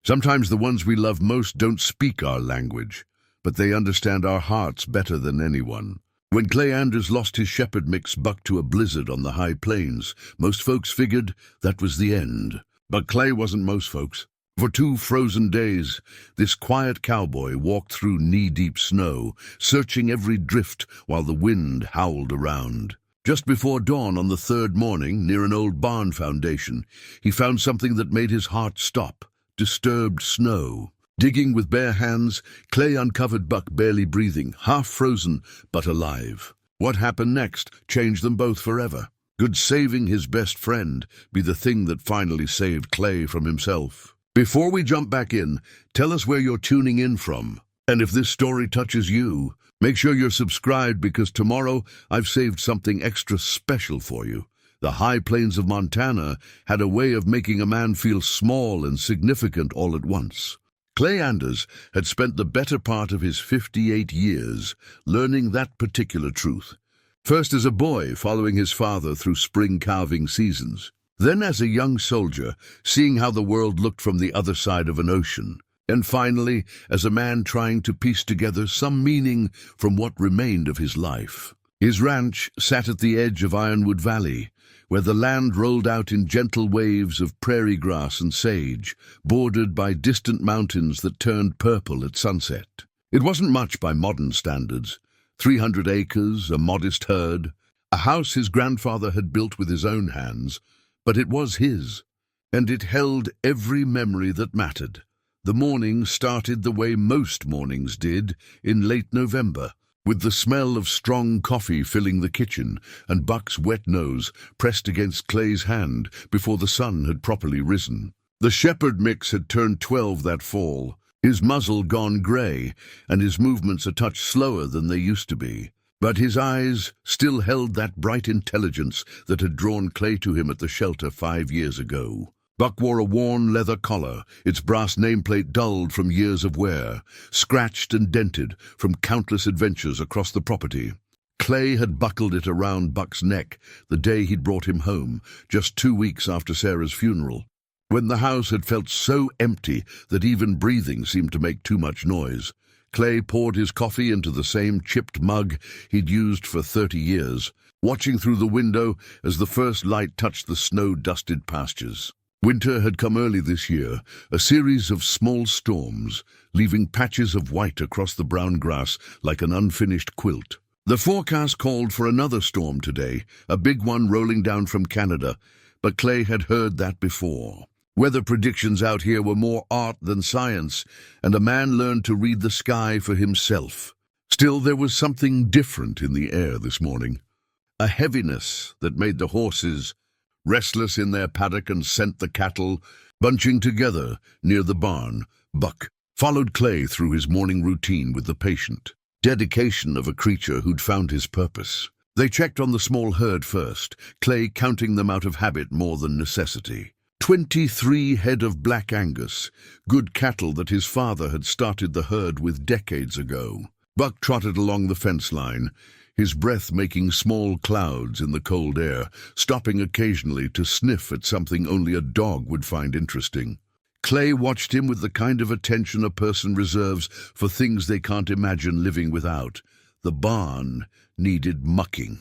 Sometimes the ones we love most don't speak our language, but they understand our hearts better than anyone. When Clay Anders lost his shepherd mix Buck to a blizzard on the high plains, most folks figured that was the end. But Clay wasn't most folks. For 2 frozen days, this quiet cowboy walked through knee-deep snow, searching every drift while the wind howled around. Just before dawn on the 3rd morning, near an old barn foundation, he found something that made his heart stop: disturbed snow. Digging with bare hands, Clay uncovered Buck barely breathing, half frozen but alive. What happened next changed them both forever. Could saving his best friend be the thing that finally saved Clay from himself? Before we jump back in, tell us where you're tuning in from. And if this story touches you, make sure you're subscribed, because tomorrow I've saved something extra special for you. The high plains of Montana had a way of making a man feel small and significant all at once. Clay Anders had spent the better part of his 58 years learning that particular truth. First as a boy, following his father through spring calving seasons. Then as a young soldier, seeing how the world looked from the other side of an ocean. And finally, as a man trying to piece together some meaning from what remained of his life. His ranch sat at the edge of Ironwood Valley, where the land rolled out in gentle waves of prairie grass and sage, bordered by distant mountains that turned purple at sunset. It wasn't much by modern standards. 300 acres, a modest herd, a house his grandfather had built with his own hands, but it was his, and it held every memory that mattered. The morning started the way most mornings did, in late November, with the smell of strong coffee filling the kitchen and Buck's wet nose pressed against Clay's hand before the sun had properly risen. The shepherd mix had turned 12 that fall, his muzzle gone grey and his movements a touch slower than they used to be. But his eyes still held that bright intelligence that had drawn Clay to him at the shelter 5 years ago. Buck wore a worn leather collar, its brass nameplate dulled from years of wear, scratched and dented from countless adventures across the property. Clay had buckled it around Buck's neck the day he'd brought him home, just 2 weeks after Sarah's funeral, when the house had felt so empty that even breathing seemed to make too much noise. Clay poured his coffee into the same chipped mug he'd used for 30 years, watching through the window as the first light touched the snow-dusted pastures. Winter had come early this year, a series of small storms, leaving patches of white across the brown grass like an unfinished quilt. The forecast called for another storm today, a big one rolling down from Canada, but Clay had heard that before. Weather predictions out here were more art than science, and a man learned to read the sky for himself. Still, there was something different in the air this morning, a heaviness that made the horses restless in their paddock and sent the cattle bunching together near the barn. Buck followed Clay through his morning routine with the patient dedication of a creature who'd found his purpose. They checked on the small herd first, Clay counting them out of habit more than necessity. 23 head of Black Angus, good cattle that his father had started the herd with decades ago. Buck trotted along the fence line, his breath making small clouds in the cold air, stopping occasionally to sniff at something only a dog would find interesting. Clay watched him with the kind of attention a person reserves for things they can't imagine living without. The barn needed mucking.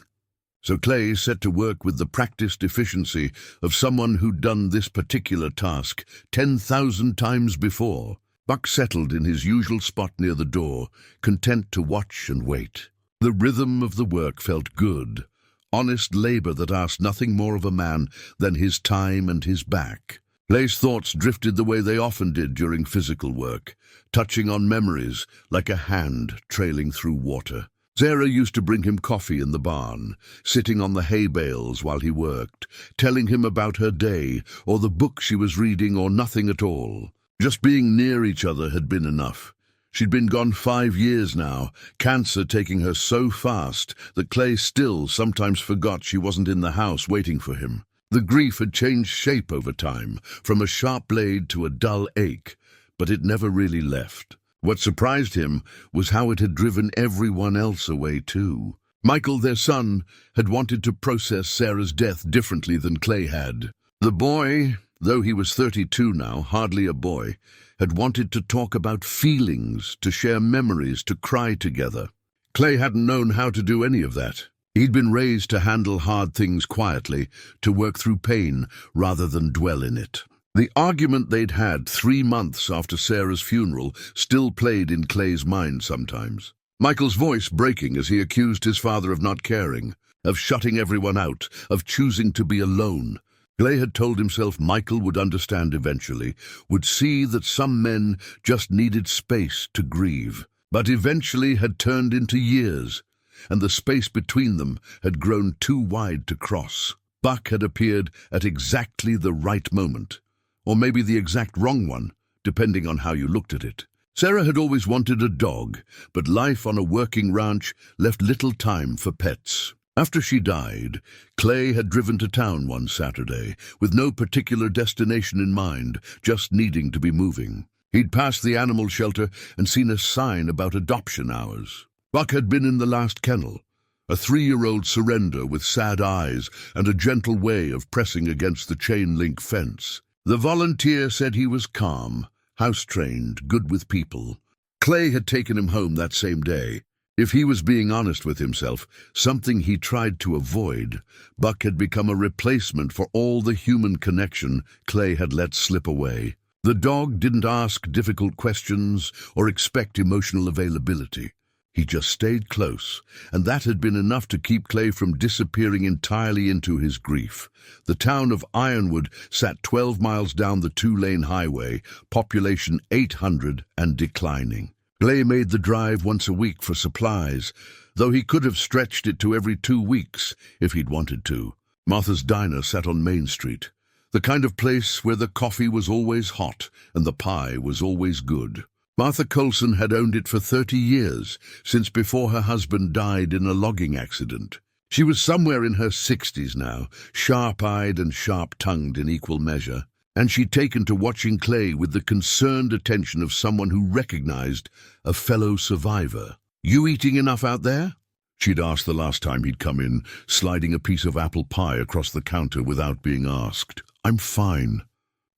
So Clay set to work with the practiced efficiency of someone who'd done this particular task 10,000 times before. Buck settled in his usual spot near the door, content to watch and wait. The rhythm of the work felt good, honest labor that asked nothing more of a man than his time and his back. Clay's thoughts drifted the way they often did during physical work, touching on memories like a hand trailing through water. Sarah used to bring him coffee in the barn, sitting on the hay bales while he worked, telling him about her day or the book she was reading or nothing at all. Just being near each other had been enough. She'd been gone 5 years now, cancer taking her so fast that Clay still sometimes forgot she wasn't in the house waiting for him. The grief had changed shape over time, from a sharp blade to a dull ache, but it never really left. What surprised him was how it had driven everyone else away too. Michael, their son, had wanted to process Sarah's death differently than Clay had. The boy, though he was 32 now, hardly a boy, had wanted to talk about feelings, to share memories, to cry together. Clay hadn't known how to do any of that. He'd been raised to handle hard things quietly, to work through pain rather than dwell in it. The argument they'd had 3 months after Sarah's funeral still played in Clay's mind sometimes. Michael's voice breaking as he accused his father of not caring, of shutting everyone out, of choosing to be alone. Clay had told himself Michael would understand eventually, would see that some men just needed space to grieve. But eventually had turned into years, and the space between them had grown too wide to cross. Buck had appeared at exactly the right moment, or maybe the exact wrong one, depending on how you looked at it. Sarah had always wanted a dog, but life on a working ranch left little time for pets. After she died, Clay had driven to town one Saturday, with no particular destination in mind, just needing to be moving. He'd passed the animal shelter and seen a sign about adoption hours. Buck had been in the last kennel, a 3-year-old surrender with sad eyes and a gentle way of pressing against the chain-link fence. The volunteer said he was calm, house-trained, good with people. Clay had taken him home that same day. If he was being honest with himself, something he tried to avoid, Buck had become a replacement for all the human connection Clay had let slip away. The dog didn't ask difficult questions or expect emotional availability. He just stayed close, and that had been enough to keep Clay from disappearing entirely into his grief. The town of Ironwood sat 12 miles down the 2-lane highway, population 800 and declining. Clay made the drive once a week for supplies, though he could have stretched it to every 2 weeks if he'd wanted to. Martha's Diner sat on Main Street, the kind of place where the coffee was always hot and the pie was always good. Martha Colson had owned it for 30 years, since before her husband died in a logging accident. She was somewhere in her 60s now, sharp-eyed and sharp-tongued in equal measure, and she'd taken to watching Clay with the concerned attention of someone who recognized a fellow survivor. "You eating enough out there?" she'd asked the last time he'd come in, sliding a piece of apple pie across the counter without being asked. "I'm fine."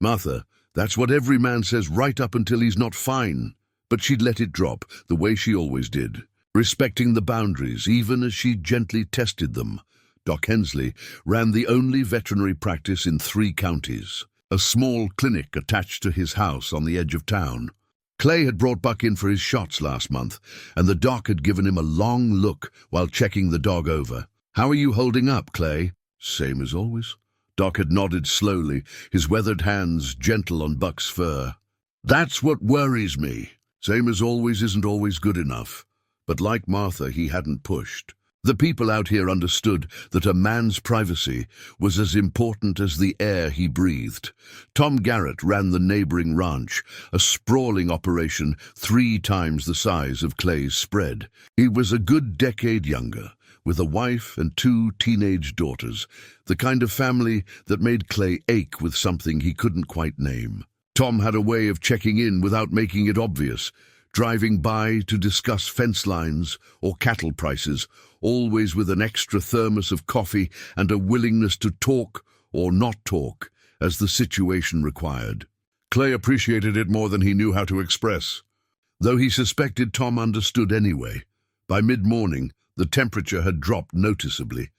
"Martha, that's what every man says right up until he's not fine." But she'd let it drop, the way she always did, respecting the boundaries, even as she gently tested them. Doc Hensley ran the only veterinary practice in 3 counties, a small clinic attached to his house on the edge of town. Clay had brought Buck in for his shots last month, and the doc had given him a long look while checking the dog over. "How are you holding up, Clay?" "Same as always." Doc had nodded slowly, his weathered hands gentle on Buck's fur. "That's what worries me. Same as always isn't always good enough." But like Martha, he hadn't pushed. The people out here understood that a man's privacy was as important as the air he breathed. Tom Garrett ran the neighboring ranch, a sprawling operation 3 times the size of Clay's spread. He was a good decade younger, with a wife and 2 teenage daughters, the kind of family that made Clay ache with something he couldn't quite name. Tom had a way of checking in without making it obvious, driving by to discuss fence lines or cattle prices, always with an extra thermos of coffee and a willingness to talk or not talk as the situation required. Clay appreciated it more than he knew how to express, though he suspected Tom understood anyway. By mid-morning, the temperature had dropped noticeably,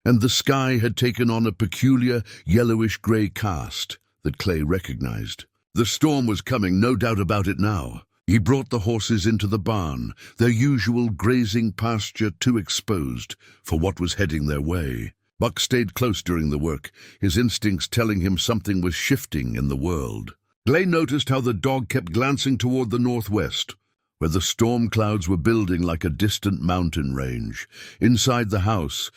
and the sky had taken on a peculiar yellowish-grey cast that Clay recognized. The storm was coming, no doubt about it now. He brought the horses into the barn, their usual grazing pasture too exposed for what was heading their way. Buck stayed close during the work, his instincts telling him something was shifting in the world. Clay noticed how the dog kept glancing toward the northwest, where the storm clouds were building like a distant mountain range. Inside the house,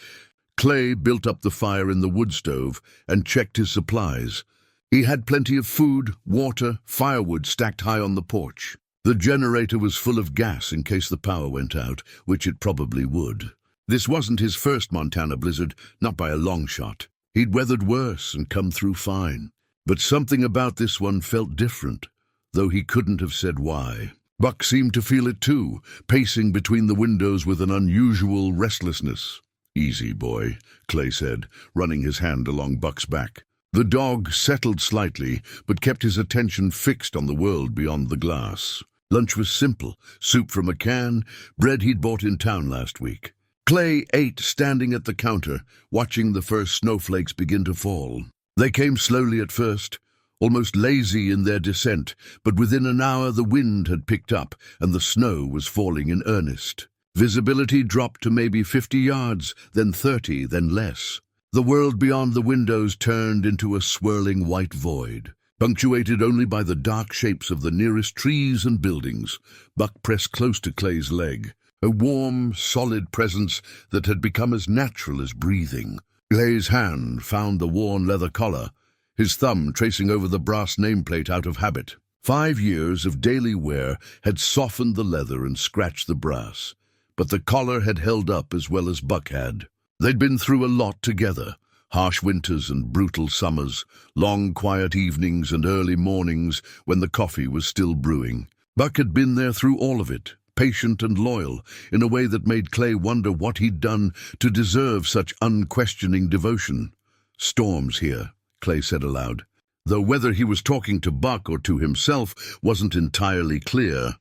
Clay built up the fire in the wood stove and checked his supplies. He had plenty of food, water, firewood stacked high on the porch. The generator was full of gas in case the power went out, which it probably would. This wasn't his first Montana blizzard, not by a long shot. He'd weathered worse and come through fine. But something about this one felt different, though he couldn't have said why. Buck seemed to feel it too, pacing between the windows with an unusual restlessness. "Easy, boy," Clay said, running his hand along Buck's back. The dog settled slightly, but kept his attention fixed on the world beyond the glass. Lunch was simple: soup from a can, bread he'd bought in town last week. Clay ate standing at the counter, watching the first snowflakes begin to fall. They came slowly at first, almost lazy in their descent, but within an hour the wind had picked up and the snow was falling in earnest. Visibility dropped to maybe 50 yards, then 30, then less. The world beyond the windows turned into a swirling white void, punctuated only by the dark shapes of the nearest trees and buildings. Buck pressed close to Clay's leg, a warm, solid presence that had become as natural as breathing. Clay's hand found the worn leather collar, his thumb tracing over the brass nameplate out of habit. 5 years of daily wear had softened the leather and scratched the brass, but the collar had held up as well as Buck had. They'd been through a lot together: harsh winters and brutal summers, long quiet evenings and early mornings when the coffee was still brewing. Buck had been there through all of it, patient and loyal, in a way that made Clay wonder what he'd done to deserve such unquestioning devotion. "Storms here," Clay said aloud, though whether he was talking to Buck or to himself wasn't entirely clear.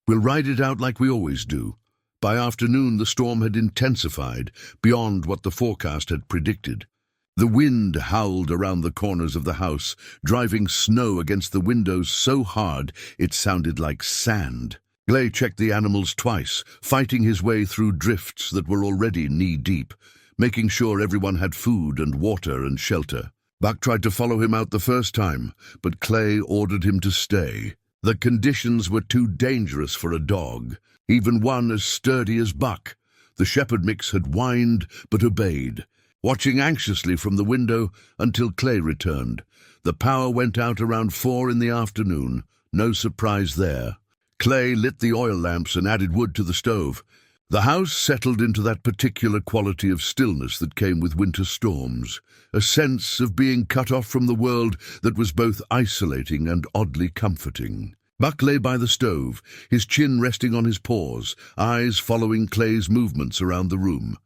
"We'll ride it out like we always do." By afternoon, the storm had intensified beyond what the forecast had predicted. The wind howled around the corners of the house, driving snow against the windows so hard it sounded like sand. Clay checked the animals twice, fighting his way through drifts that were already knee-deep, making sure everyone had food and water and shelter. Buck tried to follow him out the first time, but Clay ordered him to stay. The conditions were too dangerous for a dog, even one as sturdy as Buck. The shepherd mix had whined but obeyed, watching anxiously from the window until Clay returned. The power went out around 4 in the afternoon. No surprise there. Clay lit the oil lamps and added wood to the stove. The house settled into that particular quality of stillness that came with winter storms, a sense of being cut off from the world that was both isolating and oddly comforting. Buck lay by the stove, his chin resting on his paws, eyes following Clay's movements around the room.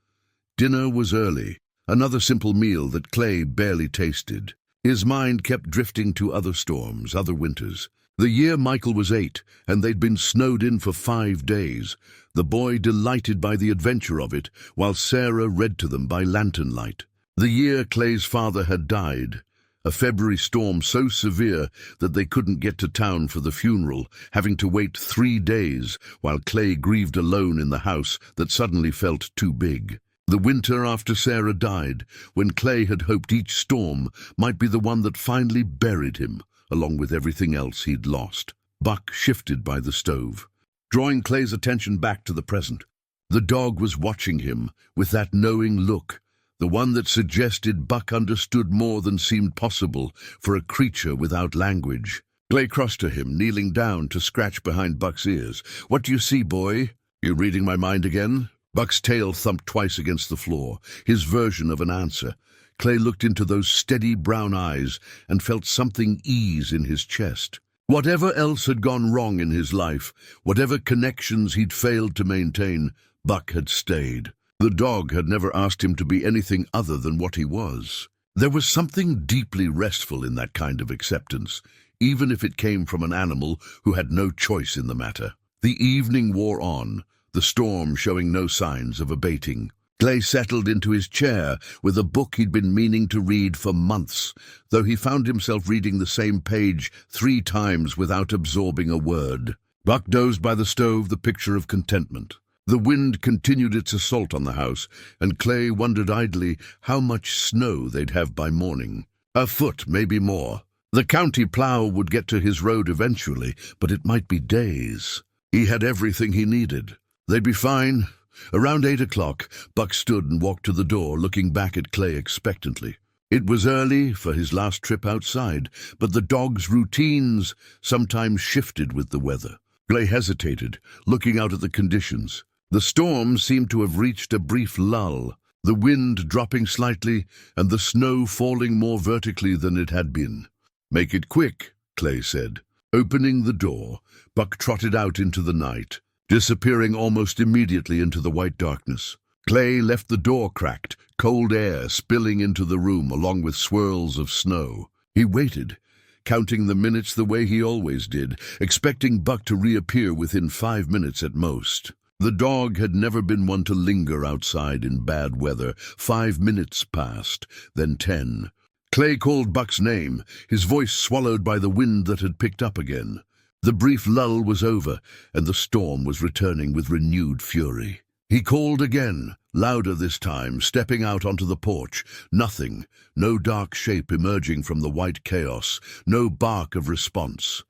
Dinner was early, another simple meal that Clay barely tasted. His mind kept drifting to other storms, other winters. The year Michael was 8, and they'd been snowed in for 5 days. The boy delighted by the adventure of it, while Sarah read to them by lantern light. The year Clay's father had died, a February storm so severe that they couldn't get to town for the funeral, having to wait 3 days while Clay grieved alone in the house that suddenly felt too big. The winter after Sarah died, when Clay had hoped each storm might be the one that finally buried him, along with everything else he'd lost. Buck shifted by the stove, drawing Clay's attention back to the present. The dog was watching him with that knowing look, the one that suggested Buck understood more than seemed possible for a creature without language. Clay crossed to him, kneeling down to scratch behind Buck's ears. "What do you see, boy? You reading my mind again?" Buck's tail thumped twice against the floor, his version of an answer. Clay looked into those steady brown eyes and felt something ease in his chest. Whatever else had gone wrong in his life, whatever connections he'd failed to maintain, Buck had stayed. The dog had never asked him to be anything other than what he was. There was something deeply restful in that kind of acceptance, even if it came from an animal who had no choice in the matter. The evening wore on, the storm showing no signs of abating. Clay settled into his chair with a book he'd been meaning to read for months, though he found himself reading the same page 3 times without absorbing a word. Buck dozed by the stove, the picture of contentment. The wind continued its assault on the house, and Clay wondered idly how much snow they'd have by morning. A foot, maybe more. The county plow would get to his road eventually, but it might be days. He had everything he needed. They'd be fine. Around 8 o'clock, Buck stood and walked to the door, looking back at Clay expectantly. It was early for his last trip outside, but the dog's routines sometimes shifted with the weather. Clay hesitated, looking out at the conditions. The storm seemed to have reached a brief lull, the wind dropping slightly and the snow falling more vertically than it had been. "Make it quick," Clay said. Opening the door, Buck trotted out into the night, disappearing almost immediately into the white darkness. Clay left the door cracked, cold air spilling into the room along with swirls of snow. He waited, counting the minutes the way he always did, expecting Buck to reappear within 5 minutes at most. The dog had never been one to linger outside in bad weather. 5 minutes passed, then 10. Clay called Buck's name, his voice swallowed by the wind that had picked up again. The brief lull was over, and the storm was returning with renewed fury. He called again, louder this time, stepping out onto the porch. Nothing, no dark shape emerging from the white chaos, no bark of response.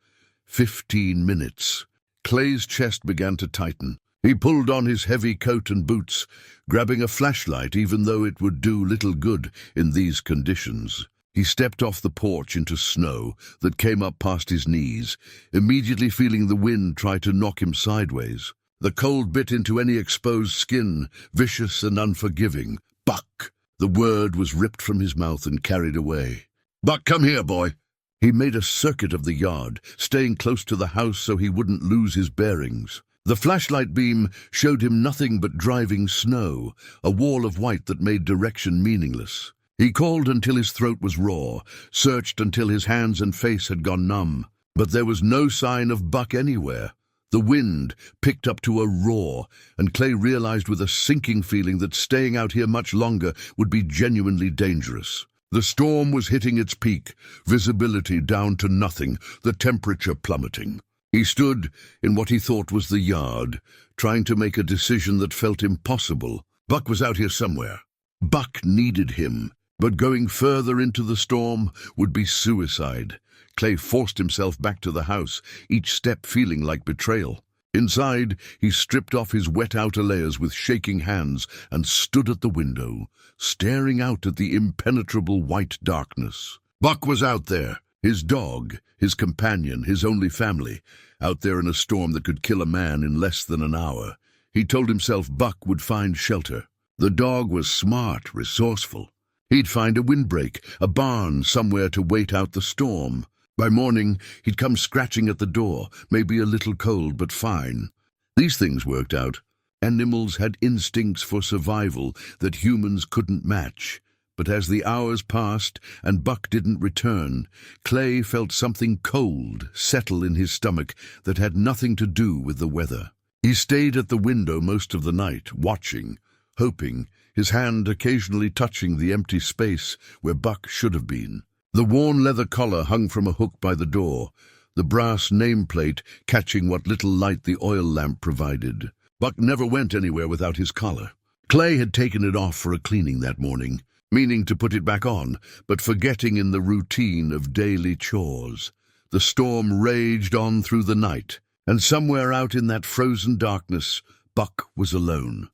15 minutes. Clay's chest began to tighten. He pulled on his heavy coat and boots, grabbing a flashlight even though it would do little good in these conditions. He stepped off the porch into snow that came up past his knees, immediately feeling the wind try to knock him sideways. The cold bit into any exposed skin, vicious and unforgiving. Buck! The word was ripped from his mouth and carried away. Buck, come here, boy! He made a circuit of the yard, staying close to the house so he wouldn't lose his bearings. The flashlight beam showed him nothing but driving snow, a wall of white that made direction meaningless. He called until his throat was raw, searched until his hands and face had gone numb. But there was no sign of Buck anywhere. The wind picked up to a roar, and Clay realized with a sinking feeling that staying out here much longer would be genuinely dangerous. The storm was hitting its peak, visibility down to nothing, the temperature plummeting. He stood in what he thought was the yard, trying to make a decision that felt impossible. Buck was out here somewhere. Buck needed him. But going further into the storm would be suicide. Clay forced himself back to the house, each step feeling like betrayal. Inside, he stripped off his wet outer layers with shaking hands and stood at the window, staring out at the impenetrable white darkness. Buck was out there, his dog, his companion, his only family, out there in a storm that could kill a man in less than an hour. He told himself Buck would find shelter. The dog was smart, resourceful. He'd find a windbreak, a barn somewhere to wait out the storm. By morning, he'd come scratching at the door, maybe a little cold, but fine. These things worked out. Animals had instincts for survival that humans couldn't match. But as the hours passed and Buck didn't return, Clay felt something cold settle in his stomach that had nothing to do with the weather. He stayed at the window most of the night, watching, hoping, his hand occasionally touching the empty space where Buck should have been. The worn leather collar hung from a hook by the door, the brass nameplate catching what little light the oil lamp provided. Buck never went anywhere without his collar. Clay had taken it off for a cleaning that morning, meaning to put it back on, but forgetting in the routine of daily chores. The storm raged on through the night, and somewhere out in that frozen darkness, Buck was alone.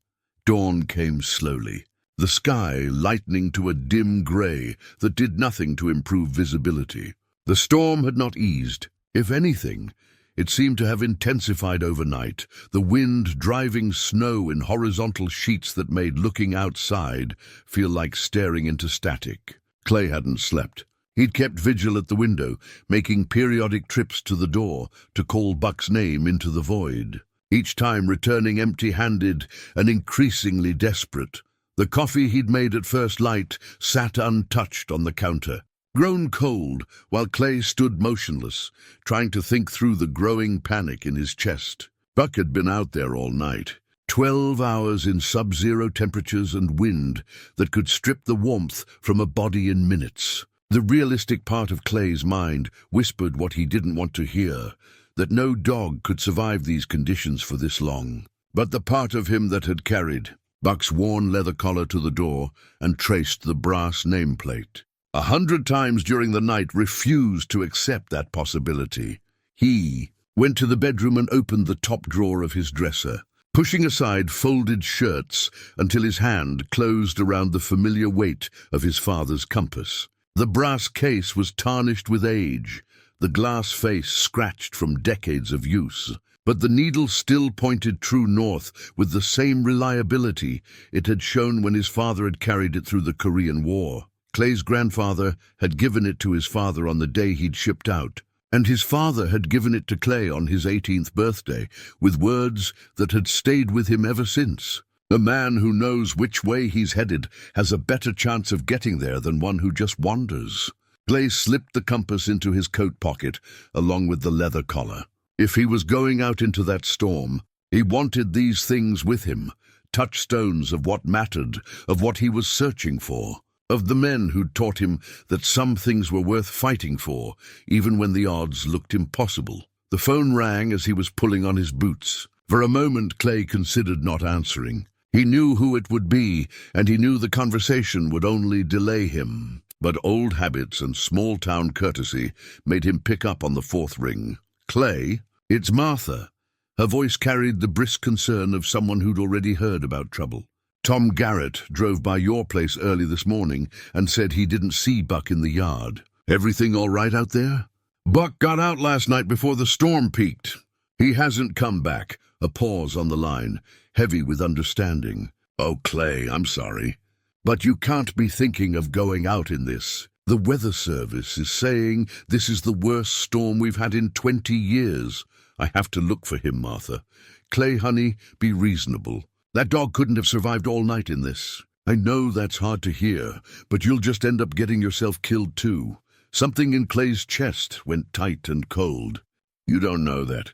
Dawn came slowly, the sky lightening to a dim gray that did nothing to improve visibility. The storm had not eased. If anything, it seemed to have intensified overnight, the wind driving snow in horizontal sheets that made looking outside feel like staring into static. Clay hadn't slept. He'd kept vigil at the window, making periodic trips to the door to call Buck's name into the void. Each time returning empty-handed and increasingly desperate. The coffee he'd made at first light sat untouched on the counter, grown cold while Clay stood motionless, trying to think through the growing panic in his chest. Buck had been out there all night, 12 hours in sub-zero temperatures and wind that could strip the warmth from a body in minutes. The realistic part of Clay's mind whispered what he didn't want to hear, that no dog could survive these conditions for this long. But the part of him that had carried Buck's worn leather collar to the door and traced the brass nameplate. 100 times during the night refused to accept that possibility. He went to the bedroom and opened the top drawer of his dresser, pushing aside folded shirts until his hand closed around the familiar weight of his father's compass. The brass case was tarnished with age, the glass face scratched from decades of use, but the needle still pointed true north with the same reliability it had shown when his father had carried it through the Korean War. Clay's grandfather had given it to his father on the day he'd shipped out, and his father had given it to Clay on his 18th birthday, with words that had stayed with him ever since. A man who knows which way he's headed has a better chance of getting there than one who just wanders. Clay slipped the compass into his coat pocket, along with the leather collar. If he was going out into that storm, he wanted these things with him, touchstones of what mattered, of what he was searching for, of the men who'd taught him that some things were worth fighting for, even when the odds looked impossible. The phone rang as he was pulling on his boots. For a moment, Clay considered not answering. He knew who it would be, and he knew the conversation would only delay him. But old habits and small-town courtesy made him pick up on the fourth ring. "Clay, it's Martha." Her voice carried the brisk concern of someone who'd already heard about trouble. "Tom Garrett drove by your place early this morning and said he didn't see Buck in the yard. Everything all right out there?" "Buck got out last night before the storm peaked. He hasn't come back." A pause on the line, heavy with understanding. "Oh, Clay, I'm sorry. But you can't be thinking of going out in this. The Weather Service is saying this is the worst storm we've had in 20 years. I have to look for him, Martha. Clay, honey, be reasonable. That dog couldn't have survived all night in this. I know that's hard to hear, but you'll just end up getting yourself killed too. Something in Clay's chest went tight and cold. You don't know that.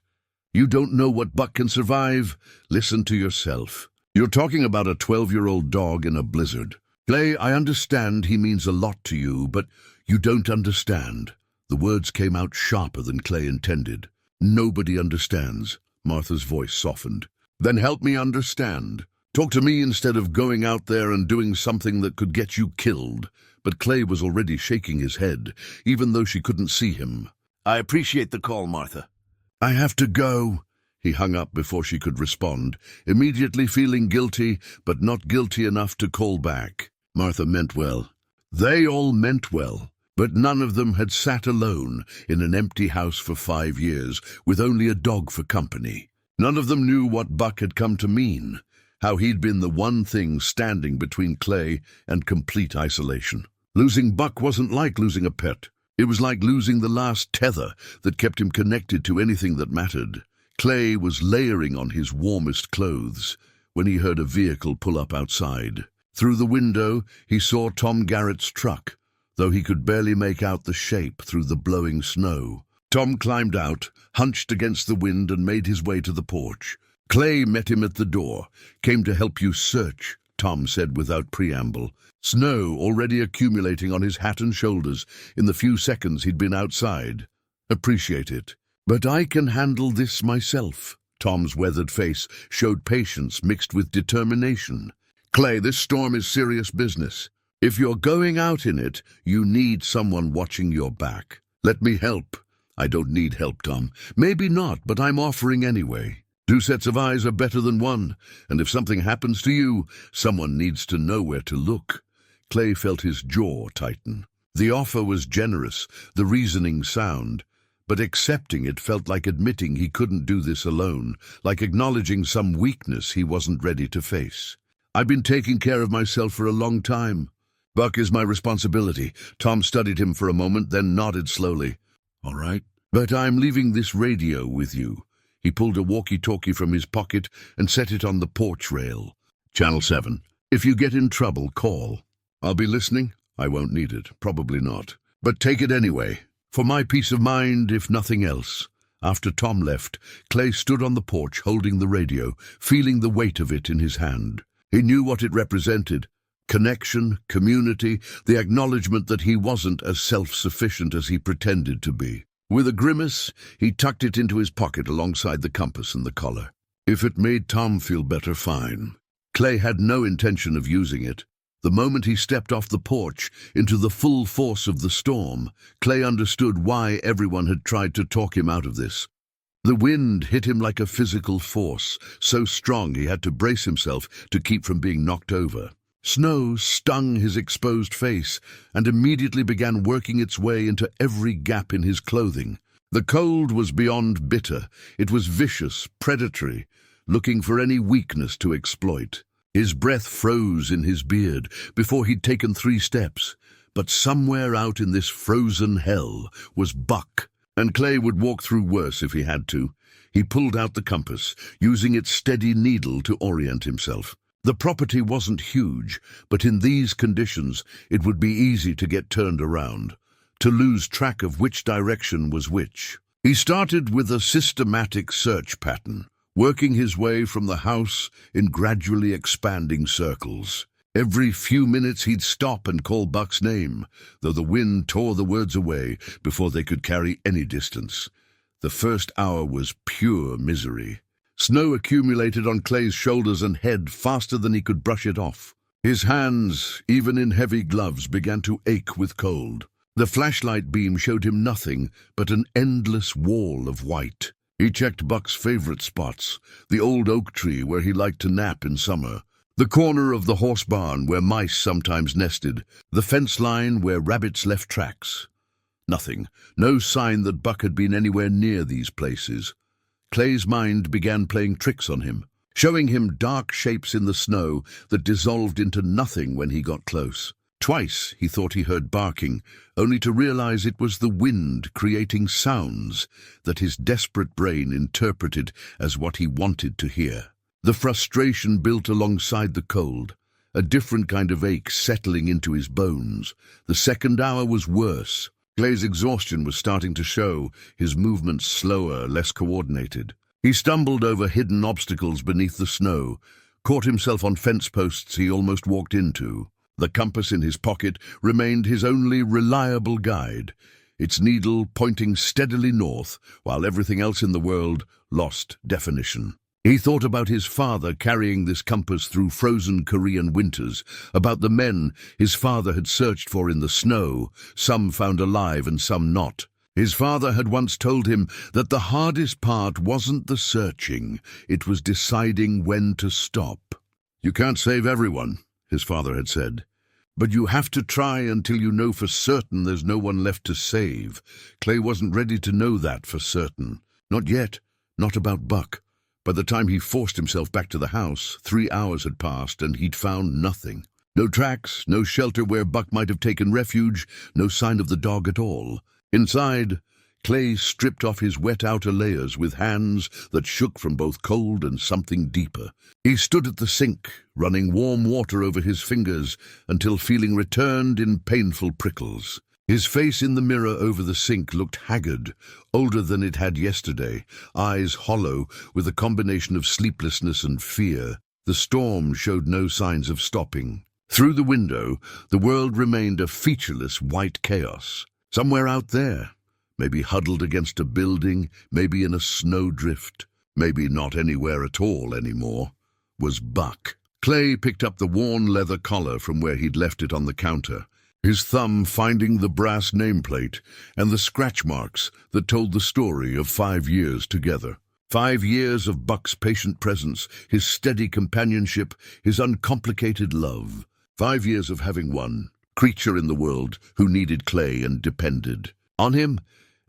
You don't know what Buck can survive? Listen to yourself. You're talking about a 12-year-old dog in a blizzard. Clay, I understand he means a lot to you, but you don't understand." The words came out sharper than Clay intended. "Nobody understands." Martha's voice softened. "Then help me understand. Talk to me instead of going out there and doing something that could get you killed." But Clay was already shaking his head, even though she couldn't see him. "I appreciate the call, Martha. I have to go." He hung up before she could respond, immediately feeling guilty, but not guilty enough to call back. Martha meant well. They all meant well, but none of them had sat alone in an empty house for 5 years, with only a dog for company. None of them knew what Buck had come to mean, how he'd been the one thing standing between Clay and complete isolation. Losing Buck wasn't like losing a pet. It was like losing the last tether that kept him connected to anything that mattered. Clay was layering on his warmest clothes when he heard a vehicle pull up outside. Through the window, he saw Tom Garrett's truck, though he could barely make out the shape through the blowing snow. Tom climbed out, hunched against the wind, and made his way to the porch. "Clay met him at the door. Came to help you search," Tom said without preamble. Snow already accumulating on his hat and shoulders in the few seconds he'd been outside. "Appreciate it. But I can handle this myself." Tom's weathered face showed patience mixed with determination. "Clay, this storm is serious business. If you're going out in it, you need someone watching your back. Let me help." "I don't need help, Tom." "Maybe not, but I'm offering anyway. 2 sets of eyes are better than 1, and if something happens to you, someone needs to know where to look." Clay felt his jaw tighten. The offer was generous, the reasoning sound, but accepting it felt like admitting he couldn't do this alone, like acknowledging some weakness he wasn't ready to face. "I've been taking care of myself for a long time. Buck is my responsibility." Tom studied him for a moment, then nodded slowly. "All right, but I'm leaving this radio with you." He pulled a walkie-talkie from his pocket and set it on the porch rail. "Channel 7. If you get in trouble, call. I'll be listening." "I won't need it, probably not. But take it anyway, for my peace of mind, if nothing else." After Tom left, Clay stood on the porch holding the radio, feeling the weight of it in his hand. He knew what it represented: connection, community, the acknowledgement that he wasn't as self-sufficient as he pretended to be. With a grimace, he tucked it into his pocket alongside the compass and the collar. If it made Tom feel better, fine. Clay had no intention of using it. The moment he stepped off the porch into the full force of the storm, Clay understood why everyone had tried to talk him out of this. The wind hit him like a physical force, so strong he had to brace himself to keep from being knocked over. Snow stung his exposed face and immediately began working its way into every gap in his clothing. The cold was beyond bitter. It was vicious, predatory, looking for any weakness to exploit. His breath froze in his beard before he'd taken 3 steps. But somewhere out in this frozen hell was Buck, and Clay would walk through worse if he had to. He pulled out the compass, using its steady needle to orient himself. The property wasn't huge, but in these conditions it would be easy to get turned around, to lose track of which direction was which. He started with a systematic search pattern, working his way from the house in gradually expanding circles. Every few minutes he'd stop and call Buck's name, though the wind tore the words away before they could carry any distance. The first hour was pure misery. Snow accumulated on Clay's shoulders and head faster than he could brush it off. His hands, even in heavy gloves, began to ache with cold. The flashlight beam showed him nothing but an endless wall of white. He checked Buck's favorite spots, the old oak tree where he liked to nap in summer, the corner of the horse barn where mice sometimes nested, the fence line where rabbits left tracks. Nothing, no sign that Buck had been anywhere near these places. Clay's mind began playing tricks on him, showing him dark shapes in the snow that dissolved into nothing when he got close. Twice he thought he heard barking, only to realize it was the wind creating sounds that his desperate brain interpreted as what he wanted to hear. The frustration built alongside the cold, a different kind of ache settling into his bones. The second hour was worse. Clay's exhaustion was starting to show, his movements slower, less coordinated. He stumbled over hidden obstacles beneath the snow, caught himself on fence posts he almost walked into. The compass in his pocket remained his only reliable guide, its needle pointing steadily north, while everything else in the world lost definition. He thought about his father carrying this compass through frozen Korean winters, about the men his father had searched for in the snow, some found alive and some not. His father had once told him that the hardest part wasn't the searching, it was deciding when to stop. "You can't save everyone," his father had said, "but you have to try until you know for certain there's no one left to save." Clay wasn't ready to know that for certain. Not yet, not about Buck. By the time he forced himself back to the house, 3 hours had passed and he'd found nothing. No tracks, no shelter where Buck might have taken refuge, no sign of the dog at all. Inside, Clay stripped off his wet outer layers with hands that shook from both cold and something deeper. He stood at the sink, running warm water over his fingers until feeling returned in painful prickles. His face in the mirror over the sink looked haggard, older than it had yesterday, eyes hollow with a combination of sleeplessness and fear. The storm showed no signs of stopping. Through the window, the world remained a featureless white chaos. Somewhere out there, maybe huddled against a building, maybe in a snowdrift, maybe not anywhere at all anymore, was Buck. Clay picked up the worn leather collar from where he'd left it on the counter, his thumb finding the brass nameplate and the scratch marks that told the story of 5 years together. 5 years of Buck's patient presence, his steady companionship, his uncomplicated love. 5 years of having one creature in the world who needed Clay and depended on him,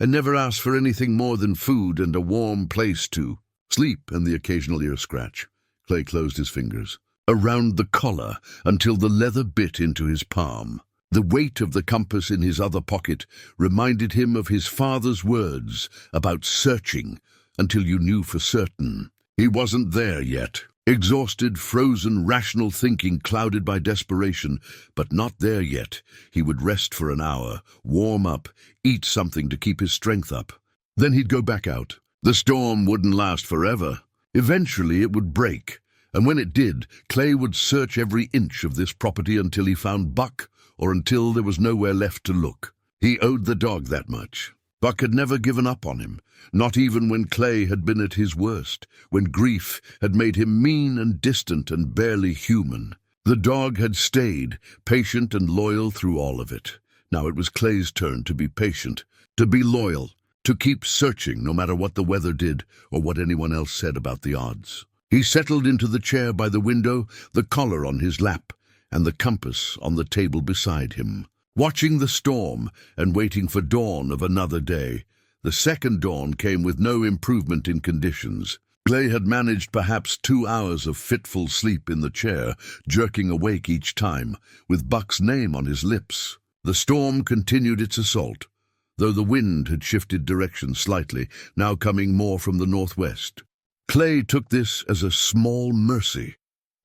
and never asked for anything more than food and a warm place to sleep and the occasional ear scratch. Clay closed his fingers around the collar until the leather bit into his palm. The weight of the compass in his other pocket reminded him of his father's words about searching until you knew for certain. He wasn't there yet. Exhausted, frozen, rational thinking clouded by desperation, but not there yet. He would rest for an hour, warm up, eat something to keep his strength up. Then he'd go back out. The storm wouldn't last forever. Eventually it would break, and when it did, Clay would search every inch of this property until he found Buck, or until there was nowhere left to look. He owed the dog that much. Buck had never given up on him, not even when Clay had been at his worst, when grief had made him mean and distant and barely human. The dog had stayed, patient and loyal through all of it. Now it was Clay's turn to be patient, to be loyal, to keep searching no matter what the weather did or what anyone else said about the odds. He settled into the chair by the window, the collar on his lap, and the compass on the table beside him, watching the storm and waiting for dawn of another day. The second dawn came with no improvement in conditions. Clay had managed perhaps 2 hours of fitful sleep in the chair, jerking awake each time, with Buck's name on his lips. The storm continued its assault, though the wind had shifted direction slightly, now coming more from the northwest. Clay took this as a small mercy.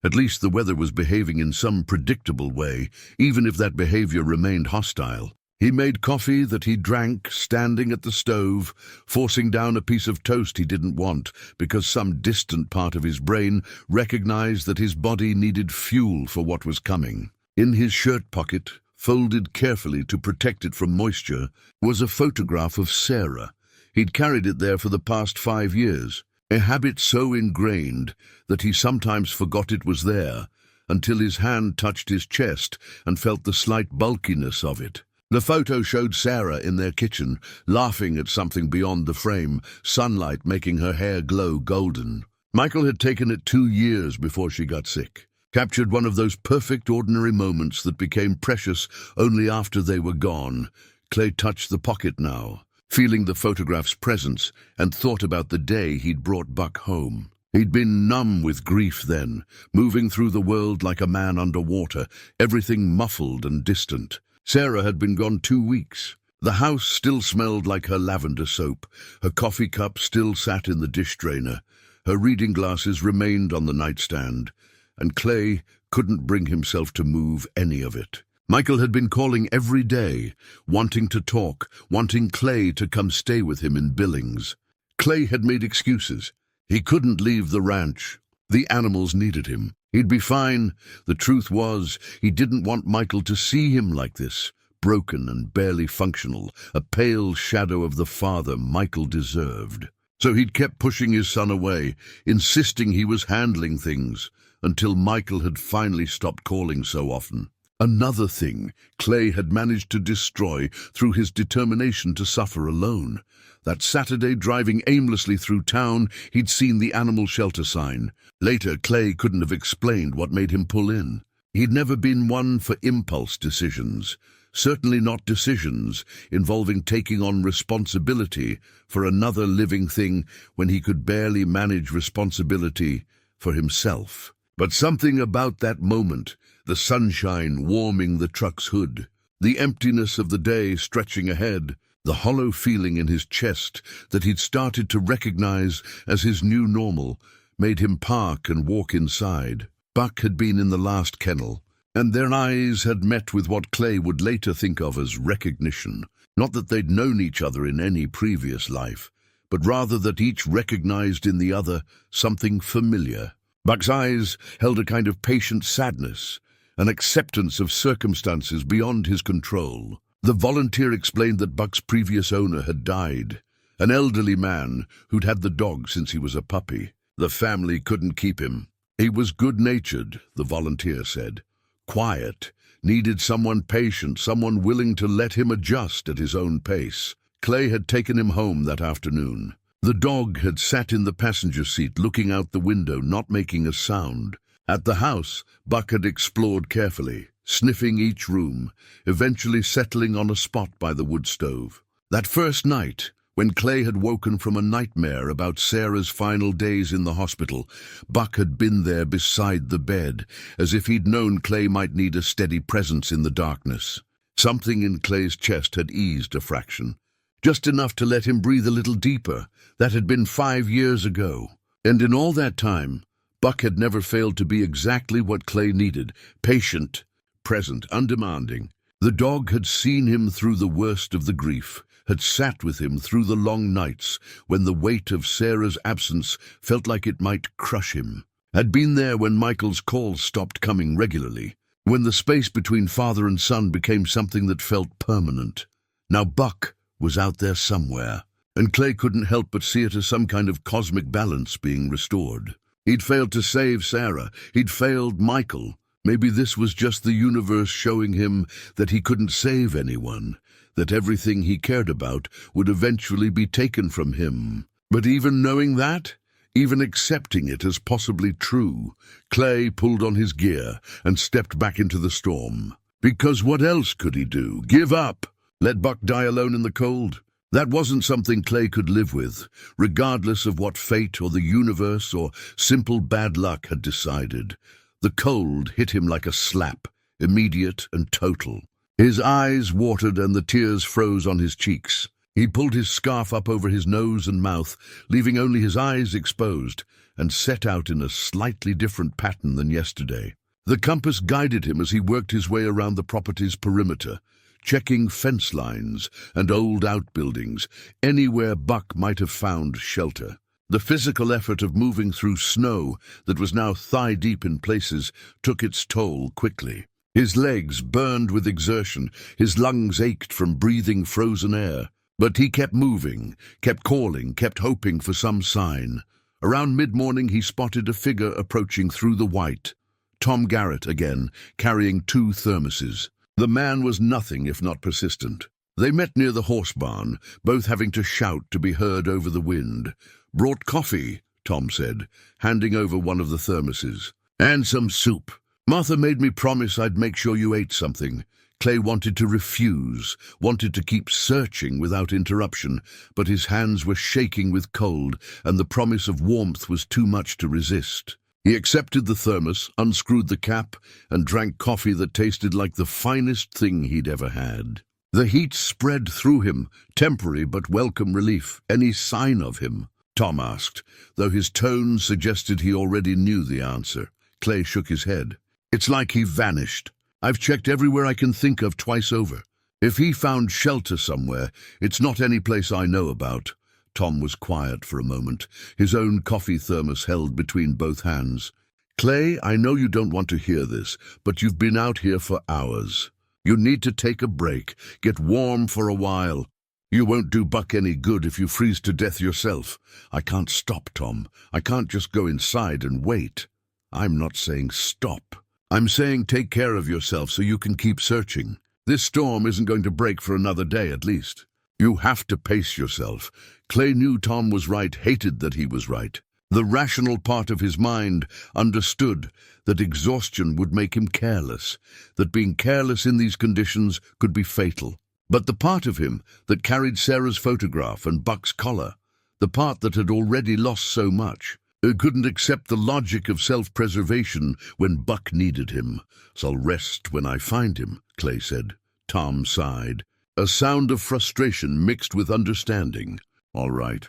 At least the weather was behaving in some predictable way, even if that behavior remained hostile. He made coffee that he drank standing at the stove, forcing down a piece of toast he didn't want because some distant part of his brain recognized that his body needed fuel for what was coming. In his shirt pocket, folded carefully to protect it from moisture, was a photograph of Sarah. He'd carried it there for the past 5 years, a habit so ingrained that he sometimes forgot it was there until his hand touched his chest and felt the slight bulkiness of it. The photo showed Sarah in their kitchen, laughing at something beyond the frame, sunlight making her hair glow golden. Michael had taken it 2 years before she got sick, captured one of those perfect ordinary moments that became precious only after they were gone. Clay touched the pocket now, feeling the photograph's presence, and thought about the day he'd brought Buck home. He'd been numb with grief then, moving through the world like a man underwater, everything muffled and distant. Sarah had been gone 2 weeks. The house still smelled like her lavender soap. Her coffee cup still sat in the dish drainer. Her reading glasses remained on the nightstand, and Clay couldn't bring himself to move any of it. Michael had been calling every day, wanting to talk, wanting Clay to come stay with him in Billings. Clay had made excuses. He couldn't leave the ranch. The animals needed him. He'd be fine. The truth was, he didn't want Michael to see him like this, broken and barely functional, a pale shadow of the father Michael deserved. So he'd kept pushing his son away, insisting he was handling things, until Michael had finally stopped calling so often. Another thing Clay had managed to destroy through his determination to suffer alone. That Saturday, driving aimlessly through town, he'd seen the animal shelter sign. Later, Clay couldn't have explained what made him pull in. He'd never been one for impulse decisions, certainly not decisions involving taking on responsibility for another living thing when he could barely manage responsibility for himself. But something about that moment, the sunshine warming the truck's hood, the emptiness of the day stretching ahead, the hollow feeling in his chest that he'd started to recognize as his new normal, made him park and walk inside. Buck had been in the last kennel, and their eyes had met with what Clay would later think of as recognition. Not that they'd known each other in any previous life, but rather that each recognized in the other something familiar. Buck's eyes held a kind of patient sadness, an acceptance of circumstances beyond his control. The volunteer explained that Buck's previous owner had died, an elderly man who'd had the dog since he was a puppy. The family couldn't keep him. He was good-natured, the volunteer said. Quiet, needed someone patient, someone willing to let him adjust at his own pace. Clay had taken him home that afternoon. The dog had sat in the passenger seat looking out the window, not making a sound. At the house, Buck had explored carefully, sniffing each room, eventually settling on a spot by the wood stove. That first night, when Clay had woken from a nightmare about Sarah's final days in the hospital, Buck had been there beside the bed, as if he'd known Clay might need a steady presence in the darkness. Something in Clay's chest had eased a fraction, just enough to let him breathe a little deeper. That had been 5 years ago. And in all that time, Buck had never failed to be exactly what Clay needed: patient, present, undemanding. The dog had seen him through the worst of the grief, had sat with him through the long nights when the weight of Sarah's absence felt like it might crush him, had been there when Michael's calls stopped coming regularly, when the space between father and son became something that felt permanent. Now Buck was out there somewhere, and Clay couldn't help but see it as some kind of cosmic balance being restored. He'd failed to save Sarah. He'd failed Michael. Maybe this was just the universe showing him that he couldn't save anyone, that everything he cared about would eventually be taken from him. But even knowing that, even accepting it as possibly true, Clay pulled on his gear and stepped back into the storm. Because what else could he do? Give up? Let Buck die alone in the cold? That wasn't something Clay could live with, regardless of what fate or the universe or simple bad luck had decided. The cold hit him like a slap, immediate and total. His eyes watered and the tears froze on his cheeks. He pulled his scarf up over his nose and mouth, leaving only his eyes exposed, and set out in a slightly different pattern than yesterday. The compass guided him as he worked his way around the property's perimeter, checking fence lines and old outbuildings, anywhere Buck might have found shelter. The physical effort of moving through snow that was now thigh-deep in places took its toll quickly. His legs burned with exertion, his lungs ached from breathing frozen air. But he kept moving, kept calling, kept hoping for some sign. Around mid-morning he spotted a figure approaching through the white. Tom Garrett again, carrying 2 thermoses. The man was nothing if not persistent. They met near the horse barn, both having to shout to be heard over the wind. "Brought coffee," Tom said, handing over one of the thermoses. "And some soup. Martha made me promise I'd make sure you ate something." Clay wanted to refuse, wanted to keep searching without interruption, but his hands were shaking with cold, and the promise of warmth was too much to resist. He accepted the thermos, unscrewed the cap, and drank coffee that tasted like the finest thing he'd ever had. The heat spread through him, temporary but welcome relief. "Any sign of him?" Tom asked, though his tone suggested he already knew the answer. Clay shook his head. "It's like he vanished. I've checked everywhere I can think of twice over. If he found shelter somewhere, it's not any place I know about." Tom was quiet for a moment, his own coffee thermos held between both hands. "Clay, I know you don't want to hear this, but you've been out here for hours. You need to take a break, get warm for a while. You won't do Buck any good if you freeze to death yourself." "I can't stop, Tom. I can't just go inside and wait." "I'm not saying stop. I'm saying take care of yourself so you can keep searching. This storm isn't going to break for another day at least. You have to pace yourself." Clay knew Tom was right, hated that he was right. The rational part of his mind understood that exhaustion would make him careless, that being careless in these conditions could be fatal. But the part of him that carried Sarah's photograph and Buck's collar, the part that had already lost so much, couldn't accept the logic of self-preservation when Buck needed him. "I'll rest when I find him," Clay said. Tom sighed, a sound of frustration mixed with understanding. "All right,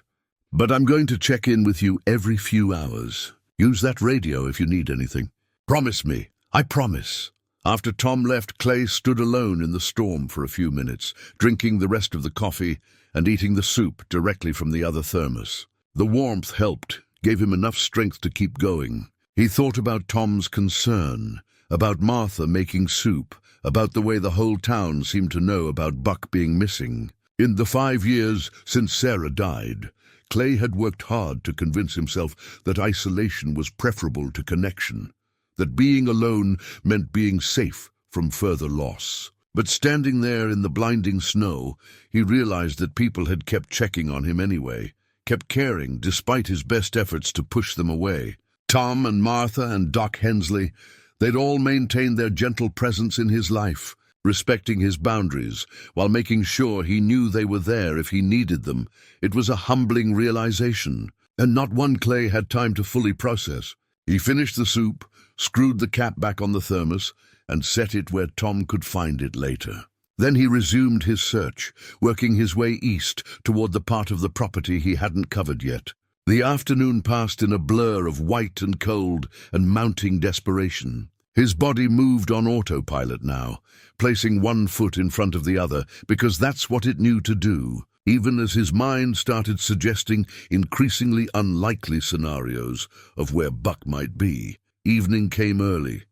but I'm going to check in with you every few hours. Use that radio if you need anything. Promise me." "I promise." After Tom left, Clay stood alone in the storm for a few minutes, drinking the rest of the coffee and eating the soup directly from the other thermos. The warmth helped, gave him enough strength to keep going. He thought about Tom's concern, about Martha making soup, about the way the whole town seemed to know about Buck being missing. In the 5 years since Sarah died, Clay had worked hard to convince himself that isolation was preferable to connection, that being alone meant being safe from further loss. But standing there in the blinding snow, he realized that people had kept checking on him anyway, kept caring despite his best efforts to push them away. Tom and Martha and Doc Hensley, they'd all maintained their gentle presence in his life, respecting his boundaries, while making sure he knew they were there if he needed them. It was a humbling realization, and not one Clay had time to fully process. He finished the soup, screwed the cap back on the thermos, and set it where Tom could find it later. Then he resumed his search, working his way east toward the part of the property he hadn't covered yet. The afternoon passed in a blur of white and cold and mounting desperation. His body moved on autopilot now, placing one foot in front of the other, because that's what it knew to do, even as his mind started suggesting increasingly unlikely scenarios of where Buck might be. Evening came early,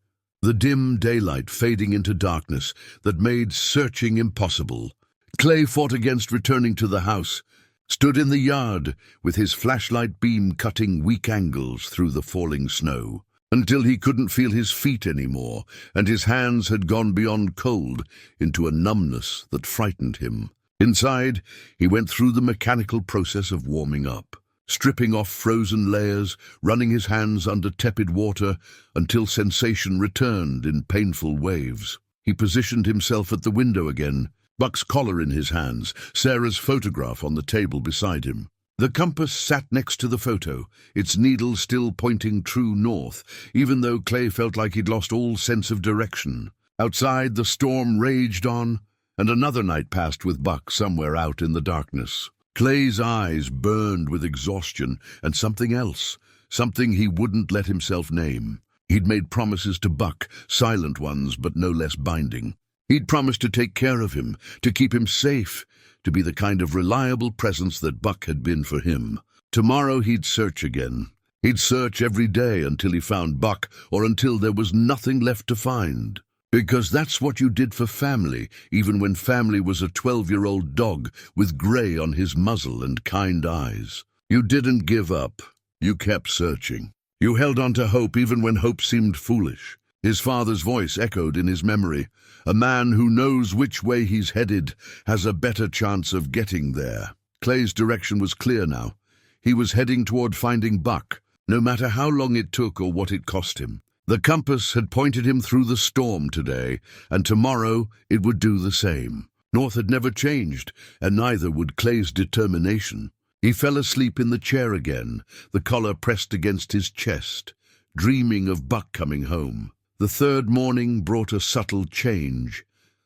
the dim daylight fading into darkness that made searching impossible. Clay fought against returning to the house, stood in the yard with his flashlight beam cutting weak angles through the falling snow, until he couldn't feel his feet anymore, and his hands had gone beyond cold into a numbness that frightened him. Inside, he went through the mechanical process of warming up, stripping off frozen layers, running his hands under tepid water until sensation returned in painful waves. He positioned himself at the window again, Buck's collar in his hands, Sarah's photograph on the table beside him. The compass sat next to the photo, its needle still pointing true north, even though Clay felt like he'd lost all sense of direction. Outside, the storm raged on, and another night passed with Buck somewhere out in the darkness. Clay's eyes burned with exhaustion and something else, something he wouldn't let himself name. He'd made promises to Buck, silent ones but no less binding. He'd promised to take care of him, to keep him safe, to be the kind of reliable presence that Buck had been for him. Tomorrow he'd search again. He'd search every day until he found Buck, or until there was nothing left to find. Because that's what you did for family, even when family was a 12-year-old dog with grey on his muzzle and kind eyes. You didn't give up. You kept searching. You held on to hope even when hope seemed foolish. His father's voice echoed in his memory. A man who knows which way he's headed has a better chance of getting there. Clay's direction was clear now. He was heading toward finding Buck, no matter how long it took or what it cost him. The compass had pointed him through the storm today, and tomorrow it would do the same. North had never changed, and neither would Clay's determination. He fell asleep in the chair again, the collar pressed against his chest, dreaming of Buck coming home. The third morning brought a subtle change.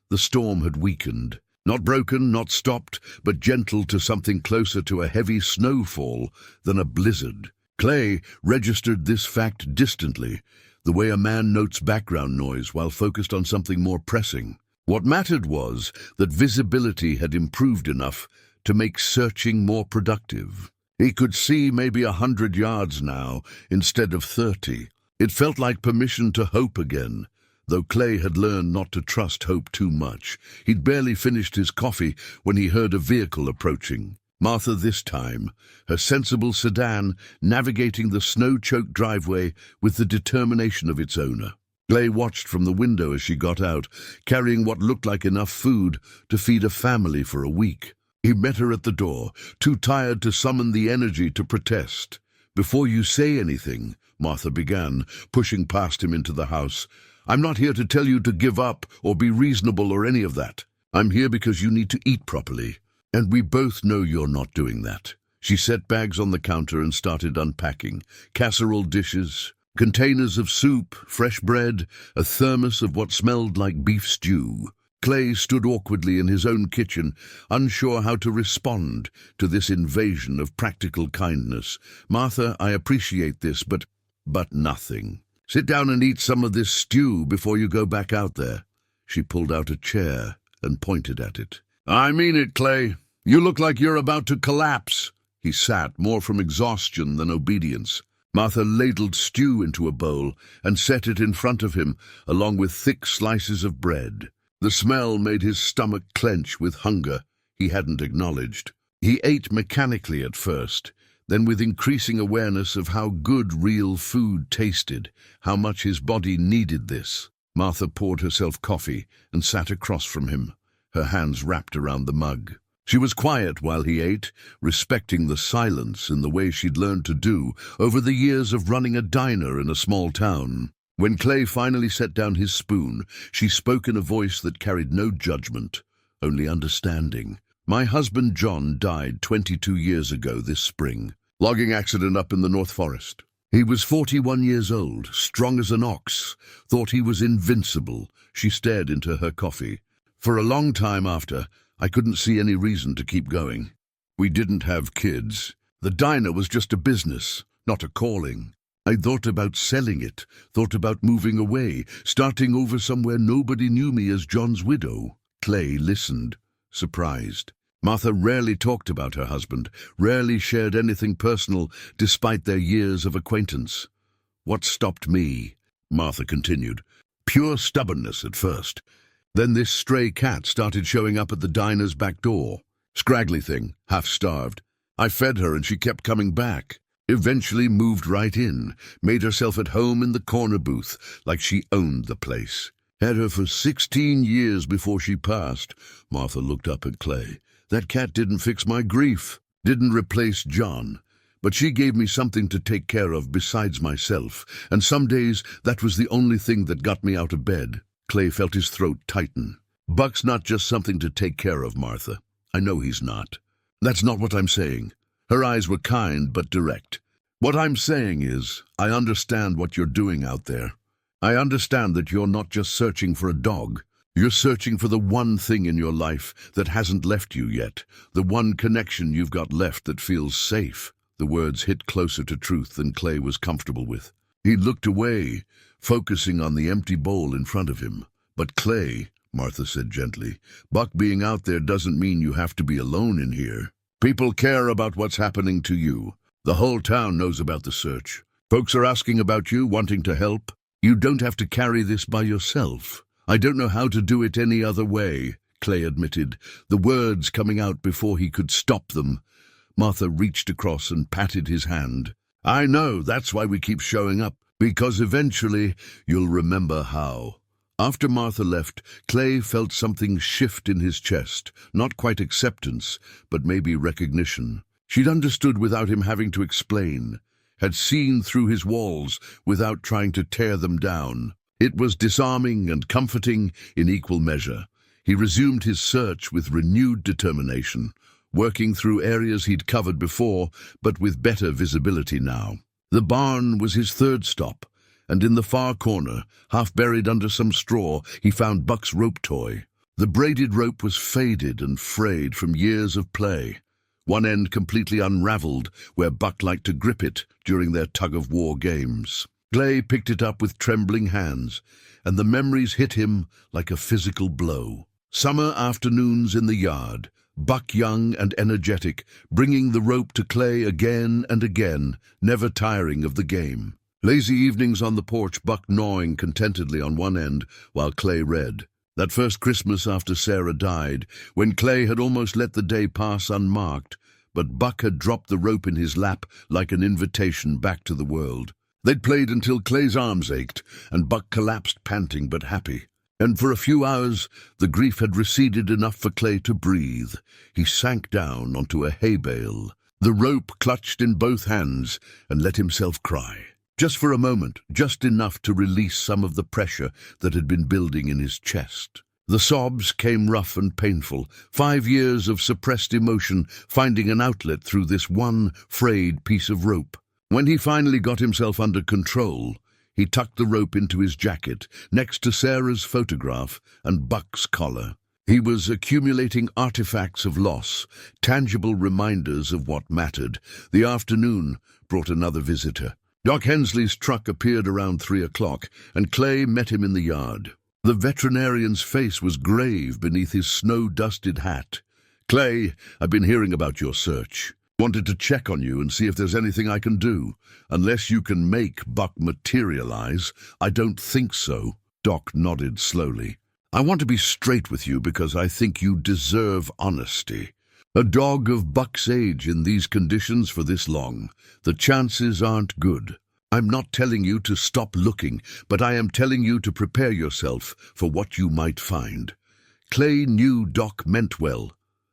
The storm had weakened. Not broken, not stopped, but gentle to something closer to a heavy snowfall than a blizzard. Clay registered this fact distantly, the way a man notes background noise while focused on something more pressing. What mattered was that visibility had improved enough to make searching more productive. He could see maybe 100 yards now instead of 30. It felt like permission to hope again, though Clay had learned not to trust hope too much. He'd barely finished his coffee when he heard a vehicle approaching. Martha this time, her sensible sedan navigating the snow-choked driveway with the determination of its owner. Clay watched from the window as she got out, carrying what looked like enough food to feed a family for a week. He met her at the door, too tired to summon the energy to protest. "Before you say anything," Martha began, pushing past him into the house, "I'm not here to tell you to give up or be reasonable or any of that. I'm here because you need to eat properly. And we both know you're not doing that." She set bags on the counter and started unpacking. Casserole dishes, containers of soup, fresh bread, a thermos of what smelled like beef stew. Clay stood awkwardly in his own kitchen, unsure how to respond to this invasion of practical kindness. "Martha, I appreciate this, but nothing. Sit down and eat some of this stew before you go back out there." She pulled out a chair and pointed at it. "I mean it, Clay. You look like you're about to collapse." He sat, more from exhaustion than obedience. Martha ladled stew into a bowl and set it in front of him, along with thick slices of bread. The smell made his stomach clench with hunger he hadn't acknowledged. He ate mechanically at first, then with increasing awareness of how good real food tasted, how much his body needed this. Martha poured herself coffee and sat across from him, her hands wrapped around the mug. She was quiet while he ate, respecting the silence in the way she'd learned to do over the years of running a diner in a small town. When Clay finally set down his spoon, she spoke in a voice that carried no judgment, only understanding. "My husband John died 22 years ago this spring. Logging accident up in the North Forest. He was 41 years old, strong as an ox, thought he was invincible." She stared into her coffee. "For a long time after, I couldn't see any reason to keep going. We didn't have kids. The diner was just a business, not a calling. I thought about selling it, thought about moving away, starting over somewhere nobody knew me as John's widow." Clay listened, surprised. Martha rarely talked about her husband, rarely shared anything personal despite their years of acquaintance. "What stopped me?" Martha continued. "Pure stubbornness at first. Then this stray cat started showing up at the diner's back door. Scraggly thing, half-starved. I fed her and she kept coming back. Eventually moved right in, made herself at home in the corner booth, like she owned the place. Had her for 16 years before she passed." Martha looked up at Clay. "That cat didn't fix my grief, didn't replace John. But she gave me something to take care of besides myself, and some days that was the only thing that got me out of bed." Clay felt his throat tighten. "Buck's not just something to take care of, Martha. I know he's not. That's not what I'm saying." Her eyes were kind but direct. "What I'm saying is, I understand what you're doing out there. I understand that you're not just searching for a dog. You're searching for the one thing in your life that hasn't left you yet, the one connection you've got left that feels safe. The words hit closer to truth than Clay was comfortable with. He looked away, focusing on the empty bowl in front of him. But Clay, Martha said gently, Buck being out there doesn't mean you have to be alone in here. People care about what's happening to you. The whole town knows about the search. Folks are asking about you, wanting to help. You don't have to carry this by yourself. I don't know how to do it any other way, Clay admitted, the words coming out before he could stop them. Martha reached across and patted his hand. I know, that's why we keep showing up, because eventually you'll remember how. After Martha left, Clay felt something shift in his chest, not quite acceptance, but maybe recognition. She'd understood without him having to explain, had seen through his walls without trying to tear them down. It was disarming and comforting in equal measure. He resumed his search with renewed determination, working through areas he'd covered before, but with better visibility now. The barn was his third stop, and in the far corner, half buried under some straw, he found Buck's rope toy. The braided rope was faded and frayed from years of play, one end completely unraveled where Buck liked to grip it during their tug-of-war games. Clay picked it up with trembling hands, and the memories hit him like a physical blow. Summer afternoons in the yard, Buck young and energetic, bringing the rope to Clay again and again, never tiring of the game. Lazy evenings on the porch, Buck gnawing contentedly on one end while Clay read. That first Christmas after Sarah died, when Clay had almost let the day pass unmarked, but Buck had dropped the rope in his lap like an invitation back to the world. They'd played until Clay's arms ached, and Buck collapsed panting but happy. And for a few hours, the grief had receded enough for Clay to breathe. He sank down onto a hay bale, the rope clutched in both hands, and let himself cry. Just for a moment, just enough to release some of the pressure that had been building in his chest. The sobs came rough and painful, 5 years of suppressed emotion finding an outlet through this one frayed piece of rope. When he finally got himself under control, he tucked the rope into his jacket, next to Sarah's photograph and Buck's collar. He was accumulating artifacts of loss, tangible reminders of what mattered. The afternoon brought another visitor. Doc Hensley's truck appeared around 3 o'clock, and Clay met him in the yard. The veterinarian's face was grave beneath his snow-dusted hat. Clay, I've been hearing about your search. Wanted to check on you and see if there's anything I can do. Unless you can make Buck materialize, I don't think so. Doc nodded slowly. I want to be straight with you because I think you deserve honesty. A dog of Buck's age in these conditions for this long, the chances aren't good. I'm not telling you to stop looking, but I am telling you to prepare yourself for what you might find. Clay knew Doc meant well,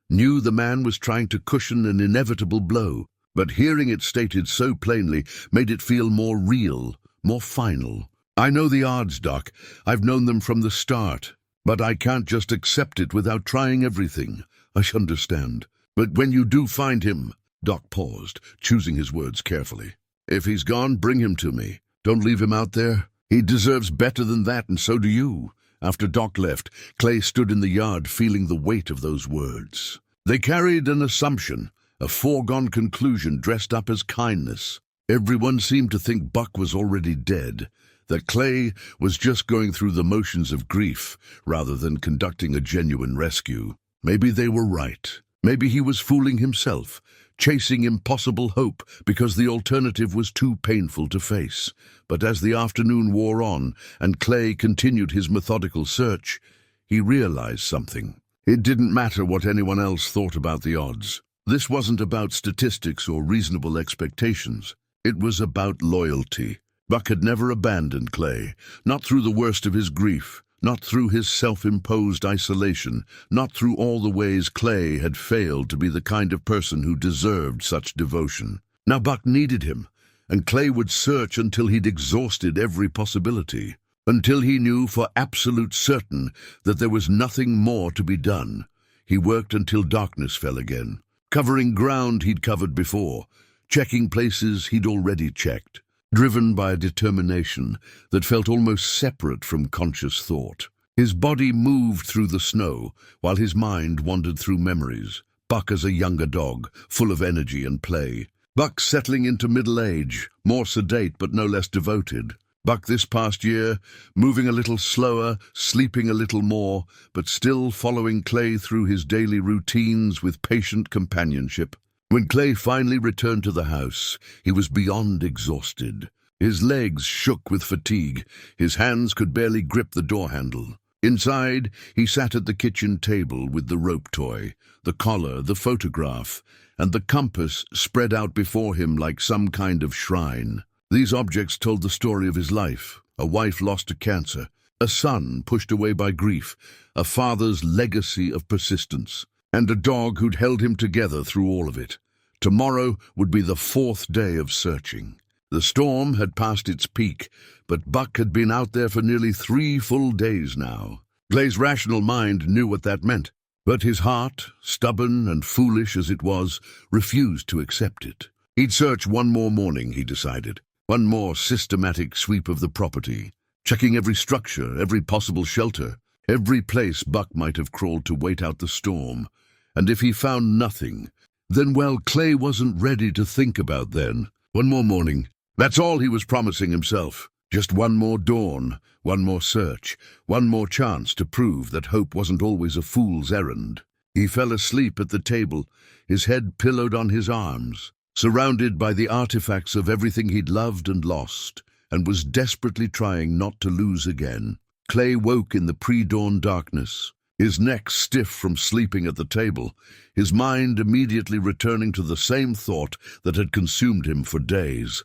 knew the man was trying to cushion an inevitable blow, but hearing it stated so plainly made it feel more real, more final. I know the odds, Doc. I've known them from the start, but I can't just accept it without trying everything. I understand. But when you do find him, Doc paused, choosing his words carefully. If he's gone, bring him to me. Don't leave him out there. He deserves better than that, and so do you. After Doc left, Clay stood in the yard feeling the weight of those words. They carried an assumption, a foregone conclusion dressed up as kindness. Everyone seemed to think Buck was already dead, that Clay was just going through the motions of grief rather than conducting a genuine rescue. Maybe they were right. Maybe he was fooling himself, chasing impossible hope because the alternative was too painful to face. But as the afternoon wore on and Clay continued his methodical search, he realized something. It didn't matter what anyone else thought about the odds. This wasn't about statistics or reasonable expectations. It was about loyalty. Buck had never abandoned Clay, not through the worst of his grief, not through his self-imposed isolation, not through all the ways Clay had failed to be the kind of person who deserved such devotion. Now Buck needed him, and Clay would search until he'd exhausted every possibility, until he knew for absolute certain that there was nothing more to be done. He worked until darkness fell again, covering ground he'd covered before, checking places he'd already checked, driven by a determination that felt almost separate from conscious thought. His body moved through the snow, while his mind wandered through memories. Buck as a younger dog, full of energy and play. Buck settling into middle age, more sedate but no less devoted. Buck this past year, moving a little slower, sleeping a little more, but still following Clay through his daily routines with patient companionship. When Clay finally returned to the house, he was beyond exhausted. His legs shook with fatigue. His hands could barely grip the door handle. Inside, he sat at the kitchen table with the rope toy, the collar, the photograph, and the compass spread out before him like some kind of shrine. These objects told the story of his life: a wife lost to cancer, a son pushed away by grief, a father's legacy of persistence, and a dog who'd held him together through all of it. Tomorrow would be the 4th day of searching. The storm had passed its peak, but Buck had been out there for nearly 3 full days now. Clay's rational mind knew what that meant, but his heart, stubborn and foolish as it was, refused to accept it. He'd search one more morning, he decided. One more systematic sweep of the property, checking every structure, every possible shelter, every place Buck might have crawled to wait out the storm. And if he found nothing, then, well, Clay wasn't ready to think about then. One more morning. That's all he was promising himself. Just one more dawn, one more search, one more chance to prove that hope wasn't always a fool's errand. He fell asleep at the table, his head pillowed on his arms, surrounded by the artifacts of everything he'd loved and lost, and was desperately trying not to lose again. Clay woke in the pre-dawn darkness, his neck stiff from sleeping at the table, his mind immediately returning to the same thought that had consumed him for days.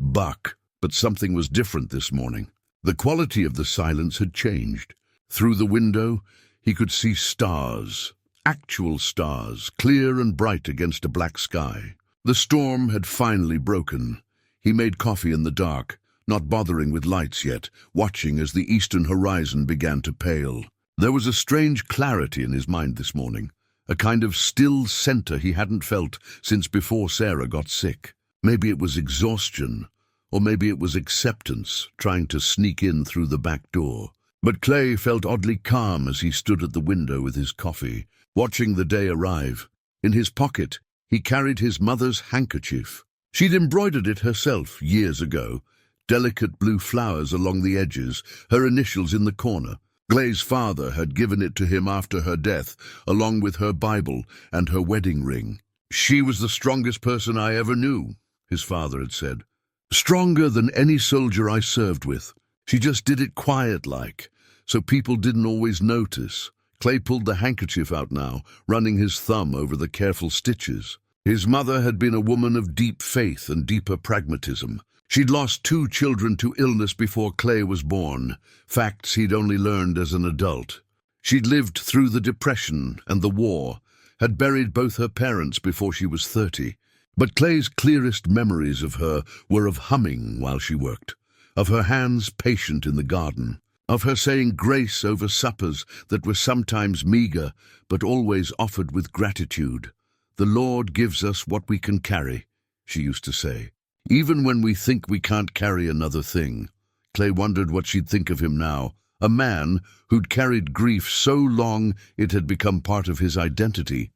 Buck. But something was different this morning. The quality of the silence had changed. Through the window, he could see stars, actual stars, clear and bright against a black sky. The storm had finally broken. He made coffee in the dark, not bothering with lights yet, watching as the eastern horizon began to pale. There was a strange clarity in his mind this morning, a kind of still center he hadn't felt since before Sarah got sick. Maybe it was exhaustion, or maybe it was acceptance trying to sneak in through the back door. But Clay felt oddly calm as he stood at the window with his coffee, watching the day arrive. In his pocket, he carried his mother's handkerchief. She'd embroidered it herself years ago, delicate blue flowers along the edges, her initials in the corner. Clay's father had given it to him after her death, along with her Bible and her wedding ring. "She was the strongest person I ever knew," his father had said. "Stronger than any soldier I served with. She just did it quiet-like, so people didn't always notice." Clay pulled the handkerchief out now, running his thumb over the careful stitches. His mother had been a woman of deep faith and deeper pragmatism. She'd lost 2 children to illness before Clay was born, facts he'd only learned as an adult. She'd lived through the Depression and the war, had buried both her parents before she was 30. But Clay's clearest memories of her were of humming while she worked, of her hands patient in the garden, of her saying grace over suppers that were sometimes meager but always offered with gratitude. "The Lord gives us what we can carry," she used to say, "even when we think we can't carry another thing." Clay wondered what she'd think of him now, a man who'd carried grief so long it had become part of his identity,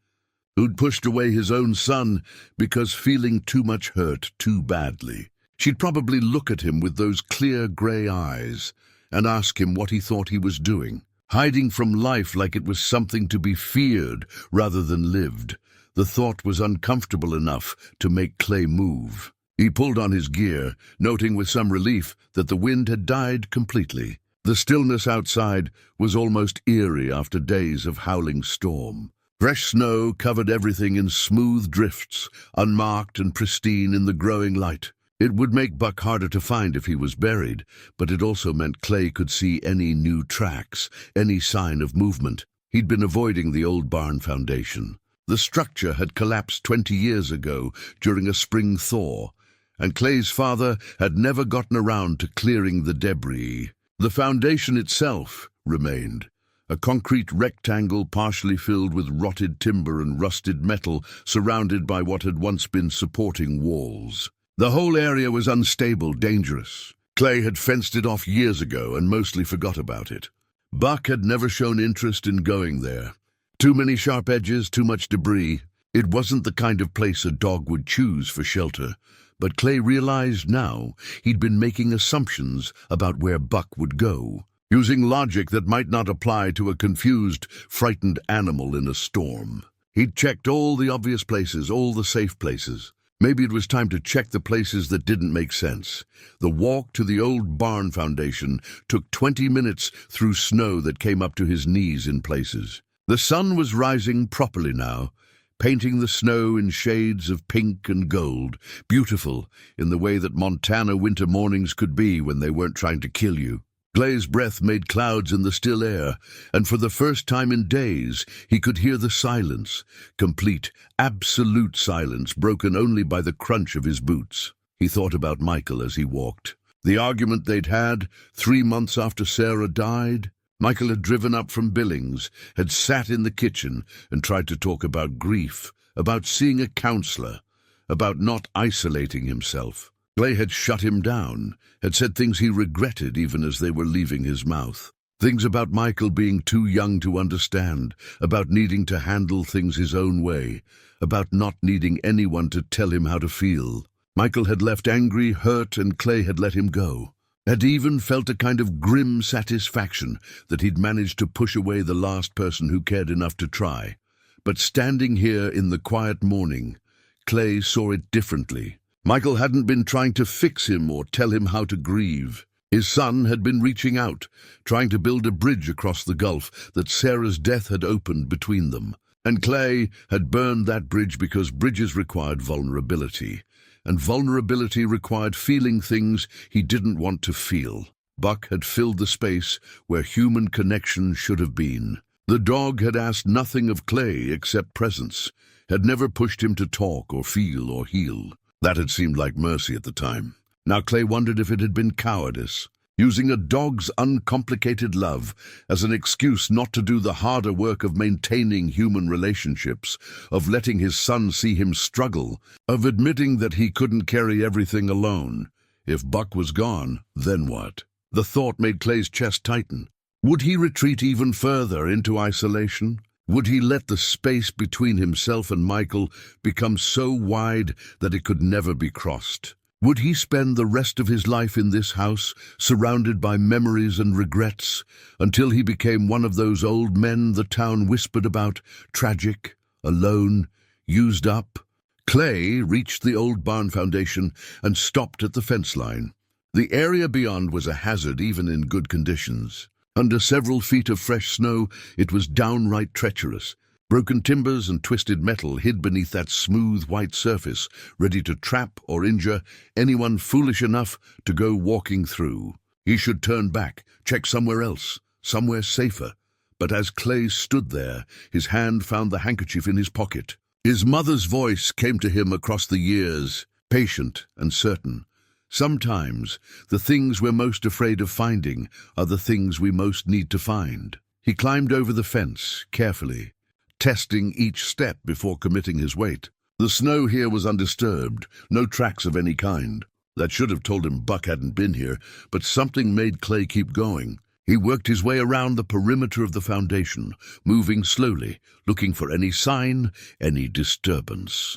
who'd pushed away his own son because feeling too much hurt too badly. She'd probably look at him with those clear grey eyes and ask him what he thought he was doing, hiding from life like it was something to be feared rather than lived. The thought was uncomfortable enough to make Clay move. He pulled on his gear, noting with some relief that the wind had died completely. The stillness outside was almost eerie after days of howling storm. Fresh snow covered everything in smooth drifts, unmarked and pristine in the growing light. It would make Buck harder to find if he was buried, but it also meant Clay could see any new tracks, any sign of movement. He'd been avoiding the old barn foundation. The structure had collapsed 20 years ago during a spring thaw, and Clay's father had never gotten around to clearing the debris. The foundation itself remained, a concrete rectangle partially filled with rotted timber and rusted metal, surrounded by what had once been supporting walls. The whole area was unstable, dangerous. Clay had fenced it off years ago and mostly forgot about it. Buck had never shown interest in going there. Too many sharp edges, too much debris. It wasn't the kind of place a dog would choose for shelter. But Clay realized now he'd been making assumptions about where Buck would go, using logic that might not apply to a confused, frightened animal in a storm. He'd checked all the obvious places, all the safe places. Maybe it was time to check the places that didn't make sense. The walk to the old barn foundation took 20 minutes through snow that came up to his knees in places. The sun was rising properly now, painting the snow in shades of pink and gold, beautiful in the way that Montana winter mornings could be when they weren't trying to kill you. Clay's breath made clouds in the still air, and for the first time in days he could hear the silence, complete, absolute silence broken only by the crunch of his boots. He thought about Michael as he walked. The argument they'd had 3 months after Sarah died. Michael had driven up from Billings, had sat in the kitchen and tried to talk about grief, about seeing a counselor, about not isolating himself. Clay had shut him down, had said things he regretted even as they were leaving his mouth. Things about Michael being too young to understand, about needing to handle things his own way, about not needing anyone to tell him how to feel. Michael had left angry, hurt, and Clay had let him go. Had even felt a kind of grim satisfaction that he'd managed to push away the last person who cared enough to try. But standing here in the quiet morning, Clay saw it differently. Michael hadn't been trying to fix him or tell him how to grieve. His son had been reaching out, trying to build a bridge across the gulf that Sarah's death had opened between them. And Clay had burned that bridge because bridges required vulnerability. And vulnerability required feeling things he didn't want to feel. Buck had filled the space where human connection should have been. The dog had asked nothing of Clay except presence, had never pushed him to talk or feel or heal. That had seemed like mercy at the time. Now Clay wondered if it had been cowardice, using a dog's uncomplicated love as an excuse not to do the harder work of maintaining human relationships, of letting his son see him struggle, of admitting that he couldn't carry everything alone. If Buck was gone, then what? The thought made Clay's chest tighten. Would he retreat even further into isolation? Would he let the space between himself and Michael become so wide that it could never be crossed? Would he spend the rest of his life in this house, surrounded by memories and regrets, until he became one of those old men the town whispered about, tragic, alone, used up? Clay reached the old barn foundation and stopped at the fence line. The area beyond was a hazard even in good conditions. Under several feet of fresh snow, it was downright treacherous. Broken timbers and twisted metal hid beneath that smooth white surface, ready to trap or injure anyone foolish enough to go walking through. He should turn back, check somewhere else, somewhere safer. But as Clay stood there, his hand found the handkerchief in his pocket. His mother's voice came to him across the years, patient and certain. Sometimes the things we're most afraid of finding are the things we most need to find. He climbed over the fence, carefully, testing each step before committing his weight. The snow here was undisturbed, no tracks of any kind. That should have told him Buck hadn't been here, but something made Clay keep going. He worked his way around the perimeter of the foundation, moving slowly, looking for any sign, any disturbance.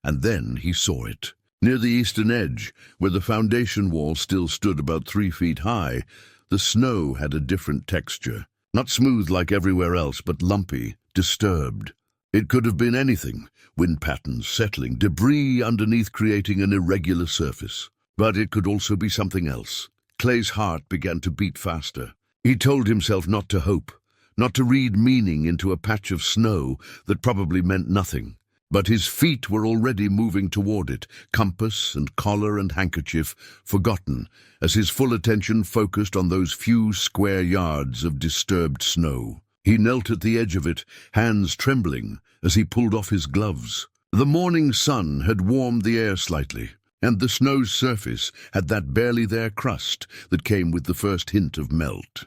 And then he saw it. Near the eastern edge, where the foundation wall still stood about 3 feet high, the snow had a different texture. Not smooth like everywhere else, but lumpy, disturbed. It could have been anything, wind patterns settling, debris underneath creating an irregular surface. But it could also be something else. Clay's heart began to beat faster. He told himself not to hope, not to read meaning into a patch of snow that probably meant nothing. But his feet were already moving toward it, compass and collar and handkerchief forgotten, as his full attention focused on those few square yards of disturbed snow. He knelt at the edge of it, hands trembling, as he pulled off his gloves. The morning sun had warmed the air slightly, and the snow's surface had that barely there crust that came with the first hint of melt.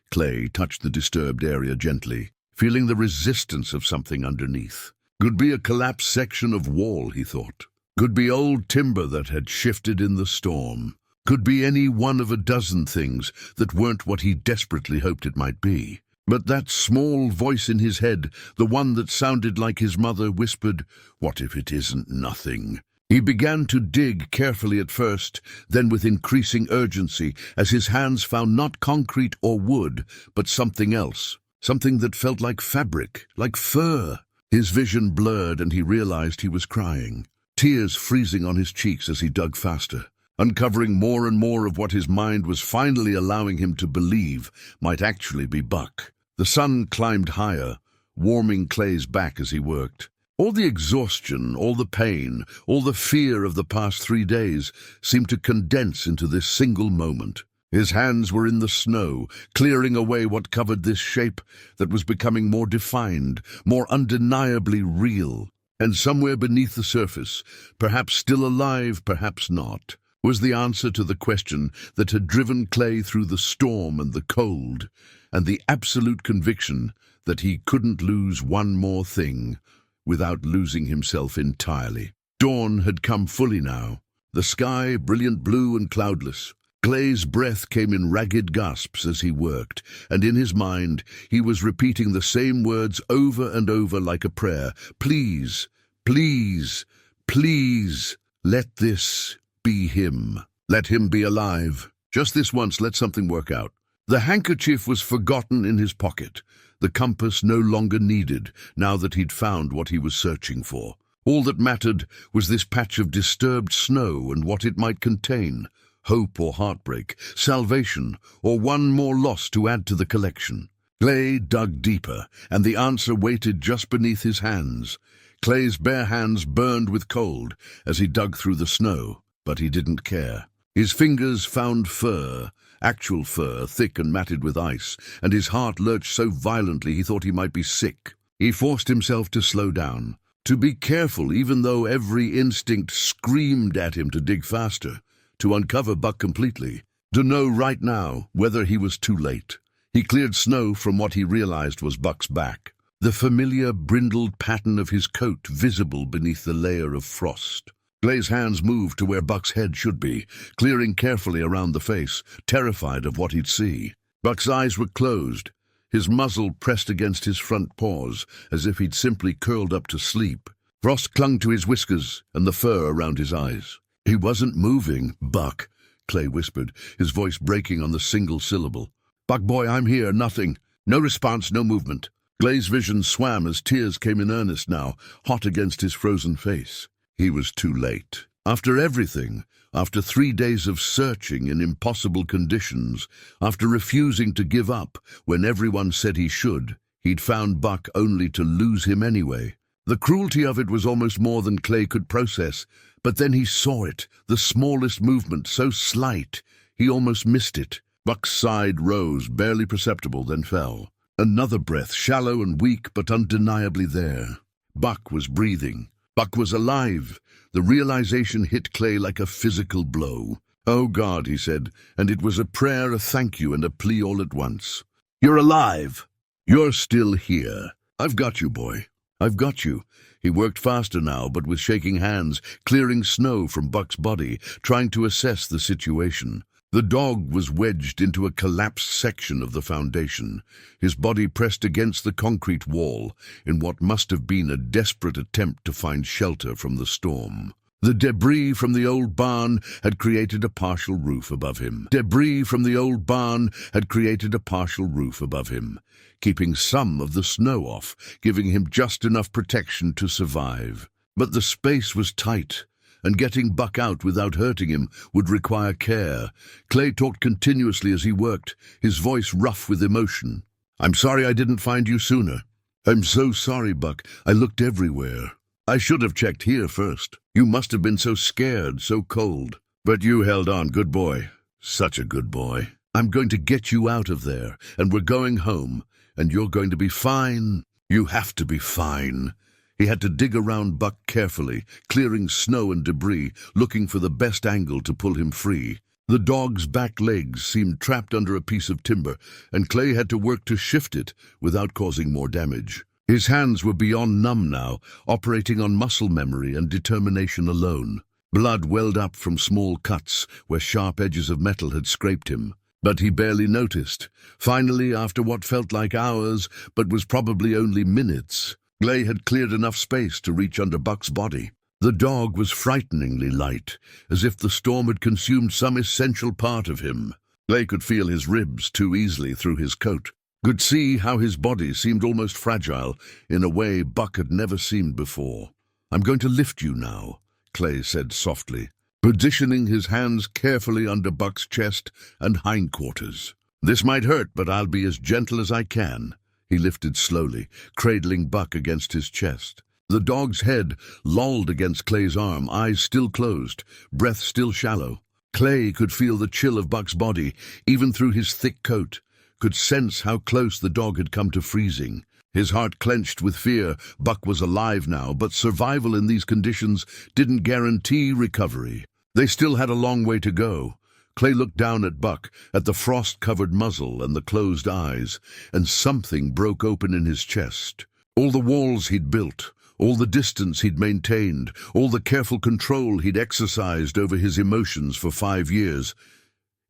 Clay touched the disturbed area gently, feeling the resistance of something underneath. Could be a collapsed section of wall, he thought. Could be old timber that had shifted in the storm. could be any one of a dozen things that weren't what he desperately hoped it might be. But that small voice in his head, the one that sounded like his mother, whispered, "What if it isn't nothing?" He began to dig carefully at first, then with increasing urgency, as his hands found not concrete or wood, but something else. Something that felt like fabric, like fur. His vision blurred and he realized he was crying, tears freezing on his cheeks as he dug faster, uncovering more and more of what his mind was finally allowing him to believe might actually be Buck. The sun climbed higher, warming Clay's back as he worked. All the exhaustion, all the pain, all the fear of the past 3 days seemed to condense into this single moment. His hands were in the snow, clearing away what covered this shape that was becoming more defined, more undeniably real. And somewhere beneath the surface, perhaps still alive, perhaps not, was the answer to the question that had driven Clay through the storm and the cold, and the absolute conviction that he couldn't lose one more thing without losing himself entirely. Dawn had come fully now, the sky brilliant blue and cloudless. Clay's breath came in ragged gasps as he worked, and in his mind he was repeating the same words over and over like a prayer. Please, please, please, let this be him. Let him be alive. Just this once, let something work out. The handkerchief was forgotten in his pocket, the compass no longer needed now that he'd found what he was searching for. All that mattered was this patch of disturbed snow and what it might contain. Hope or heartbreak, salvation, or one more loss to add to the collection. Clay dug deeper, and the answer waited just beneath his hands. Clay's bare hands burned with cold as he dug through the snow, but he didn't care. His fingers found fur, actual fur, thick and matted with ice, and his heart lurched so violently he thought he might be sick. He forced himself to slow down, to be careful even though every instinct screamed at him to dig faster, to uncover Buck completely, to know right now whether he was too late. He cleared snow from what he realized was Buck's back, the familiar brindled pattern of his coat visible beneath the layer of frost. Clay's hands moved to where Buck's head should be, clearing carefully around the face, terrified of what he'd see. Buck's eyes were closed, his muzzle pressed against his front paws, as if he'd simply curled up to sleep. Frost clung to his whiskers and the fur around his eyes. "He wasn't moving, Buck," Clay whispered, his voice breaking on the single syllable. "Buck boy, I'm here, nothing. No response, no movement." Clay's vision swam as tears came in earnest now, hot against his frozen face. He was too late. After everything, after 3 days of searching in impossible conditions, after refusing to give up when everyone said he should, he'd found Buck only to lose him anyway. The cruelty of it was almost more than Clay could process, but then he saw it, the smallest movement, so slight, he almost missed it. Buck's side rose, barely perceptible, then fell. Another breath, shallow and weak, but undeniably there. Buck was breathing. Buck was alive. The realization hit Clay like a physical blow. "Oh God," he said, and it was a prayer, a thank you, and a plea all at once. "You're alive. You're still here. I've got you, boy. I've got you." He worked faster now, but with shaking hands, clearing snow from Buck's body, trying to assess the situation. The dog was wedged into a collapsed section of the foundation, his body pressed against the concrete wall in what must have been a desperate attempt to find shelter from the storm. The debris from the old barn had created a partial roof above him. Keeping some of the snow off, giving him just enough protection to survive. But the space was tight, and getting Buck out without hurting him would require care. Clay talked continuously as he worked, his voice rough with emotion. "I'm sorry I didn't find you sooner. I'm so sorry, Buck. I looked everywhere. I should have checked here first. You must have been so scared, so cold. But you held on, good boy. Such a good boy. I'm going to get you out of there, and we're going home, and you're going to be fine. You have to be fine." He had to dig around Buck carefully, clearing snow and debris, looking for the best angle to pull him free. The dog's back legs seemed trapped under a piece of timber, and Clay had to work to shift it without causing more damage. His hands were beyond numb now, operating on muscle memory and determination alone. Blood welled up from small cuts where sharp edges of metal had scraped him. But he barely noticed. Finally, after what felt like hours, but was probably only minutes, Clay had cleared enough space to reach under Buck's body. The dog was frighteningly light, as if the storm had consumed some essential part of him. Clay could feel his ribs too easily through his coat, could see how his body seemed almost fragile in a way Buck had never seen before. "I'm going to lift you now," Clay said softly, positioning his hands carefully under Buck's chest and hindquarters. "This might hurt, but I'll be as gentle as I can." He lifted slowly, cradling Buck against his chest. The dog's head lolled against Clay's arm, eyes still closed, breath still shallow. Clay could feel the chill of Buck's body, even through his thick coat, could sense how close the dog had come to freezing. His heart clenched with fear. Buck was alive now, but survival in these conditions didn't guarantee recovery. They still had a long way to go. Clay looked down at Buck, at the frost-covered muzzle and the closed eyes, and something broke open in his chest. All the walls he'd built, all the distance he'd maintained, all the careful control he'd exercised over his emotions for 5 years.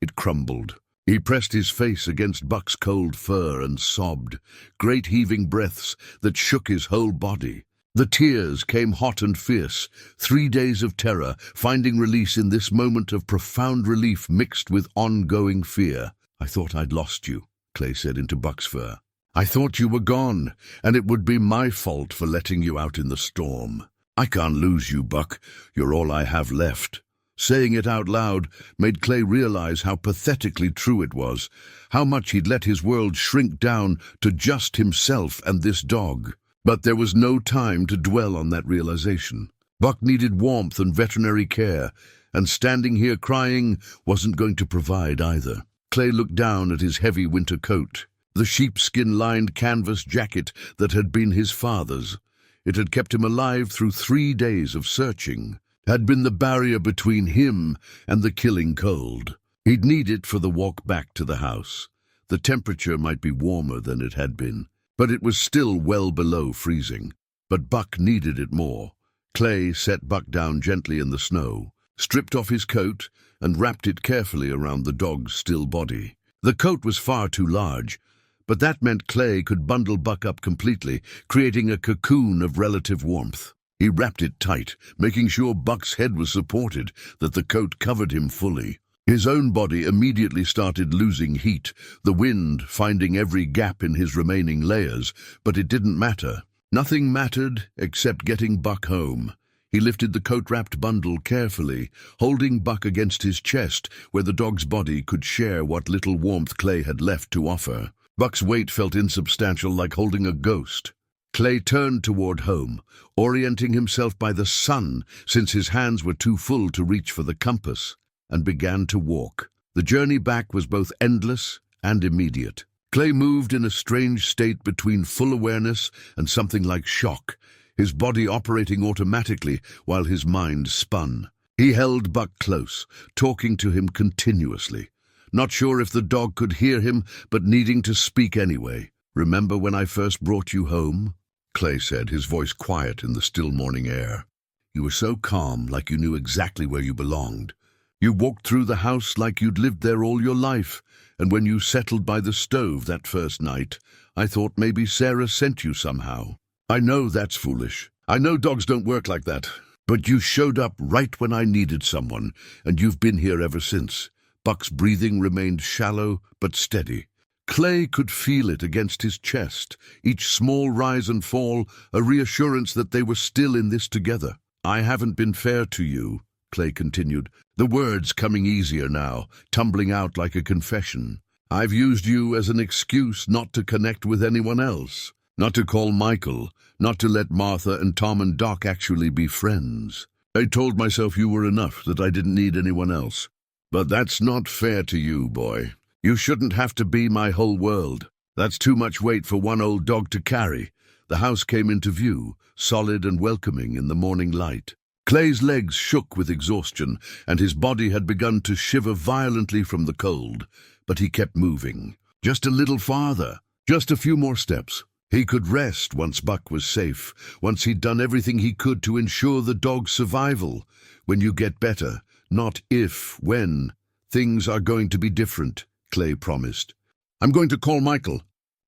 It crumbled. He pressed his face against Buck's cold fur and sobbed, great heaving breaths that shook his whole body. The tears came hot and fierce, 3 days of terror, finding release in this moment of profound relief mixed with ongoing fear. "I thought I'd lost you," Clay said into Buck's fur. "I thought you were gone, and it would be my fault for letting you out in the storm. I can't lose you, Buck. You're all I have left." Saying it out loud made Clay realize how pathetically true it was, how much he'd let his world shrink down to just himself and this dog. But there was no time to dwell on that realization. Buck needed warmth and veterinary care, and standing here crying wasn't going to provide either. Clay looked down at his heavy winter coat, the sheepskin-lined canvas jacket that had been his father's. It had kept him alive through 3 days of searching, had been the barrier between him and the killing cold. He'd need it for the walk back to the house. The temperature might be warmer than it had been, but it was still well below freezing. But Buck needed it more. Clay set Buck down gently in the snow, stripped off his coat, and wrapped it carefully around the dog's still body. The coat was far too large, but that meant Clay could bundle Buck up completely, creating a cocoon of relative warmth. He wrapped it tight, making sure Buck's head was supported, that the coat covered him fully. His own body immediately started losing heat, the wind finding every gap in his remaining layers, but it didn't matter. Nothing mattered except getting Buck home. He lifted the coat-wrapped bundle carefully, holding Buck against his chest, where the dog's body could share what little warmth Clay had left to offer. Buck's weight felt insubstantial, like holding a ghost. Clay turned toward home, orienting himself by the sun, since his hands were too full to reach for the compass, and began to walk. The journey back was both endless and immediate. Clay moved in a strange state between full awareness and something like shock, his body operating automatically while his mind spun. He held Buck close, talking to him continuously. Not sure if the dog could hear him, but needing to speak anyway. "Remember when I first brought you home?" Clay said, his voice quiet in the still morning air. "You were so calm, like you knew exactly where you belonged. You walked through the house like you'd lived there all your life, and when you settled by the stove that first night, I thought maybe Sarah sent you somehow. I know that's foolish. I know dogs don't work like that. But you showed up right when I needed someone, and you've been here ever since." Buck's breathing remained shallow but steady. Clay could feel it against his chest, each small rise and fall a reassurance that they were still in this together. "I haven't been fair to you," Clay continued, the words coming easier now, tumbling out like a confession. "I've used you as an excuse not to connect with anyone else, not to call Michael, not to let Martha and Tom and Doc actually be friends. I told myself you were enough, that I didn't need anyone else. But that's not fair to you, boy. You shouldn't have to be my whole world. That's too much weight for one old dog to carry." The house came into view, solid and welcoming in the morning light. Clay's legs shook with exhaustion, and his body had begun to shiver violently from the cold, but he kept moving. Just a little farther, just a few more steps. He could rest once Buck was safe, once he'd done everything he could to ensure the dog's survival. When you get better, not if, when. Things are going to be different, Clay promised. I'm going to call Michael.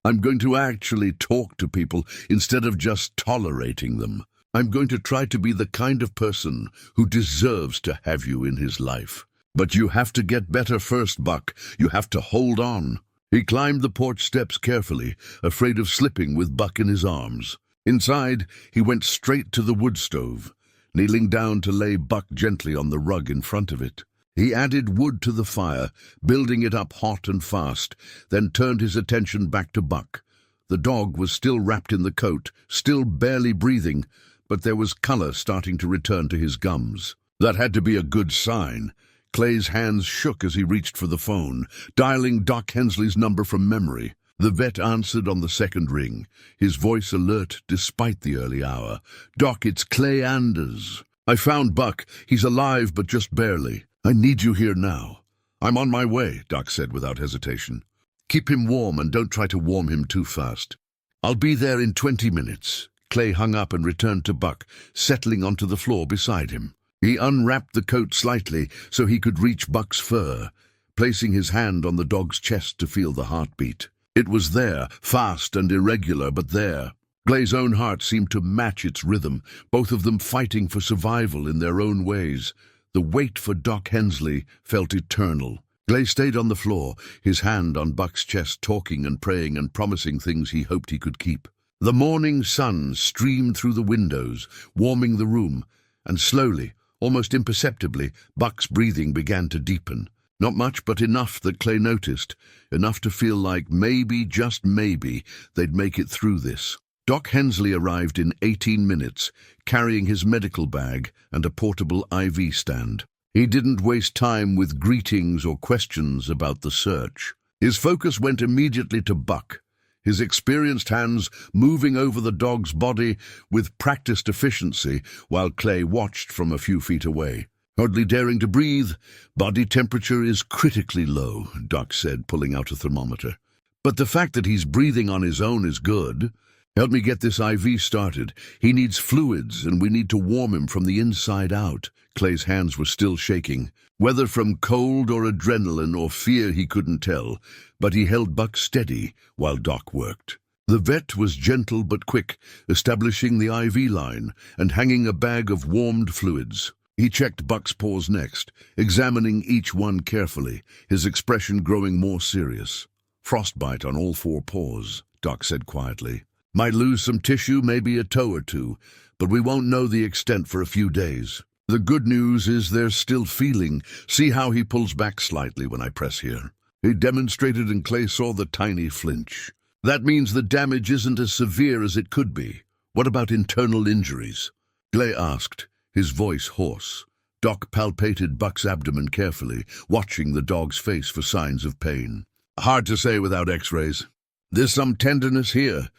I'm going to actually talk to people instead of just tolerating them. I'm going to try to be the kind of person who deserves to have you in his life. But you have to get better first, Buck. You have to hold on. He climbed the porch steps carefully, afraid of slipping with Buck in his arms. Inside, he went straight to the wood stove, kneeling down to lay Buck gently on the rug in front of it. He added wood to the fire, building it up hot and fast, then turned his attention back to Buck. The dog was still wrapped in the coat, still barely breathing, but there was color starting to return to his gums. That had to be a good sign. Clay's hands shook as he reached for the phone, dialing Doc Hensley's number from memory. The vet answered on the second ring, his voice alert despite the early hour. "Doc, it's Clay Anders. I found Buck. He's alive, but just barely. I need you here now." "I'm on my way," Doc said without hesitation. "Keep him warm and don't try to warm him too fast." "I'll be there in 20 minutes. Clay hung up and returned to Buck, settling onto the floor beside him. He unwrapped the coat slightly so he could reach Buck's fur, placing his hand on the dog's chest to feel the heartbeat. It was there, fast and irregular, but there. Clay's own heart seemed to match its rhythm, both of them fighting for survival in their own ways. The wait for Doc Hensley felt eternal. Clay stayed on the floor, his hand on Buck's chest, talking and praying and promising things he hoped he could keep. The morning sun streamed through the windows, warming the room, and slowly, almost imperceptibly, Buck's breathing began to deepen. Not much, but enough that Clay noticed, enough to feel like maybe, just maybe, they'd make it through this. Doc Hensley arrived in 18 minutes, carrying his medical bag and a portable IV stand. He didn't waste time with greetings or questions about the search. His focus went immediately to Buck, his experienced hands moving over the dog's body with practiced efficiency while Clay watched from a few feet away. "Hardly daring to breathe. Body temperature is critically low," Doc said, pulling out a thermometer. "But the fact that he's breathing on his own is good. Help me get this IV started. He needs fluids, and we need to warm him from the inside out." Clay's hands were still shaking, whether from cold or adrenaline or fear he couldn't tell, but he held Buck steady while Doc worked. The vet was gentle but quick, establishing the IV line and hanging a bag of warmed fluids. He checked Buck's paws next, examining each one carefully, his expression growing more serious. "Frostbite on all 4 paws," Doc said quietly. "Might lose some tissue, maybe a toe or two, but we won't know the extent for a few days. The good news is there's still feeling. See how he pulls back slightly when I press here." He demonstrated and Clay saw the tiny flinch. "That means the damage isn't as severe as it could be. What about internal injuries?" Clay asked, his voice hoarse. Doc palpated Buck's abdomen carefully, watching the dog's face for signs of pain. "Hard to say without x-rays. There's some tenderness here.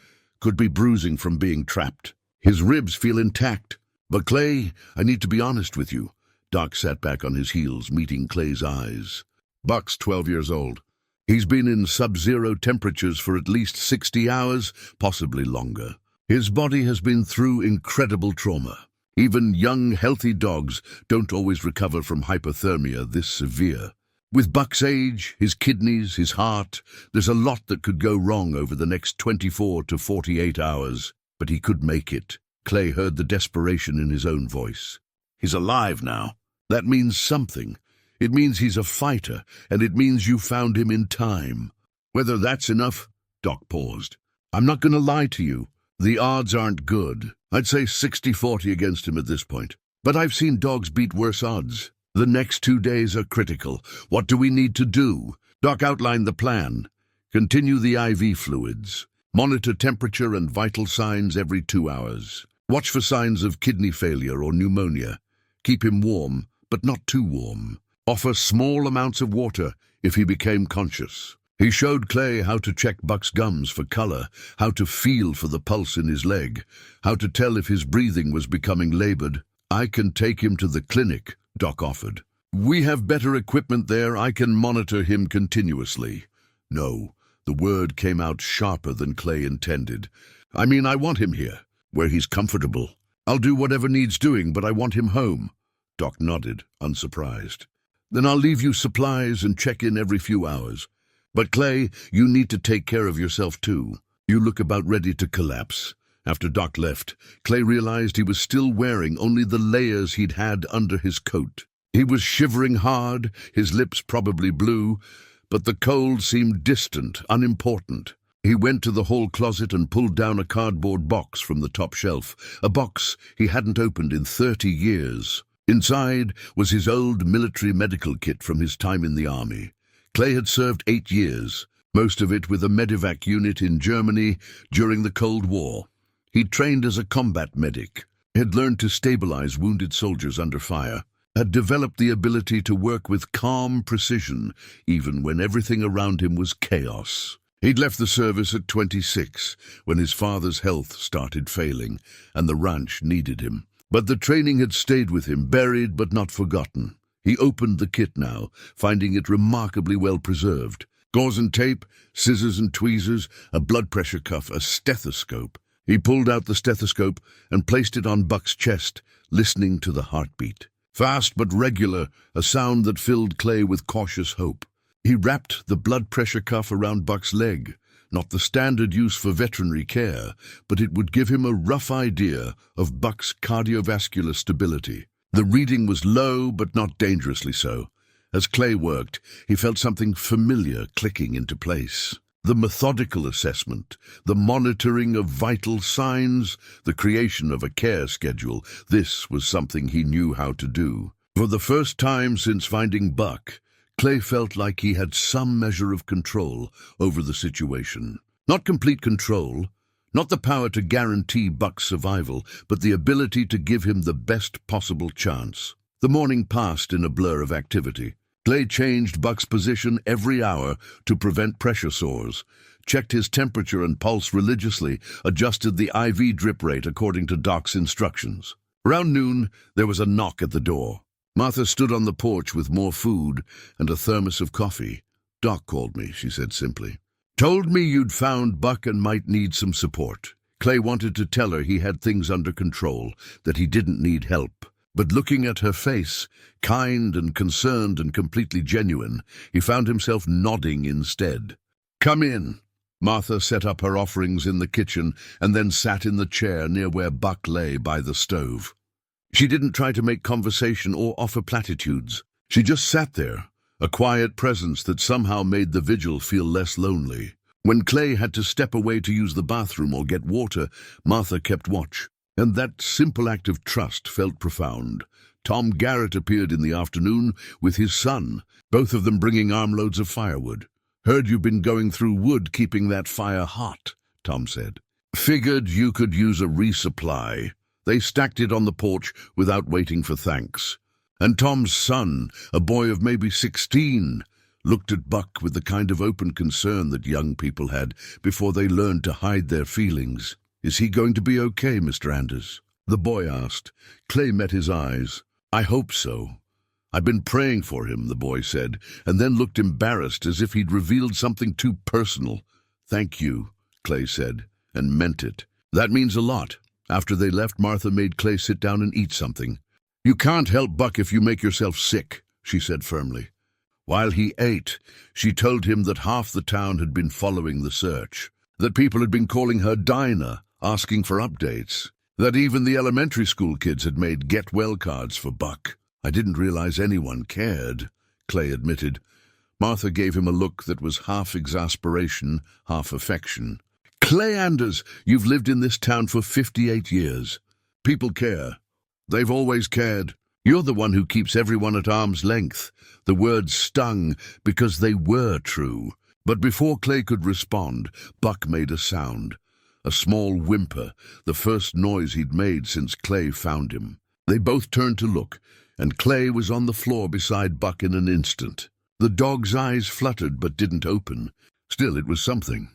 Could be bruising from being trapped. His ribs feel intact. But Clay, I need to be honest with you." Doc sat back on his heels, meeting Clay's eyes. "Buck's 12 years old. He's been in sub-zero temperatures for at least 60 hours, possibly longer. His body has been through incredible trauma. Even young, healthy dogs don't always recover from hypothermia this severe. With Buck's age, his kidneys, his heart, there's a lot that could go wrong over the next 24 to 48 hours, but he could make it." Clay heard the desperation in his own voice. "He's alive now. That means something. It means he's a fighter, and it means you found him in time. Whether that's enough..." Doc paused. "I'm not going to lie to you. The odds aren't good. I'd say 60-40 against him at this point. But I've seen dogs beat worse odds. The next 2 days are critical. What do we need to do?" Doc outlined the plan. "Continue the IV fluids. Monitor temperature and vital signs every 2 hours. Watch for signs of kidney failure or pneumonia. Keep him warm, but not too warm. Offer small amounts of water if he became conscious." He showed Clay how to check Buck's gums for color, how to feel for the pulse in his leg, how to tell if his breathing was becoming labored. "I can take him to the clinic," Doc offered. "We have better equipment there. I can monitor him continuously." "No, The word came out sharper than Clay intended. I mean, I want him here, where he's comfortable. I'll do whatever needs doing, but I want him home. Doc nodded, unsurprised. Then I'll leave you supplies and check in every few hours. But Clay, you need to take care of yourself too. You look about ready to collapse. After Doc left, Clay realized he was still wearing only the layers he'd had under his coat. He was shivering hard, his lips probably blue, but the cold seemed distant, unimportant. He went to the hall closet and pulled down a cardboard box from the top shelf, a box he hadn't opened in 30 years. Inside was his old military medical kit from his time in the army. Clay had served 8 years, most of it with a medevac unit in Germany during the Cold War. He'd trained as a combat medic, had learned to stabilize wounded soldiers under fire, had developed the ability to work with calm precision, even when everything around him was chaos. He'd left the service at 26, when his father's health started failing, and the ranch needed him. But the training had stayed with him, buried but not forgotten. He opened the kit now, finding it remarkably well preserved. Gauze and tape, scissors and tweezers, a blood pressure cuff, a stethoscope. He pulled out the stethoscope and placed it on Buck's chest, listening to the heartbeat. Fast but regular, a sound that filled Clay with cautious hope. He wrapped the blood pressure cuff around Buck's leg, not the standard use for veterinary care, but it would give him a rough idea of Buck's cardiovascular stability. The reading was low, but not dangerously so. As Clay worked, he felt something familiar clicking into place. The methodical assessment, the monitoring of vital signs, the creation of a care schedule, this was something he knew how to do. For the first time since finding Buck, Clay felt like he had some measure of control over the situation. Not complete control, not the power to guarantee Buck's survival, but the ability to give him the best possible chance. The morning passed in a blur of activity. Clay changed Buck's position every hour to prevent pressure sores, checked his temperature and pulse religiously, adjusted the IV drip rate according to Doc's instructions. Around noon, there was a knock at the door. Martha stood on the porch with more food and a thermos of coffee. Doc called me, she said simply. Told me you'd found Buck and might need some support. Clay wanted to tell her he had things under control, that he didn't need help. But looking at her face, kind and concerned and completely genuine, he found himself nodding instead. Come in. Martha set up her offerings in the kitchen and then sat in the chair near where Buck lay by the stove. She didn't try to make conversation or offer platitudes. She just sat there, a quiet presence that somehow made the vigil feel less lonely. When Clay had to step away to use the bathroom or get water, Martha kept watch. And that simple act of trust felt profound. Tom Garrett appeared in the afternoon with his son, both of them bringing armloads of firewood. Heard you've been going through wood keeping that fire hot, Tom said. Figured you could use a resupply. They stacked it on the porch without waiting for thanks. And Tom's son, a boy of maybe 16, looked at Buck with the kind of open concern that young people had before they learned to hide their feelings. Is he going to be okay, Mr. Anders? The boy asked. Clay met his eyes. I hope so. I've been praying for him, the boy said, and then looked embarrassed as if he'd revealed something too personal. Thank you, Clay said, and meant it. That means a lot. After they left, Martha made Clay sit down and eat something. You can't help Buck if you make yourself sick, she said firmly. While he ate, she told him that half the town had been following the search, that people had been calling her Dinah, asking for updates, that even the elementary school kids had made get-well cards for Buck. I didn't realize anyone cared, Clay admitted. Martha gave him a look that was half exasperation, half affection. Clay Anders, you've lived in this town for 58 years. People care. They've always cared. You're the one who keeps everyone at arm's length. The words stung because they were true. But before Clay could respond, Buck made a sound. A small whimper, the first noise he'd made since Clay found him. They both turned to look, and Clay was on the floor beside Buck in an instant. The dog's eyes fluttered but didn't open. Still, it was something.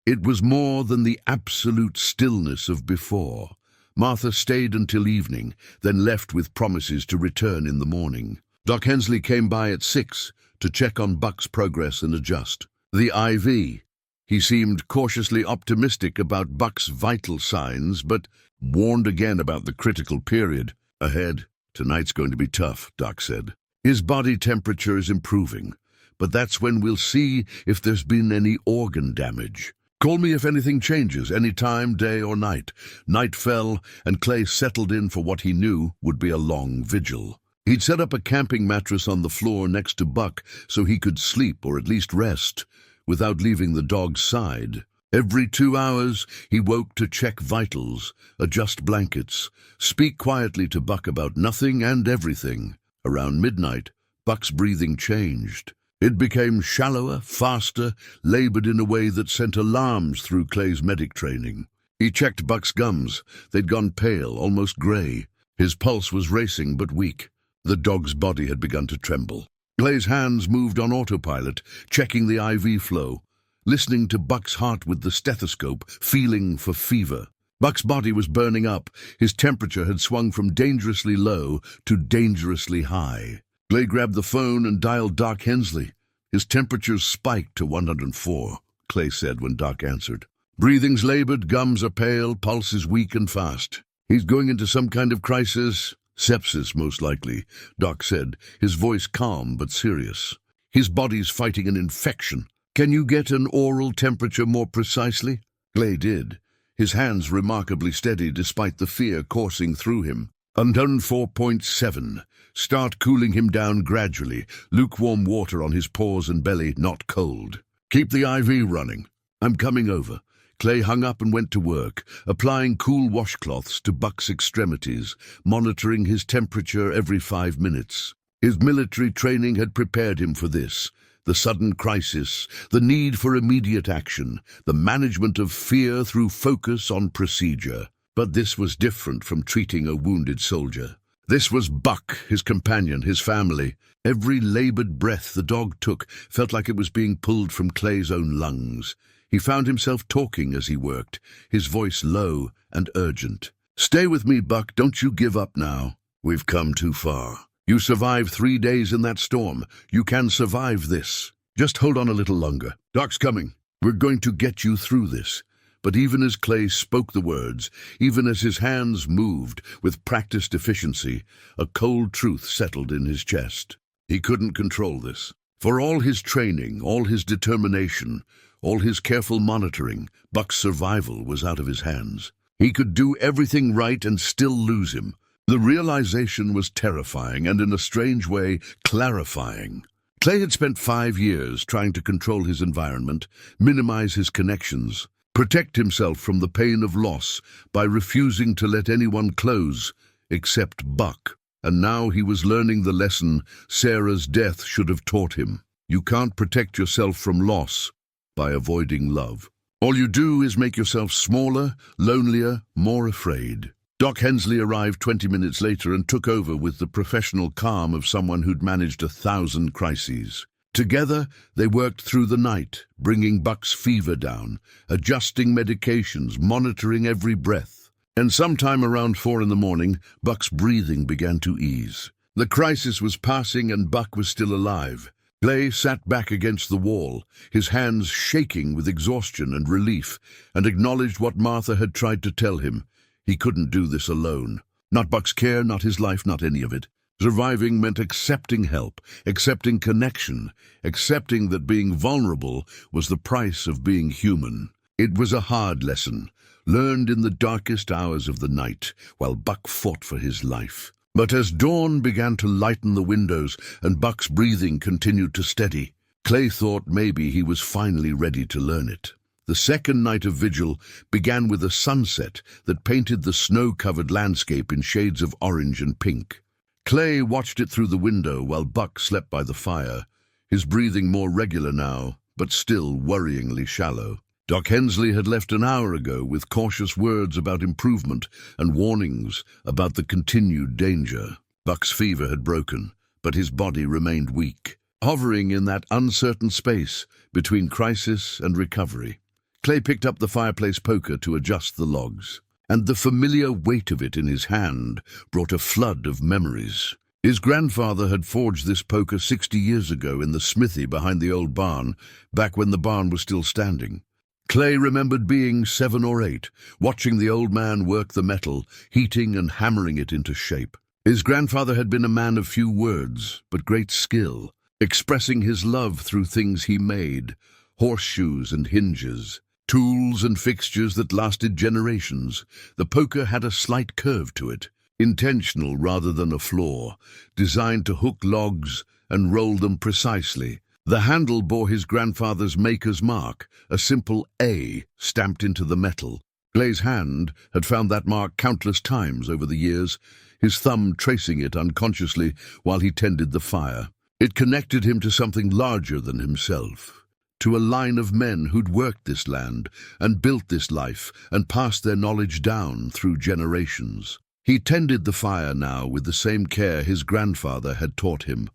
It was more than the absolute stillness of before. Martha stayed until evening, then left with promises to return in the morning. Doc Hensley came by at 6 to check on Buck's progress and adjust. The IV. He seemed cautiously optimistic about Buck's vital signs, but warned again about the critical period ahead. "Tonight's going to be tough," Doc said. "His body temperature is improving, but that's when we'll see if there's been any organ damage. Call me if anything changes, any time, day or night." Night fell, and Clay settled in for what he knew would be a long vigil. He'd set up a camping mattress on the floor next to Buck so he could sleep or at least rest without leaving the dog's side. Every 2 hours, he woke to check vitals, adjust blankets, speak quietly to Buck about nothing and everything. Around midnight, Buck's breathing changed. It became shallower, faster, labored in a way that sent alarms through Clay's medic training. He checked Buck's gums. They'd gone pale, almost gray. His pulse was racing but weak. The dog's body had begun to tremble. Clay's hands moved on autopilot, checking the IV flow, listening to Buck's heart with the stethoscope, feeling for fever. Buck's body was burning up. His temperature had swung from dangerously low to dangerously high. Clay grabbed the phone and dialed Doc Hensley. "His temperature's spiked to 104, Clay said when Doc answered. "Breathing's labored, gums are pale, pulse is weak and fast. He's going into some kind of crisis. Sepsis, most likely," Doc said, his voice calm but serious. "His body's fighting an infection. Can you get an oral temperature more precisely?" Clay did, his hands remarkably steady despite the fear coursing through him. 104.7. Start cooling him down gradually, lukewarm water on his paws and belly, not cold. Keep the IV running. I'm coming over." Clay hung up and went to work, applying cool washcloths to Buck's extremities, monitoring his temperature every 5 minutes. His military training had prepared him for this. The sudden crisis, the need for immediate action, the management of fear through focus on procedure. But this was different from treating a wounded soldier. This was Buck, his companion, his family. Every labored breath the dog took felt like it was being pulled from Clay's own lungs. He found himself talking as he worked, his voice low and urgent. "Stay with me, Buck. Don't you give up now. We've come too far. You survived 3 days in that storm. You can survive this. Just hold on a little longer. Doc's coming. We're going to get you through this." But even as Clay spoke the words, even as his hands moved with practiced efficiency, a cold truth settled in his chest. He couldn't control this. For all his training, all his determination, all his careful monitoring, Buck's survival was out of his hands. He could do everything right and still lose him. The realization was terrifying and, in a strange way, clarifying. Clay had spent 5 years trying to control his environment, minimize his connections, protect himself from the pain of loss by refusing to let anyone close except Buck. And now he was learning the lesson Sarah's death should have taught him. You can't protect yourself from loss by avoiding love. All you do is make yourself smaller, lonelier, more afraid. Doc Hensley arrived 20 minutes later and took over with the professional calm of someone who'd managed 1,000 crises. Together, they worked through the night, bringing Buck's fever down, adjusting medications, monitoring every breath. And sometime around 4 in the morning, Buck's breathing began to ease. The crisis was passing and Buck was still alive. Clay sat back against the wall, his hands shaking with exhaustion and relief, and acknowledged what Martha had tried to tell him. He couldn't do this alone. Not Buck's care, not his life, not any of it. Surviving meant accepting help, accepting connection, accepting that being vulnerable was the price of being human. It was a hard lesson, learned in the darkest hours of the night, while Buck fought for his life. But as dawn began to lighten the windows and Buck's breathing continued to steady, Clay thought maybe he was finally ready to learn it. The second night of vigil began with a sunset that painted the snow-covered landscape in shades of orange and pink. Clay watched it through the window while Buck slept by the fire, his breathing more regular now, but still worryingly shallow. Doc Hensley had left an hour ago with cautious words about improvement and warnings about the continued danger. Buck's fever had broken, but his body remained weak, hovering in that uncertain space between crisis and recovery. Clay picked up the fireplace poker to adjust the logs, and the familiar weight of it in his hand brought a flood of memories. His grandfather had forged this poker 60 years ago in the smithy behind the old barn, back when the barn was still standing. Clay remembered being 7 or 8, watching the old man work the metal, heating and hammering it into shape. His grandfather had been a man of few words, but great skill, expressing his love through things he made, horseshoes and hinges, tools and fixtures that lasted generations. The poker had a slight curve to it, intentional rather than a flaw, designed to hook logs and roll them precisely. The handle bore his grandfather's maker's mark, a simple A stamped into the metal. Clay's hand had found that mark countless times over the years, his thumb tracing it unconsciously while he tended the fire. It connected him to something larger than himself, to a line of men who'd worked this land and built this life and passed their knowledge down through generations. He tended the fire now with the same care his grandfather had taught him.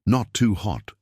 Not too hot,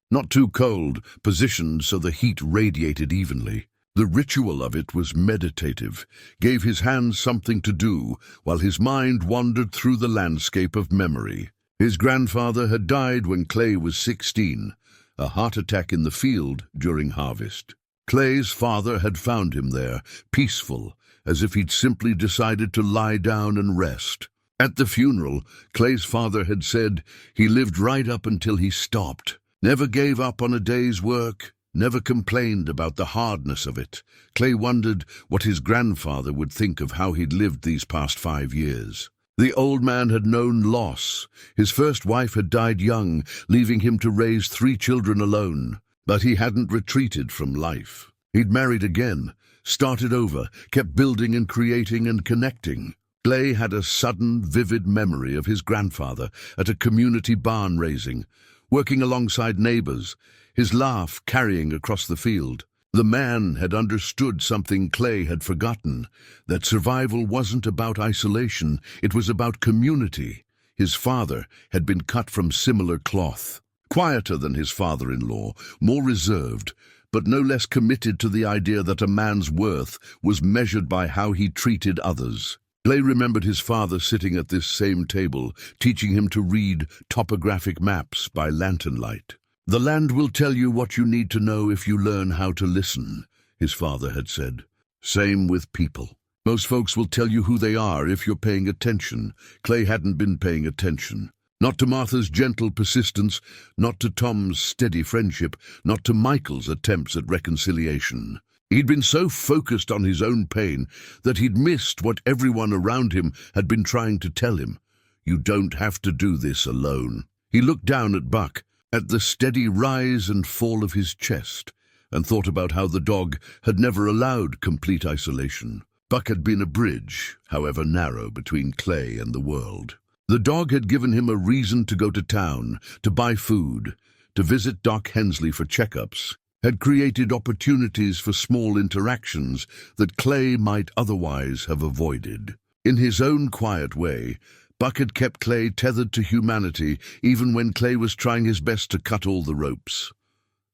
not too cold, positioned so the heat radiated evenly. The ritual of it was meditative, gave his hands something to do while his mind wandered through the landscape of memory. His grandfather had died when Clay was 16, a heart attack in the field during harvest. Clay's father had found him there, peaceful, as if he'd simply decided to lie down and rest. At the funeral, Clay's father had said he lived right up until he stopped. Never gave up on a day's work, never complained about the hardness of it. Clay wondered what his grandfather would think of how he'd lived these past 5 years. The old man had known loss. His first wife had died young, leaving him to raise 3 children alone. But he hadn't retreated from life. He'd married again, started over, kept building and creating and connecting. Clay had a sudden, vivid memory of his grandfather at a community barn raising, working alongside neighbors, his laugh carrying across the field. The man had understood something Clay had forgotten, that survival wasn't about isolation, it was about community. His father had been cut from similar cloth, quieter than his father-in-law, more reserved, but no less committed to the idea that a man's worth was measured by how he treated others. Clay remembered his father sitting at this same table, teaching him to read topographic maps by lantern light. "The land will tell you what you need to know if you learn how to listen," his father had said. Same with people. Most folks will tell you who they are if you're paying attention. Clay hadn't been paying attention. Not to Martha's gentle persistence, not to Tom's steady friendship, not to Michael's attempts at reconciliation. He'd been so focused on his own pain that he'd missed what everyone around him had been trying to tell him. You don't have to do this alone. He looked down at Buck, at the steady rise and fall of his chest, and thought about how the dog had never allowed complete isolation. Buck had been a bridge, however narrow, between Clay and the world. The dog had given him a reason to go to town, to buy food, to visit Doc Hensley for checkups, had created opportunities for small interactions that Clay might otherwise have avoided. In his own quiet way, Buck had kept Clay tethered to humanity even when Clay was trying his best to cut all the ropes.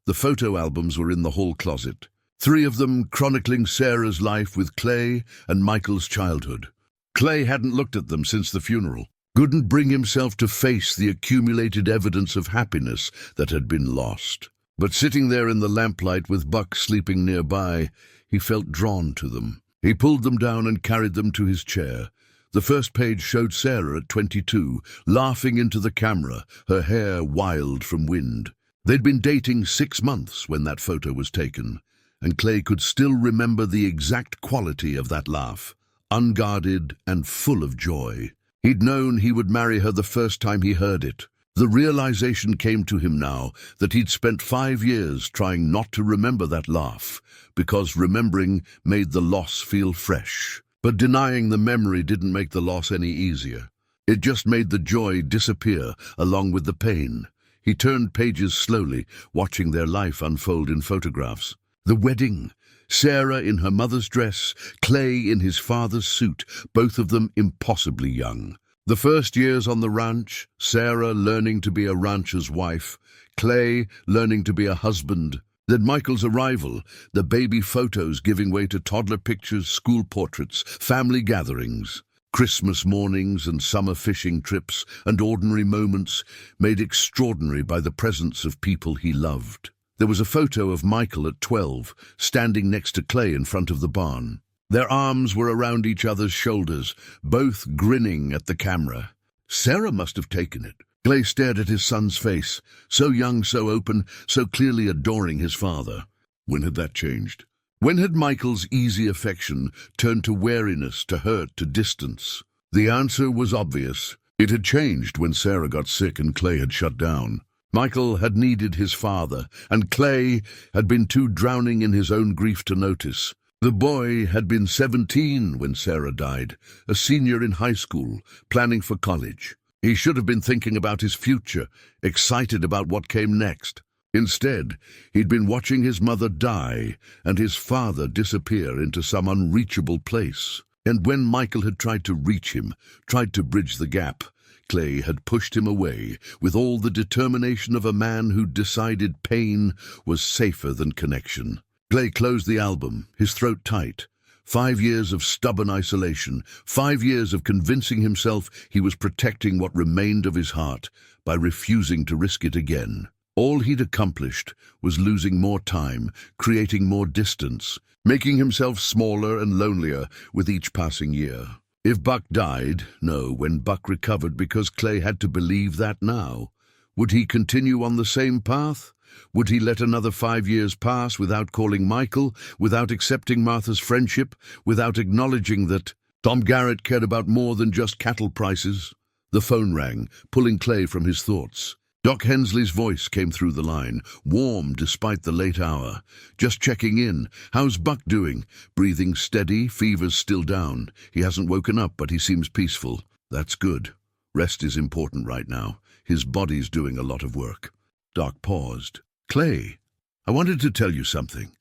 The photo albums were in the hall closet, 3 of them chronicling Sarah's life with Clay and Michael's childhood. Clay hadn't looked at them since the funeral, couldn't bring himself to face the accumulated evidence of happiness that had been lost. But sitting there in the lamplight with Buck sleeping nearby, he felt drawn to them. He pulled them down and carried them to his chair. The first page showed Sarah at 22, laughing into the camera, her hair wild from wind. They'd been dating 6 months when that photo was taken, and Clay could still remember the exact quality of that laugh, unguarded and full of joy. He'd known he would marry her the first time he heard it. The realization came to him now that he'd spent 5 years trying not to remember that laugh, because remembering made the loss feel fresh. But denying the memory didn't make the loss any easier. It just made the joy disappear along with the pain. He turned pages slowly, watching their life unfold in photographs. The wedding, Sarah in her mother's dress, Clay in his father's suit, both of them impossibly young. The first years on the ranch, Sarah learning to be a rancher's wife, Clay learning to be a husband. Then Michael's arrival, the baby photos giving way to toddler pictures, school portraits, family gatherings, Christmas mornings and summer fishing trips, and ordinary moments made extraordinary by the presence of people he loved. There was a photo of Michael at 12, standing next to Clay in front of the barn. Their arms were around each other's shoulders, both grinning at the camera. Sarah must have taken it. Clay stared at his son's face, so young, so open, so clearly adoring his father. When had that changed? When had Michael's easy affection turned to wariness, to hurt, to distance? The answer was obvious. It had changed when Sarah got sick and Clay had shut down. Michael had needed his father, and Clay had been too drowning in his own grief to notice. The boy had been 17 when Sarah died, a senior in high school, planning for college. He should have been thinking about his future, excited about what came next. Instead, he'd been watching his mother die and his father disappear into some unreachable place. And when Michael had tried to reach him, tried to bridge the gap, Clay had pushed him away with all the determination of a man who decided pain was safer than connection. Clay closed the album, his throat tight. 5 years of stubborn isolation, 5 years of convincing himself he was protecting what remained of his heart by refusing to risk it again. All he'd accomplished was losing more time, creating more distance, making himself smaller and lonelier with each passing year. If Buck died, no, when Buck recovered, because Clay had to believe that now. Would he continue on the same path? Would he let another 5 years pass without calling Michael, without accepting Martha's friendship, without acknowledging that Tom Garrett cared about more than just cattle prices? The phone rang, pulling Clay from his thoughts. Doc Hensley's voice came through the line, warm despite the late hour. Just checking in. How's Buck doing? Breathing steady, fever's still down. He hasn't woken up, but he seems peaceful. That's good. Rest is important right now. His body's doing a lot of work. Doc paused. Clay, I wanted to tell you something.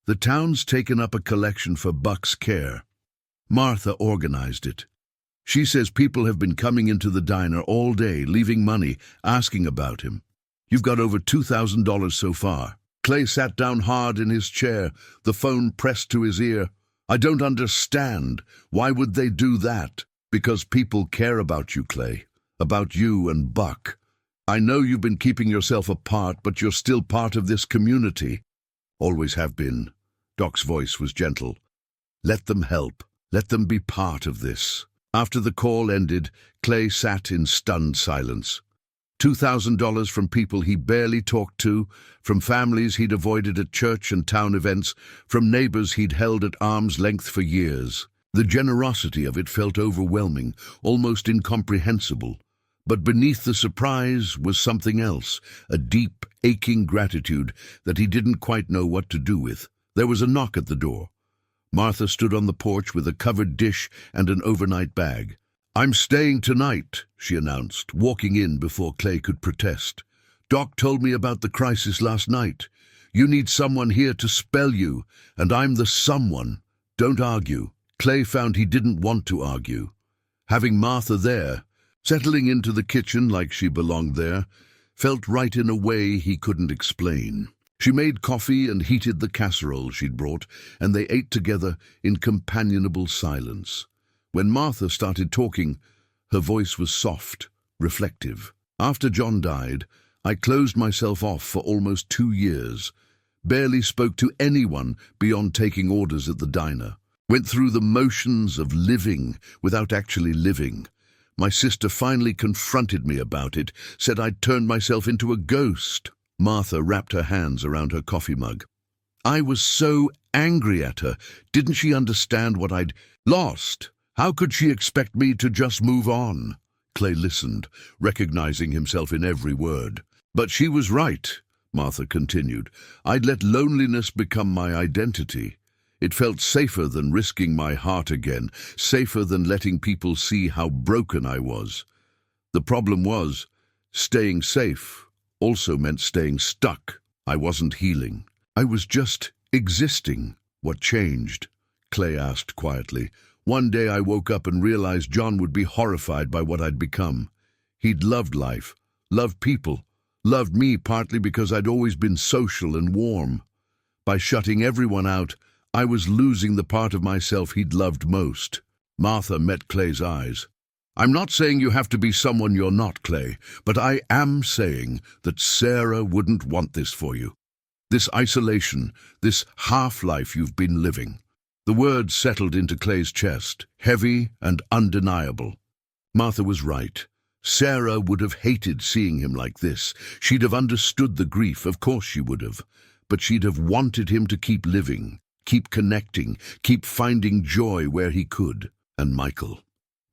The town's taken up a collection for Buck's care. Martha organized it. She says people have been coming into the diner all day, leaving money, asking about him. You've got over $2,000 so far. Clay sat down hard in his chair, the phone pressed to his ear. I don't understand. Why would they do that? Because people care about you, Clay. About you and Buck. I know you've been keeping yourself apart, but you're still part of this community. Always have been. Doc's voice was gentle. Let them help. Let them be part of this. After the call ended, Clay sat in stunned silence. $2,000 from people he barely talked to, from families he'd avoided at church and town events, from neighbors he'd held at arm's length for years. The generosity of it felt overwhelming, almost incomprehensible. But beneath the surprise was something else, a deep, aching gratitude that he didn't quite know what to do with. There was a knock at the door. Martha stood on the porch with a covered dish and an overnight bag. I'm staying tonight, she announced, walking in before Clay could protest. Doc told me about the crisis last night. You need someone here to spell you, and I'm the someone. Don't argue. Clay found he didn't want to argue. Having Martha there, settling into the kitchen like she belonged there, felt right in a way he couldn't explain. She made coffee and heated the casserole she'd brought, and they ate together in companionable silence. When Martha started talking, her voice was soft, reflective. After John died, I closed myself off for almost 2 years. Barely spoke to anyone beyond taking orders at the diner. Went through the motions of living without actually living. My sister finally confronted me about it, said I'd turned myself into a ghost. Martha wrapped her hands around her coffee mug. I was so angry at her. Didn't she understand what I'd lost? How could she expect me to just move on? Clay listened, recognizing himself in every word. But she was right, Martha continued. I'd let loneliness become my identity. It felt safer than risking my heart again, safer than letting people see how broken I was. The problem was, staying safe also meant staying stuck. I wasn't healing. I was just existing. What changed? Clay asked quietly. One day I woke up and realized John would be horrified by what I'd become. He'd loved life, loved people, loved me partly because I'd always been social and warm. By shutting everyone out, I was losing the part of myself he'd loved most. Martha met Clay's eyes. I'm not saying you have to be someone you're not, Clay, but I am saying that Sarah wouldn't want this for you. This isolation, this half-life you've been living. The words settled into Clay's chest, heavy and undeniable. Martha was right. Sarah would have hated seeing him like this. She'd have understood the grief, of course she would have. But she'd have wanted him to keep living, keep connecting, keep finding joy where he could. And Michael,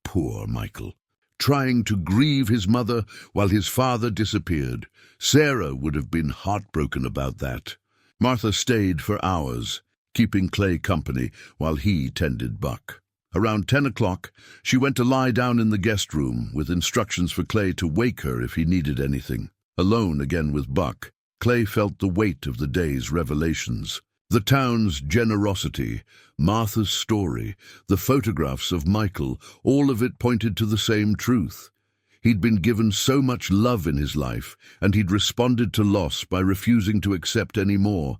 poor Michael, trying to grieve his mother while his father disappeared. Sarah would have been heartbroken about that. Martha stayed for hours, keeping Clay company while he tended Buck. Around 10 o'clock, she went to lie down in the guest room with instructions for Clay to wake her if he needed anything. Alone again with Buck, Clay felt the weight of the day's revelations. The town's generosity, Martha's story, the photographs of Michael, all of it pointed to the same truth. He'd been given so much love in his life, and he'd responded to loss by refusing to accept any more,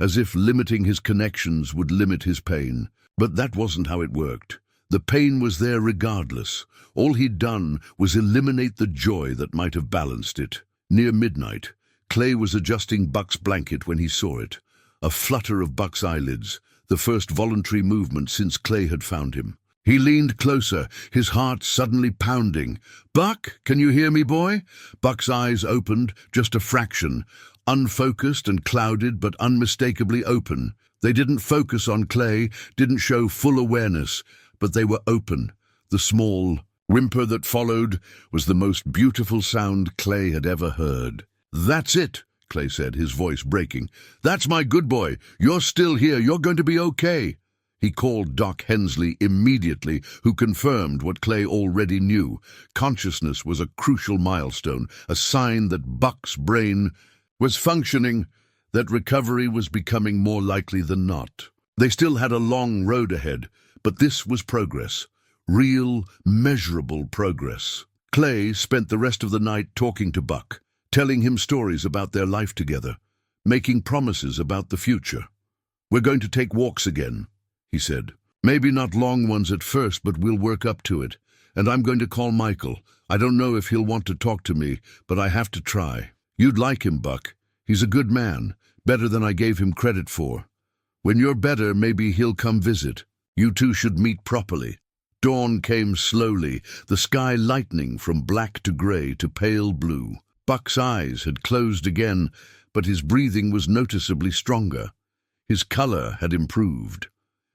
as if limiting his connections would limit his pain. But that wasn't how it worked. The pain was there regardless. All he'd done was eliminate the joy that might have balanced it. Near midnight, Clay was adjusting Buck's blanket when he saw it. A flutter of Buck's eyelids, the first voluntary movement since Clay had found him. He leaned closer, his heart suddenly pounding. "Buck, can you hear me, boy?" Buck's eyes opened, just a fraction, unfocused and clouded but unmistakably open. They didn't focus on Clay, didn't show full awareness, but they were open. The small whimper that followed was the most beautiful sound Clay had ever heard. "That's it," Clay said, his voice breaking. "That's my good boy. You're still here. You're going to be okay." He called Doc Hensley immediately, who confirmed what Clay already knew. Consciousness was a crucial milestone, a sign that Buck's brain was functioning, that recovery was becoming more likely than not. They still had a long road ahead, but this was progress. Real, measurable progress. Clay spent the rest of the night talking to Buck, telling him stories about their life together, making promises about the future. "We're going to take walks again," he said. "Maybe not long ones at first, but we'll work up to it. And I'm going to call Michael. I don't know if he'll want to talk to me, but I have to try. You'd like him, Buck. He's a good man, better than I gave him credit for. When you're better, maybe he'll come visit. You two should meet properly." Dawn came slowly, the sky lightening from black to gray to pale blue. Buck's eyes had closed again, but his breathing was noticeably stronger. His color had improved.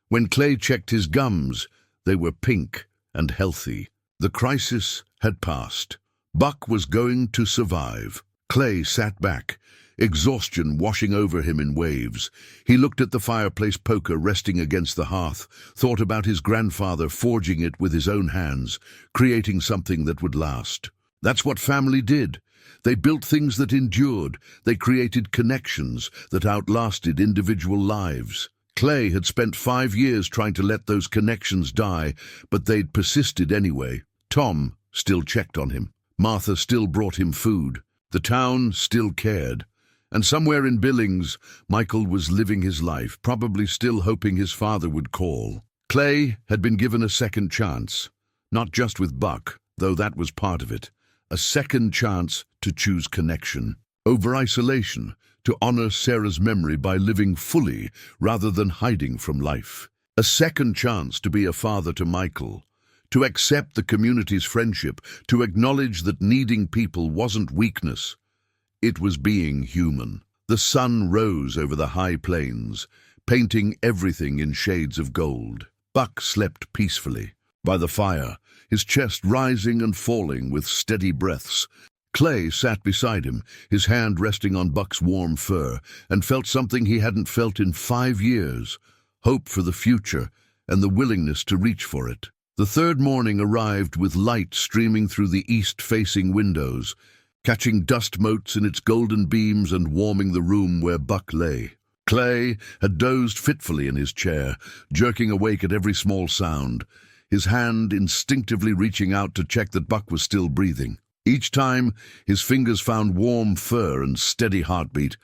When Clay checked his gums, they were pink and healthy. The crisis had passed. Buck was going to survive. Clay sat back, exhaustion washing over him in waves. He looked at the fireplace poker resting against the hearth, thought about his grandfather forging it with his own hands, creating something that would last. That's what family did. They built things that endured. They created connections that outlasted individual lives. Clay had spent 5 years trying to let those connections die, but they'd persisted anyway. Tom still checked on him. Martha still brought him food. The town still cared. And somewhere in Billings, Michael was living his life, probably still hoping his father would call. Clay had been given a second chance, not just with Buck, though that was part of it. A second chance to choose connection over isolation, to honor Sarah's memory by living fully rather than hiding from life. A second chance to be a father to Michael, to accept the community's friendship, to acknowledge that needing people wasn't weakness. It was being human. The sun rose over the high plains, painting everything in shades of gold. Buck slept peacefully by the fire, his chest rising and falling with steady breaths. Clay sat beside him, his hand resting on Buck's warm fur, and felt something he hadn't felt in 5 years, hope for the future and the willingness to reach for it. The third morning arrived with light streaming through the east-facing windows, catching dust motes in its golden beams and warming the room where Buck lay. Clay had dozed fitfully in his chair, jerking awake at every small sound, his hand instinctively reaching out to check that Buck was still breathing. Each time, his fingers found warm fur and steady heartbeat,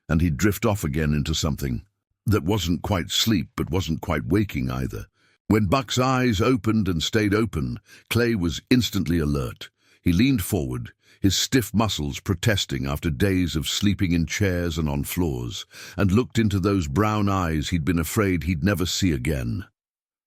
and he'd drift off again into something that wasn't quite sleep but wasn't quite waking either. When Buck's eyes opened and stayed open, Clay was instantly alert. He leaned forward, his stiff muscles protesting after days of sleeping in chairs and on floors, and looked into those brown eyes he'd been afraid he'd never see again.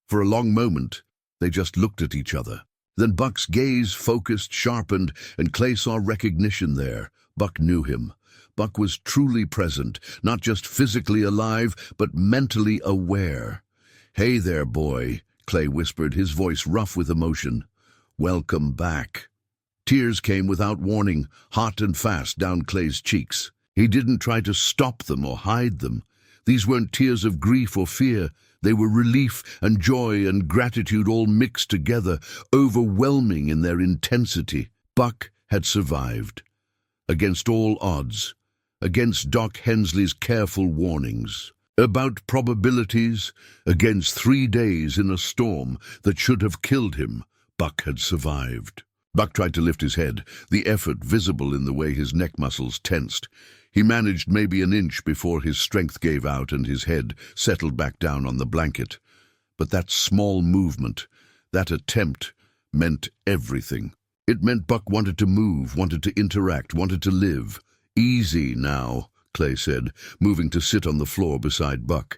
For a long moment, they just looked at each other. Then Buck's gaze focused, sharpened, and Clay saw recognition there. Buck knew him. Buck was truly present, not just physically alive, but mentally aware. "Hey there, boy," Clay whispered, his voice rough with emotion. "Welcome back." Tears came without warning, hot and fast down Clay's cheeks. He didn't try to stop them or hide them. These weren't tears of grief or fear. They were relief and joy and gratitude all mixed together, overwhelming in their intensity. Buck had survived. Against all odds. Against Doc Hensley's careful warnings. About probabilities. Against 3 days in a storm that should have killed him. Buck had survived. Buck tried to lift his head, the effort visible in the way his neck muscles tensed. He managed maybe an inch before his strength gave out and his head settled back down on the blanket. But that small movement, that attempt, meant everything. It meant Buck wanted to move, wanted to interact, wanted to live. "Easy now," Clay said, moving to sit on the floor beside Buck.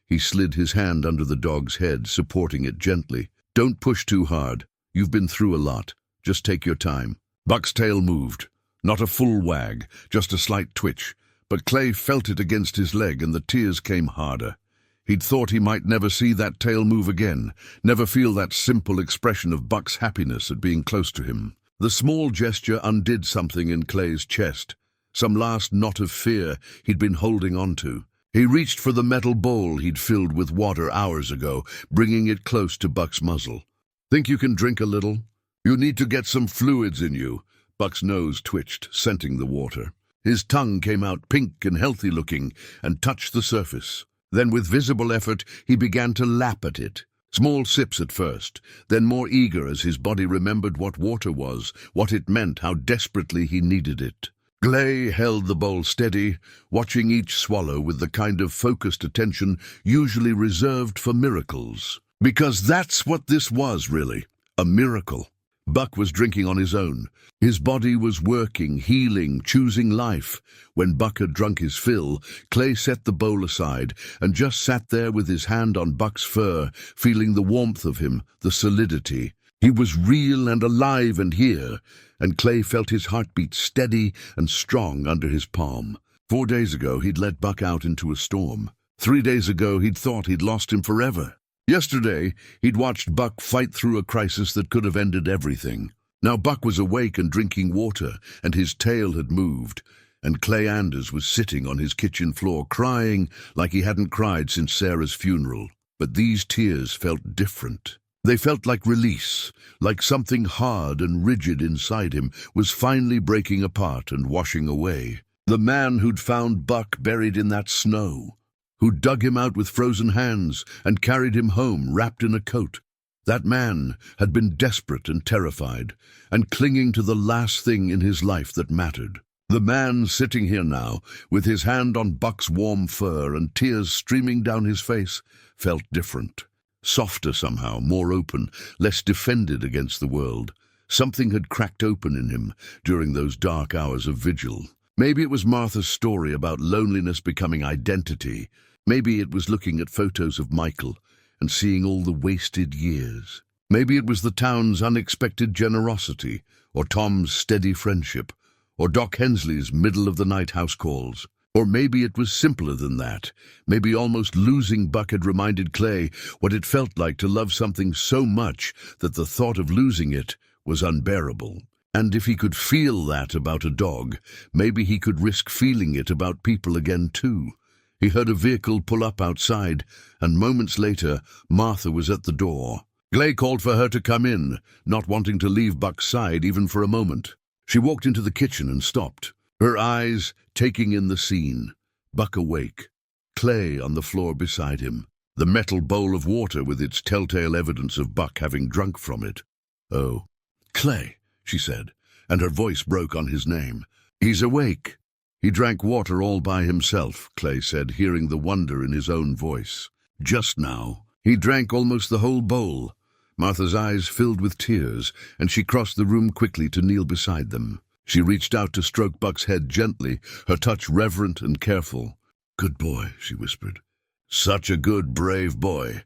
He slid his hand under the dog's head, supporting it gently. "Don't push too hard. You've been through a lot. Just take your time." Buck's tail moved. Not a full wag, just a slight twitch. But Clay felt it against his leg and the tears came harder. He'd thought he might never see that tail move again, never feel that simple expression of Buck's happiness at being close to him. The small gesture undid something in Clay's chest, some last knot of fear he'd been holding on to. He reached for the metal bowl he'd filled with water hours ago, bringing it close to Buck's muzzle. "Think you can drink a little? You need to get some fluids in you." Buck's nose twitched, scenting the water. His tongue came out pink and healthy-looking and touched the surface. Then with visible effort, he began to lap at it. Small sips at first, then more eager as his body remembered what water was, what it meant, how desperately he needed it. Clay held the bowl steady, watching each swallow with the kind of focused attention usually reserved for miracles. Because that's what this was, really, a miracle. Buck was drinking on his own. His body was working, healing, choosing life. When Buck had drunk his fill, Clay set the bowl aside and just sat there with his hand on Buck's fur, feeling the warmth of him, the solidity. He was real and alive and here, and Clay felt his heartbeat steady and strong under his palm. 4 days ago, he'd let Buck out into a storm. 3 days ago, he'd thought he'd lost him forever. Yesterday, he'd watched Buck fight through a crisis that could have ended everything. Now Buck was awake and drinking water, and his tail had moved, and Clay Anders was sitting on his kitchen floor crying like he hadn't cried since Sarah's funeral. But these tears felt different. They felt like release, like something hard and rigid inside him was finally breaking apart and washing away. The man who'd found Buck buried in that snow, who dug him out with frozen hands and carried him home wrapped in a coat. That man had been desperate and terrified, and clinging to the last thing in his life that mattered. The man sitting here now, with his hand on Buck's warm fur and tears streaming down his face, felt different. Softer somehow, more open, less defended against the world. Something had cracked open in him during those dark hours of vigil. Maybe it was Martha's story about loneliness becoming identity. Maybe it was looking at photos of Michael and seeing all the wasted years. Maybe it was the town's unexpected generosity, or Tom's steady friendship, or Doc Hensley's middle-of-the-night house calls. Or maybe it was simpler than that. Maybe almost losing Buck had reminded Clay what it felt like to love something so much that the thought of losing it was unbearable. And if he could feel that about a dog, maybe he could risk feeling it about people again too. He heard a vehicle pull up outside, and moments later, Martha was at the door. Clay called for her to come in, not wanting to leave Buck's side even for a moment. She walked into the kitchen and stopped, her eyes taking in the scene. Buck awake, Clay on the floor beside him, the metal bowl of water with its telltale evidence of Buck having drunk from it. "Oh, Clay," she said, and her voice broke on his name. "He's awake." "He drank water all by himself," Clay said, hearing the wonder in his own voice. "Just now. He drank almost the whole bowl." Martha's eyes filled with tears, and she crossed the room quickly to kneel beside them. She reached out to stroke Buck's head gently, her touch reverent and careful. "Good boy," she whispered. "Such a good, brave boy."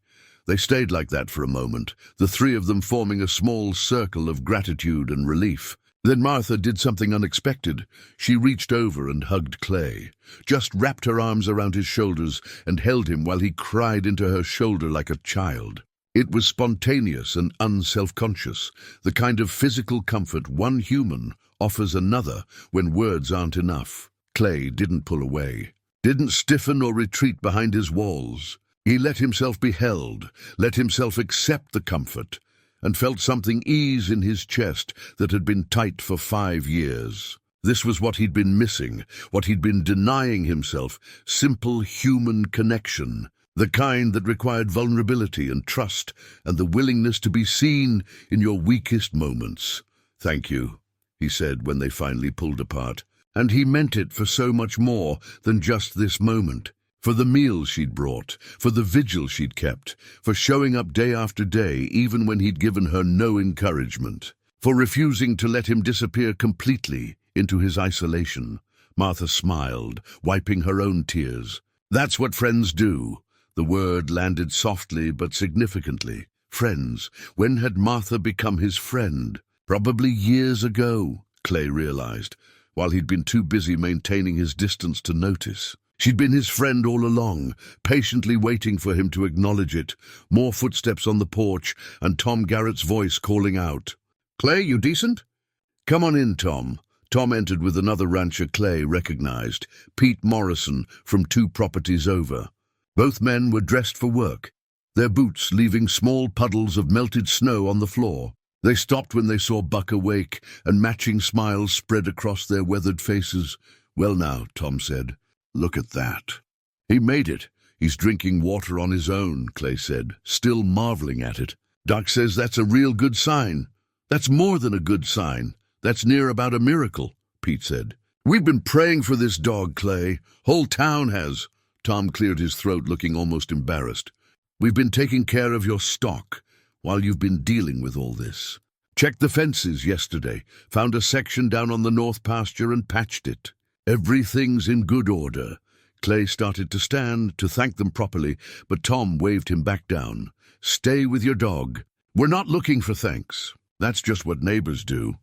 They stayed like that for a moment, the three of them forming a small circle of gratitude and relief. Then Martha did something unexpected. She reached over and hugged Clay, just wrapped her arms around his shoulders and held him while he cried into her shoulder like a child. It was spontaneous and unself-conscious, the kind of physical comfort one human offers another when words aren't enough. Clay didn't pull away, didn't stiffen or retreat behind his walls. He let himself be held, let himself accept the comfort, and felt something ease in his chest that had been tight for 5 years. This was what he'd been missing, what he'd been denying himself, simple human connection, the kind that required vulnerability and trust and the willingness to be seen in your weakest moments. "Thank you," he said when they finally pulled apart. And he meant it for so much more than just this moment. For the meals she'd brought, for the vigil she'd kept, for showing up day after day even when he'd given her no encouragement, for refusing to let him disappear completely into his isolation. Martha smiled, wiping her own tears. "That's what friends do." The word landed softly but significantly. Friends. When had Martha become his friend? Probably years ago, Clay realized, while he'd been too busy maintaining his distance to notice. She'd been his friend all along, patiently waiting for him to acknowledge it. More footsteps on the porch, and Tom Garrett's voice calling out. "Clay, you decent?" "Come on in, Tom." Tom entered with another rancher Clay recognized, Pete Morrison, from 2 properties over. Both men were dressed for work, their boots leaving small puddles of melted snow on the floor. They stopped when they saw Buck awake, and matching smiles spread across their weathered faces. "Well now," Tom said. "Look at that." "He made it. He's drinking water on his own," Clay said, still marveling at it. "Doc says that's a real good sign." "That's more than a good sign. That's near about a miracle," Pete said. "We've been praying for this dog, Clay. Whole town has." Tom cleared his throat, looking almost embarrassed. "We've been taking care of your stock while you've been dealing with all this. Checked the fences yesterday, found a section down on the north pasture and patched it. Everything's in good order." Clay started to stand to thank them properly, but Tom waved him back down. "Stay with your dog. We're not looking for thanks. That's just what neighbors do."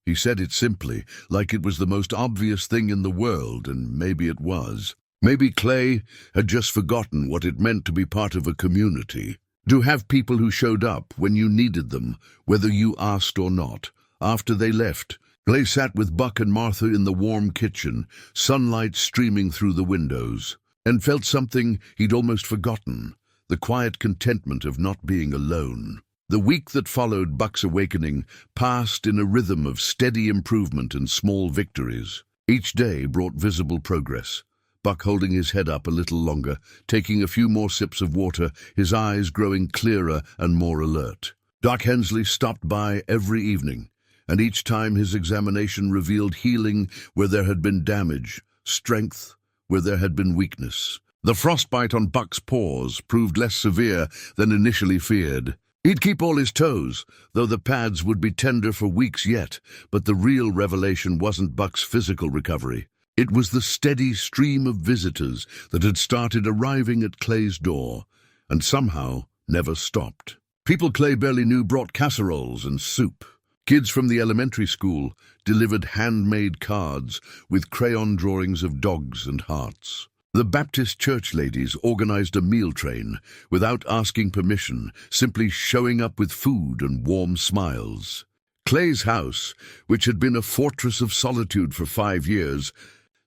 He said it simply, like it was the most obvious thing in the world, and maybe it was. Maybe Clay had just forgotten what it meant to be part of a community, to have people who showed up when you needed them, whether you asked or not. After they left, Clay sat with Buck and Martha in the warm kitchen, sunlight streaming through the windows, and felt something he'd almost forgotten, the quiet contentment of not being alone. The week that followed Buck's awakening passed in a rhythm of steady improvement and small victories. Each day brought visible progress. Buck holding his head up a little longer, taking a few more sips of water, his eyes growing clearer and more alert. Doc Hensley stopped by every evening, and each time his examination revealed healing where there had been damage, strength where there had been weakness. The frostbite on Buck's paws proved less severe than initially feared. He'd keep all his toes, though the pads would be tender for weeks yet, but the real revelation wasn't Buck's physical recovery. It was the steady stream of visitors that had started arriving at Clay's door, and somehow never stopped. People Clay barely knew brought casseroles and soup. Kids from the elementary school delivered handmade cards with crayon drawings of dogs and hearts. The Baptist church ladies organized a meal train without asking permission, simply showing up with food and warm smiles. Clay's house, which had been a fortress of solitude for 5 years,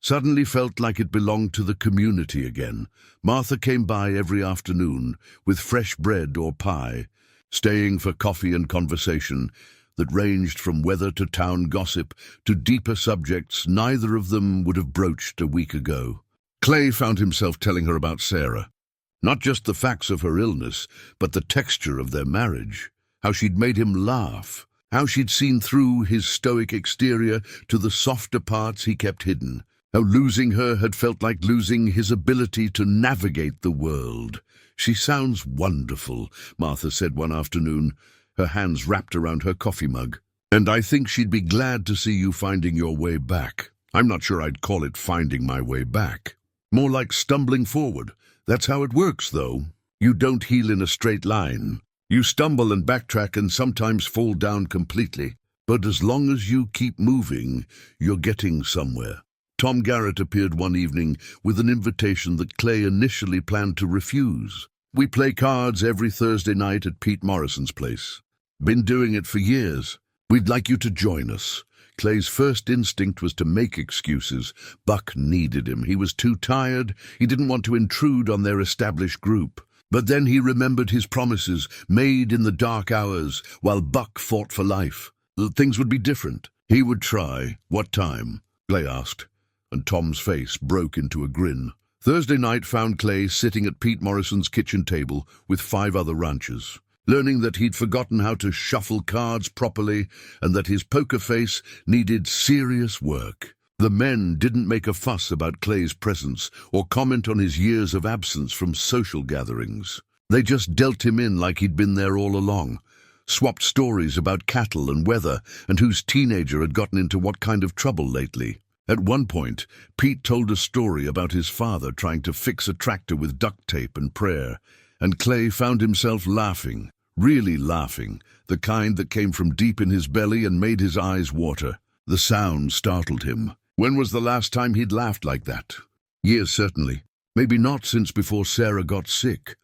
suddenly felt like it belonged to the community again. Martha came by every afternoon with fresh bread or pie, staying for coffee and conversation that ranged from weather to town gossip to deeper subjects neither of them would have broached a week ago. Clay found himself telling her about Sarah. Not just the facts of her illness, but the texture of their marriage, how she'd made him laugh, how she'd seen through his stoic exterior to the softer parts he kept hidden, how losing her had felt like losing his ability to navigate the world. "She sounds wonderful," Martha said one afternoon, her hands wrapped around her coffee mug. And I think she'd be glad to see you finding your way back. I'm not sure I'd call it finding my way back. More like stumbling forward. That's how it works, though. You don't heal in a straight line. You stumble and backtrack and sometimes fall down completely. But as long as you keep moving, you're getting somewhere. Tom Garrett appeared one evening with an invitation that Clay initially planned to refuse. We play cards every Thursday night at Pete Morrison's place. Been doing it for years. We'd like you to join us. Clay's first instinct was to make excuses. Buck needed him. He was too tired. He didn't want to intrude on their established group. But then he remembered his promises, made in the dark hours, while Buck fought for life. That things would be different. He would try. What time? Clay asked, and Tom's face broke into a grin. Thursday night found Clay sitting at Pete Morrison's kitchen table with 5 other ranchers, learning that he'd forgotten how to shuffle cards properly and that his poker face needed serious work. The men didn't make a fuss about Clay's presence or comment on his years of absence from social gatherings. They just dealt him in like he'd been there all along, swapped stories about cattle and weather and whose teenager had gotten into what kind of trouble lately. At one point, Pete told a story about his father trying to fix a tractor with duct tape and prayer, and Clay found himself laughing, really laughing, the kind that came from deep in his belly and made his eyes water. The sound startled him. When was the last time he'd laughed like that? Years, certainly. Maybe not since before Sarah got sick.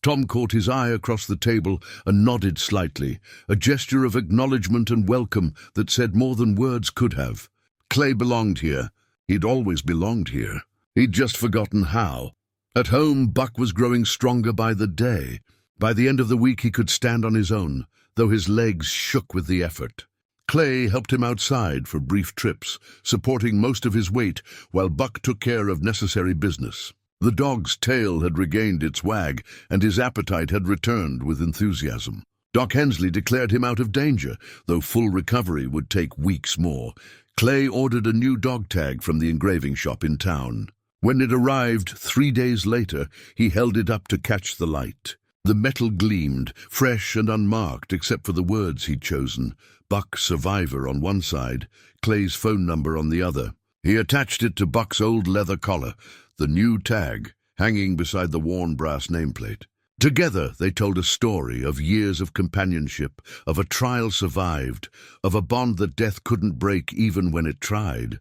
Tom caught his eye across the table and nodded slightly, a gesture of acknowledgement and welcome that said more than words could have. Clay belonged here. He'd always belonged here. He'd just forgotten how. At home, Buck was growing stronger by the day. By the end of the week, he could stand on his own, though his legs shook with the effort. Clay helped him outside for brief trips, supporting most of his weight while Buck took care of necessary business. The dog's tail had regained its wag, and his appetite had returned with enthusiasm. Doc Hensley declared him out of danger, though full recovery would take weeks more. Clay ordered a new dog tag from the engraving shop in town. When it arrived 3 days later, he held it up to catch the light. The metal gleamed, fresh and unmarked except for the words he'd chosen. Buck Survivor on one side, Clay's phone number on the other. He attached it to Buck's old leather collar, the new tag, hanging beside the worn brass nameplate. Together they told a story of years of companionship, of a trial survived, of a bond that death couldn't break even when it tried.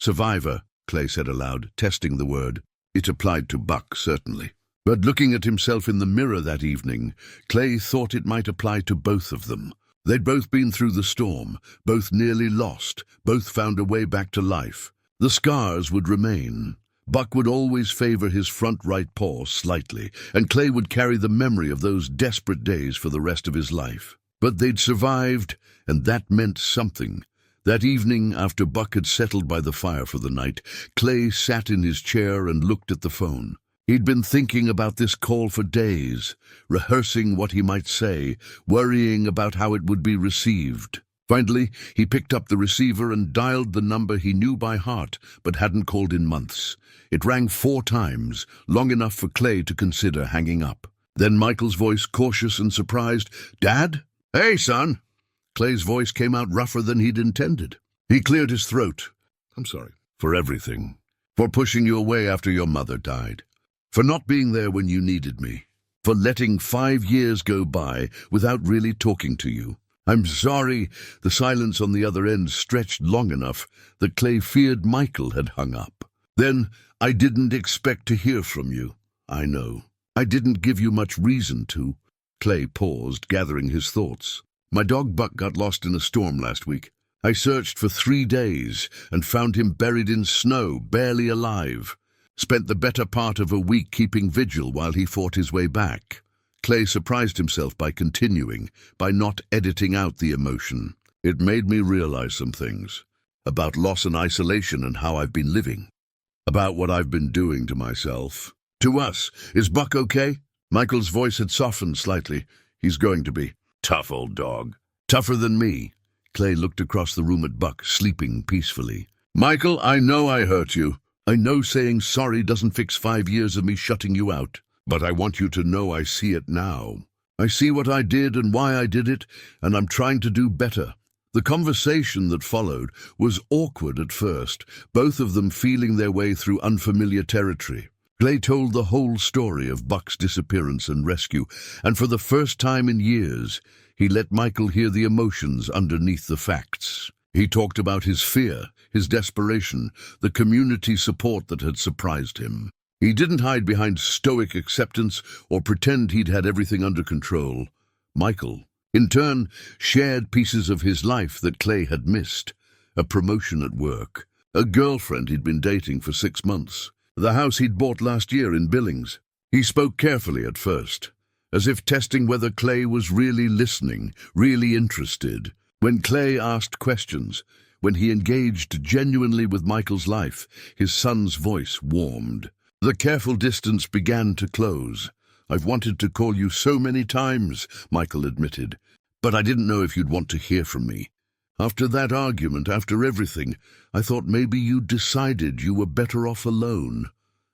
Survivor, Clay said aloud, testing the word. It applied to Buck, certainly. But looking at himself in the mirror that evening, Clay thought it might apply to both of them. They'd both been through the storm, both nearly lost, both found a way back to life. The scars would remain. Buck would always favor his front right paw slightly, and Clay would carry the memory of those desperate days for the rest of his life. But they'd survived, and that meant something. That evening, after Buck had settled by the fire for the night, Clay sat in his chair and looked at the phone. He'd been thinking about this call for days, rehearsing what he might say, worrying about how it would be received. Finally, he picked up the receiver and dialed the number he knew by heart, but hadn't called in months. It rang 4 times, long enough for Clay to consider hanging up. Then Michael's voice, cautious and surprised. "Dad? Hey, son." Clay's voice came out rougher than he'd intended. He cleared his throat. "I'm sorry. For everything. For pushing you away after your mother died. For not being there when you needed me. For letting 5 years go by without really talking to you. I'm sorry." The silence on the other end stretched long enough that Clay feared Michael had hung up. Then, "I didn't expect to hear from you. I know. I didn't give you much reason to." Clay paused, gathering his thoughts. "My dog Buck got lost in a storm last week. I searched for 3 days and found him buried in snow, barely alive. Spent the better part of a week keeping vigil while he fought his way back." Clay surprised himself by continuing, by not editing out the emotion. "It made me realize some things. About loss and isolation and how I've been living. About what I've been doing to myself. To us. Is Buck okay?" Michael's voice had softened slightly. "He's going to be. Tough old dog. Tougher than me." Clay looked across the room at Buck, sleeping peacefully. "Michael, I know I hurt you. I know saying sorry doesn't fix 5 years of me shutting you out, but I want you to know I see it now. I see what I did and why I did it, and I'm trying to do better. The conversation that followed was awkward at first, both of them feeling their way through unfamiliar territory. Clay told the whole story of Buck's disappearance and rescue, and for the first time in years, he let Michael hear the emotions underneath the facts. He talked about his fear, his desperation, the community support that had surprised him. He didn't hide behind stoic acceptance or pretend he'd had everything under control. Michael, in turn, shared pieces of his life that Clay had missed. A promotion at work, a girlfriend he'd been dating for 6 months, the house he'd bought last year in Billings. He spoke carefully at first, as if testing whether Clay was really listening, really interested. When Clay asked questions, when he engaged genuinely with Michael's life, his son's voice warmed. The careful distance began to close. "I've wanted to call you so many times," Michael admitted, "but I didn't know if you'd want to hear from me. After that argument, after everything, I thought maybe you'd decided you were better off alone."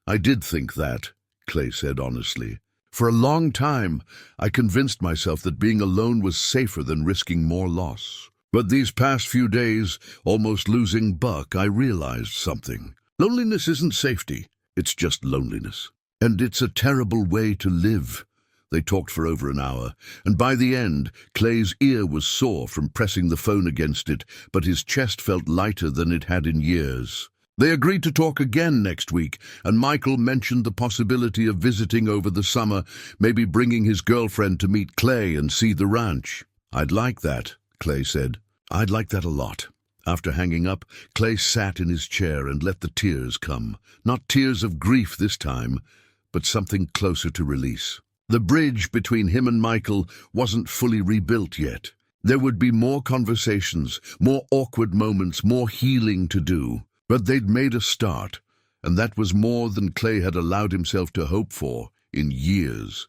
"I did think that," Clay said honestly. "For a long time, I convinced myself that being alone was safer than risking more loss. But these past few days, almost losing Buck, I realized something. Loneliness isn't safety. It's just loneliness. And it's a terrible way to live." They talked for over an hour, and by the end, Clay's ear was sore from pressing the phone against it, but his chest felt lighter than it had in years. They agreed to talk again next week, and Michael mentioned the possibility of visiting over the summer, maybe bringing his girlfriend to meet Clay and see the ranch. "I'd like that," Clay said. "I'd like that a lot." After hanging up, Clay sat in his chair and let the tears come. Not tears of grief this time, but something closer to release. The bridge between him and Michael wasn't fully rebuilt yet. There would be more conversations, more awkward moments, more healing to do. But they'd made a start, and that was more than Clay had allowed himself to hope for in years.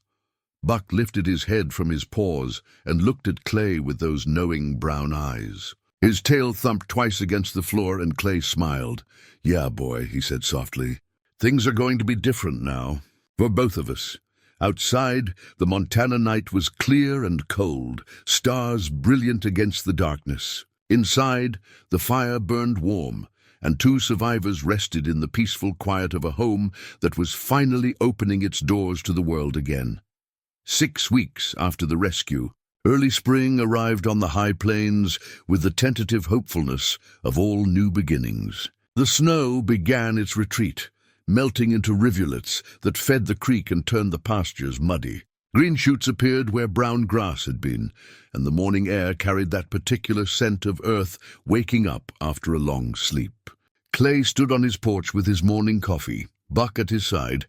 Buck lifted his head from his paws and looked at Clay with those knowing brown eyes. His tail thumped twice against the floor, and Clay smiled. "Yeah, boy," he said softly. "Things are going to be different now, for both of us." Outside, the Montana night was clear and cold, stars brilliant against the darkness. Inside, the fire burned warm, and 2 survivors rested in the peaceful quiet of a home that was finally opening its doors to the world again. 6 weeks after the rescue, early spring arrived on the high plains with the tentative hopefulness of all new beginnings. The snow began its retreat, melting into rivulets that fed the creek and turned the pastures muddy. Green shoots appeared where brown grass had been, and the morning air carried that particular scent of earth waking up after a long sleep. Clay stood on his porch with his morning coffee, Buck at his side.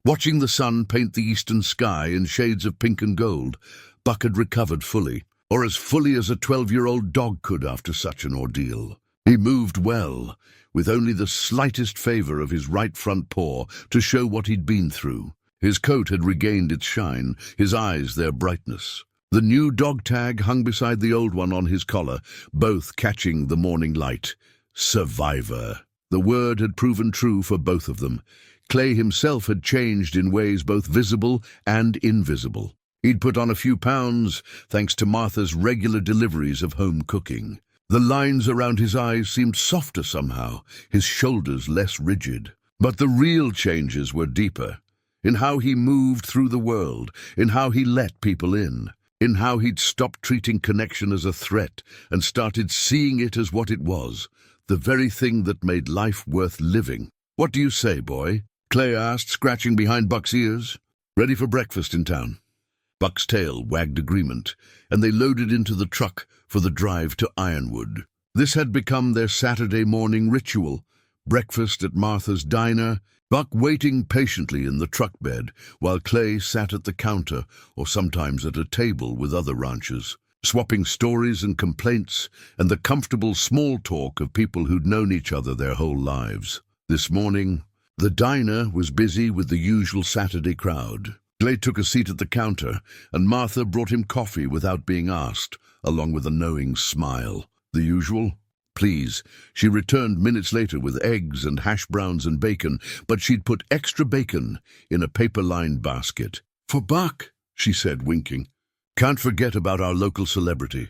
Watching the sun paint the eastern sky in shades of pink and gold, Buck had recovered fully, or as fully as a 12-year-old dog could after such an ordeal. He moved well, with only the slightest favor of his right front paw to show what he'd been through. His coat had regained its shine, his eyes their brightness. The new dog tag hung beside the old one on his collar, both catching the morning light. Survivor. The word had proven true for both of them. Clay himself had changed in ways both visible and invisible. He'd put on a few pounds, thanks to Martha's regular deliveries of home cooking. The lines around his eyes seemed softer somehow, his shoulders less rigid. But the real changes were deeper, in how he moved through the world, in how he let people in how he'd stopped treating connection as a threat and started seeing it as what it was, the very thing that made life worth living. "What do you say, boy?" Clay asked, scratching behind Buck's ears. "Ready for breakfast in town?" Buck's tail wagged agreement, and they loaded into the truck for the drive to Ironwood. This had become their Saturday morning ritual, breakfast at Martha's diner, Buck waiting patiently in the truck bed, while Clay sat at the counter or sometimes at a table with other ranchers, swapping stories and complaints and the comfortable small talk of people who'd known each other their whole lives. This morning, the diner was busy with the usual Saturday crowd. Clay took a seat at the counter, and Martha brought him coffee without being asked, along with a knowing smile. "The usual?" "Please." She returned minutes later with eggs and hash browns and bacon, but she'd put extra bacon in a paper-lined basket. "For Buck," she said, winking. "Can't forget about our local celebrity."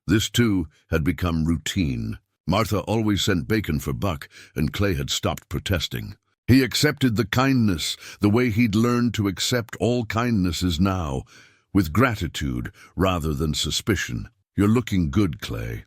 This, too, had become routine. Martha always sent bacon for Buck, and Clay had stopped protesting. He accepted the kindness, the way he'd learned to accept all kindnesses now, with gratitude rather than suspicion. "You're looking good, Clay,"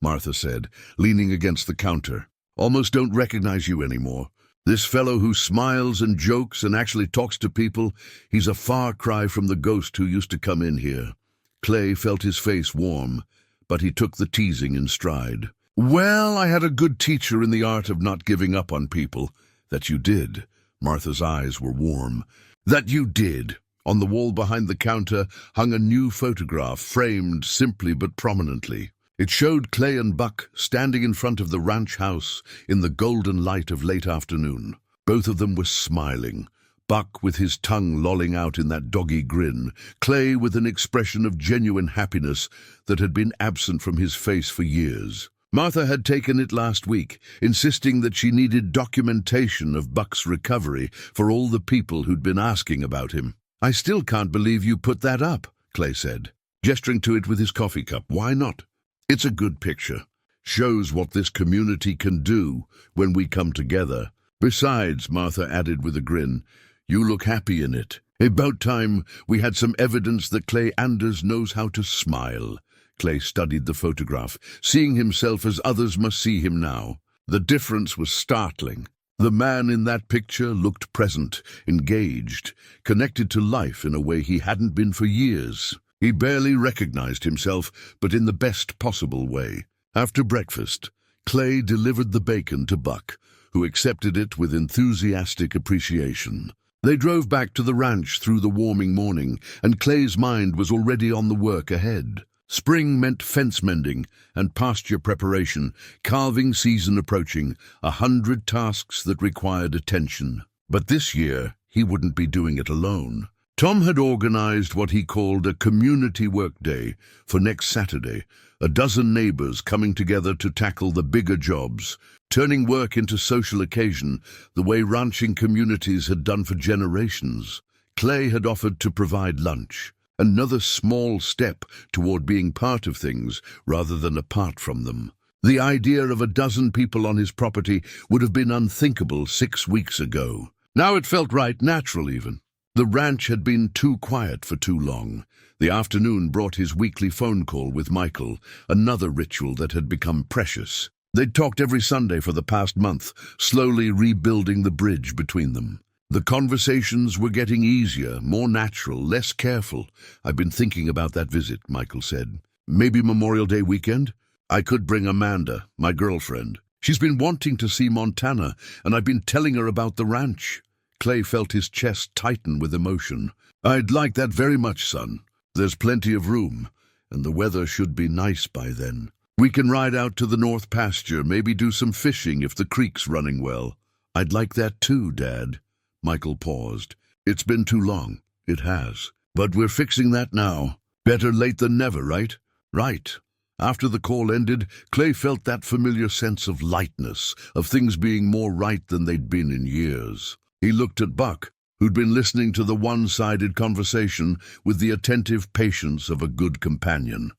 Martha said, leaning against the counter. "Almost don't recognize you anymore. This fellow who smiles and jokes and actually talks to people, he's a far cry from the ghost who used to come in here." Clay felt his face warm, but he took the teasing in stride. "Well, I had a good teacher in the art of not giving up on people." "That you did." Martha's eyes were warm. "That you did." On the wall behind the counter hung a new photograph, framed simply but prominently. It showed Clay and Buck standing in front of the ranch house in the golden light of late afternoon. Both of them were smiling, Buck with his tongue lolling out in that doggy grin, Clay with an expression of genuine happiness that had been absent from his face for years. Martha had taken it last week, insisting that she needed documentation of Buck's recovery for all the people who'd been asking about him. "I still can't believe you put that up," Clay said, gesturing to it with his coffee cup. "Why not? It's a good picture. Shows what this community can do when we come together. Besides," Martha added with a grin, "you look happy in it. About time we had some evidence that Clay Anders knows how to smile." Clay studied the photograph, seeing himself as others must see him now. The difference was startling. The man in that picture looked present, engaged, connected to life in a way he hadn't been for years. He barely recognized himself, but in the best possible way. After breakfast, Clay delivered the bacon to Buck, who accepted it with enthusiastic appreciation. They drove back to the ranch through the warming morning, and Clay's mind was already on the work ahead. Spring meant fence mending and pasture preparation, calving season approaching, 100 tasks that required attention. But this year, he wouldn't be doing it alone. Tom had organized what he called a community work day for next Saturday, a dozen neighbors coming together to tackle the bigger jobs, turning work into social occasion the way ranching communities had done for generations. Clay had offered to provide lunch. Another small step toward being part of things rather than apart from them. The idea of a dozen people on his property would have been unthinkable 6 weeks ago. Now it felt right, natural even. The ranch had been too quiet for too long. The afternoon brought his weekly phone call with Michael, another ritual that had become precious. They'd talked every Sunday for the past month, slowly rebuilding the bridge between them. The conversations were getting easier, more natural, less careful. "I've been thinking about that visit," Michael said. "Maybe Memorial Day weekend? I could bring Amanda, my girlfriend. She's been wanting to see Montana, and I've been telling her about the ranch." Clay felt his chest tighten with emotion. "I'd like that very much, son. There's plenty of room, and the weather should be nice by then. We can ride out to the north pasture, maybe do some fishing if the creek's running well." "I'd like that too, Dad." Michael paused. "It's been too long." "It has. But we're fixing that now. Better late than never, right?" "Right." After the call ended, Clay felt that familiar sense of lightness, of things being more right than they'd been in years. He looked at Buck, who'd been listening to the one-sided conversation with the attentive patience of a good companion.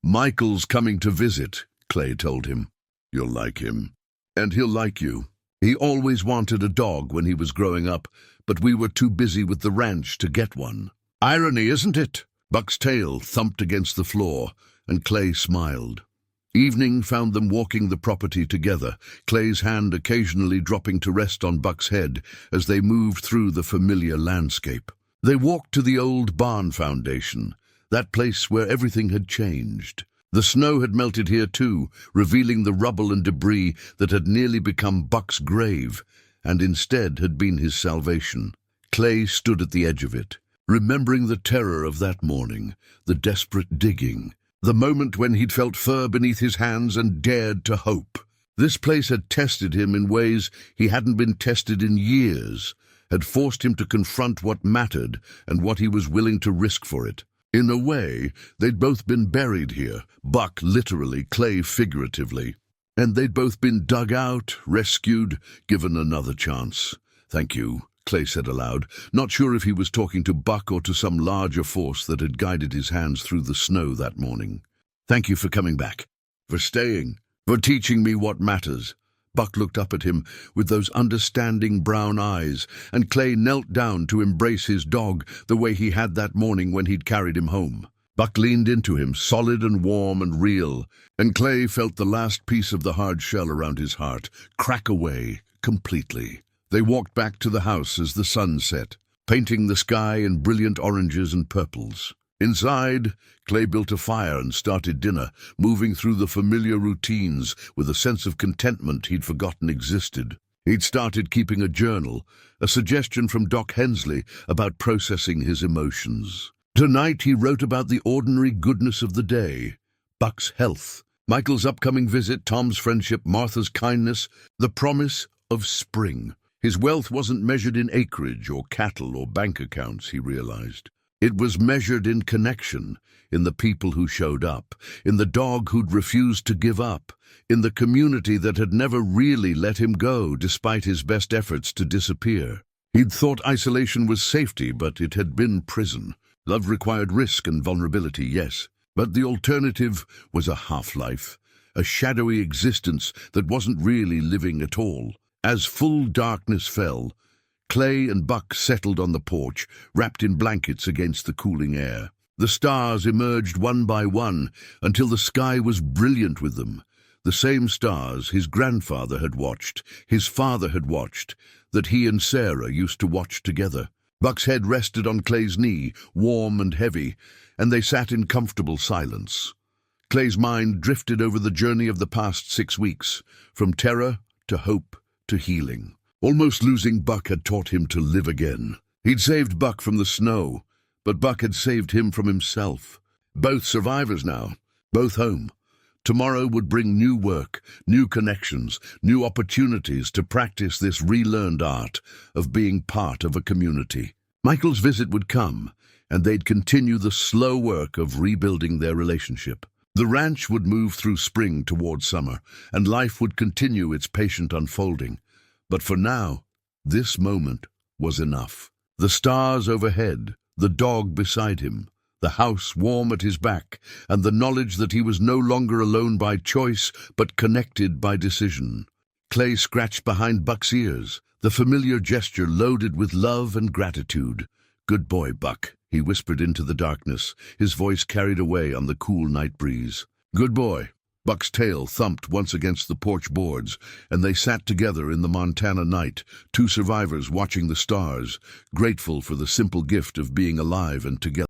"Michael's coming to visit," Clay told him. "You'll like him. And he'll like you. He always wanted a dog when he was growing up, but we were too busy with the ranch to get one." "Irony, isn't it?" Buck's tail thumped against the floor, and Clay smiled. Evening found them walking the property together, Clay's hand occasionally dropping to rest on Buck's head as they moved through the familiar landscape. They walked to the old barn foundation, that place where everything had changed. The snow had melted here too, revealing the rubble and debris that had nearly become Buck's grave, and instead had been his salvation. Clay stood at the edge of it, remembering the terror of that morning, the desperate digging, the moment when he'd felt fur beneath his hands and dared to hope. This place had tested him in ways he hadn't been tested in years, had forced him to confront what mattered and what he was willing to risk for it. In a way, they'd both been buried here, Buck literally, Clay figuratively. And they'd both been dug out, rescued, given another chance. "Thank you," Clay said aloud, not sure if he was talking to Buck or to some larger force that had guided his hands through the snow that morning. Thank you for coming back, for staying, for teaching me what matters. Buck looked up at him with those understanding brown eyes, and Clay knelt down to embrace his dog the way he had that morning when he'd carried him home. Buck leaned into him, solid and warm and real, and Clay felt the last piece of the hard shell around his heart crack away completely. They walked back to the house as the sun set, painting the sky in brilliant oranges and purples. Inside, Clay built a fire and started dinner, moving through the familiar routines with a sense of contentment he'd forgotten existed. He'd started keeping a journal, a suggestion from Doc Hensley about processing his emotions. Tonight he wrote about the ordinary goodness of the day, Buck's health, Michael's upcoming visit, Tom's friendship, Martha's kindness, the promise of spring. His wealth wasn't measured in acreage or cattle or bank accounts, he realized. It was measured in connection, in the people who showed up, in the dog who'd refused to give up, in the community that had never really let him go despite his best efforts to disappear. He'd thought isolation was safety, but it had been prison. Love required risk and vulnerability, yes, but the alternative was a half-life, a shadowy existence that wasn't really living at all. As full darkness fell, Clay and Buck settled on the porch, wrapped in blankets against the cooling air. The stars emerged one by one until the sky was brilliant with them. The same stars his grandfather had watched, his father had watched, that he and Sarah used to watch together. Buck's head rested on Clay's knee, warm and heavy, and they sat in comfortable silence. Clay's mind drifted over the journey of the past 6 weeks, from terror to hope to healing. Almost losing Buck had taught him to live again. He'd saved Buck from the snow, but Buck had saved him from himself. Both survivors now, both home. Tomorrow would bring new work, new connections, new opportunities to practice this relearned art of being part of a community. Michael's visit would come, and they'd continue the slow work of rebuilding their relationship. The ranch would move through spring toward summer, and life would continue its patient unfolding. But for now, this moment was enough. The stars overhead, the dog beside him, the house warm at his back, and the knowledge that he was no longer alone by choice, but connected by decision. Clay scratched behind Buck's ears, the familiar gesture loaded with love and gratitude. "Good boy, Buck," he whispered into the darkness, his voice carried away on the cool night breeze. "Good boy." Buck's tail thumped once against the porch boards, and they sat together in the Montana night, two survivors watching the stars, grateful for the simple gift of being alive and together.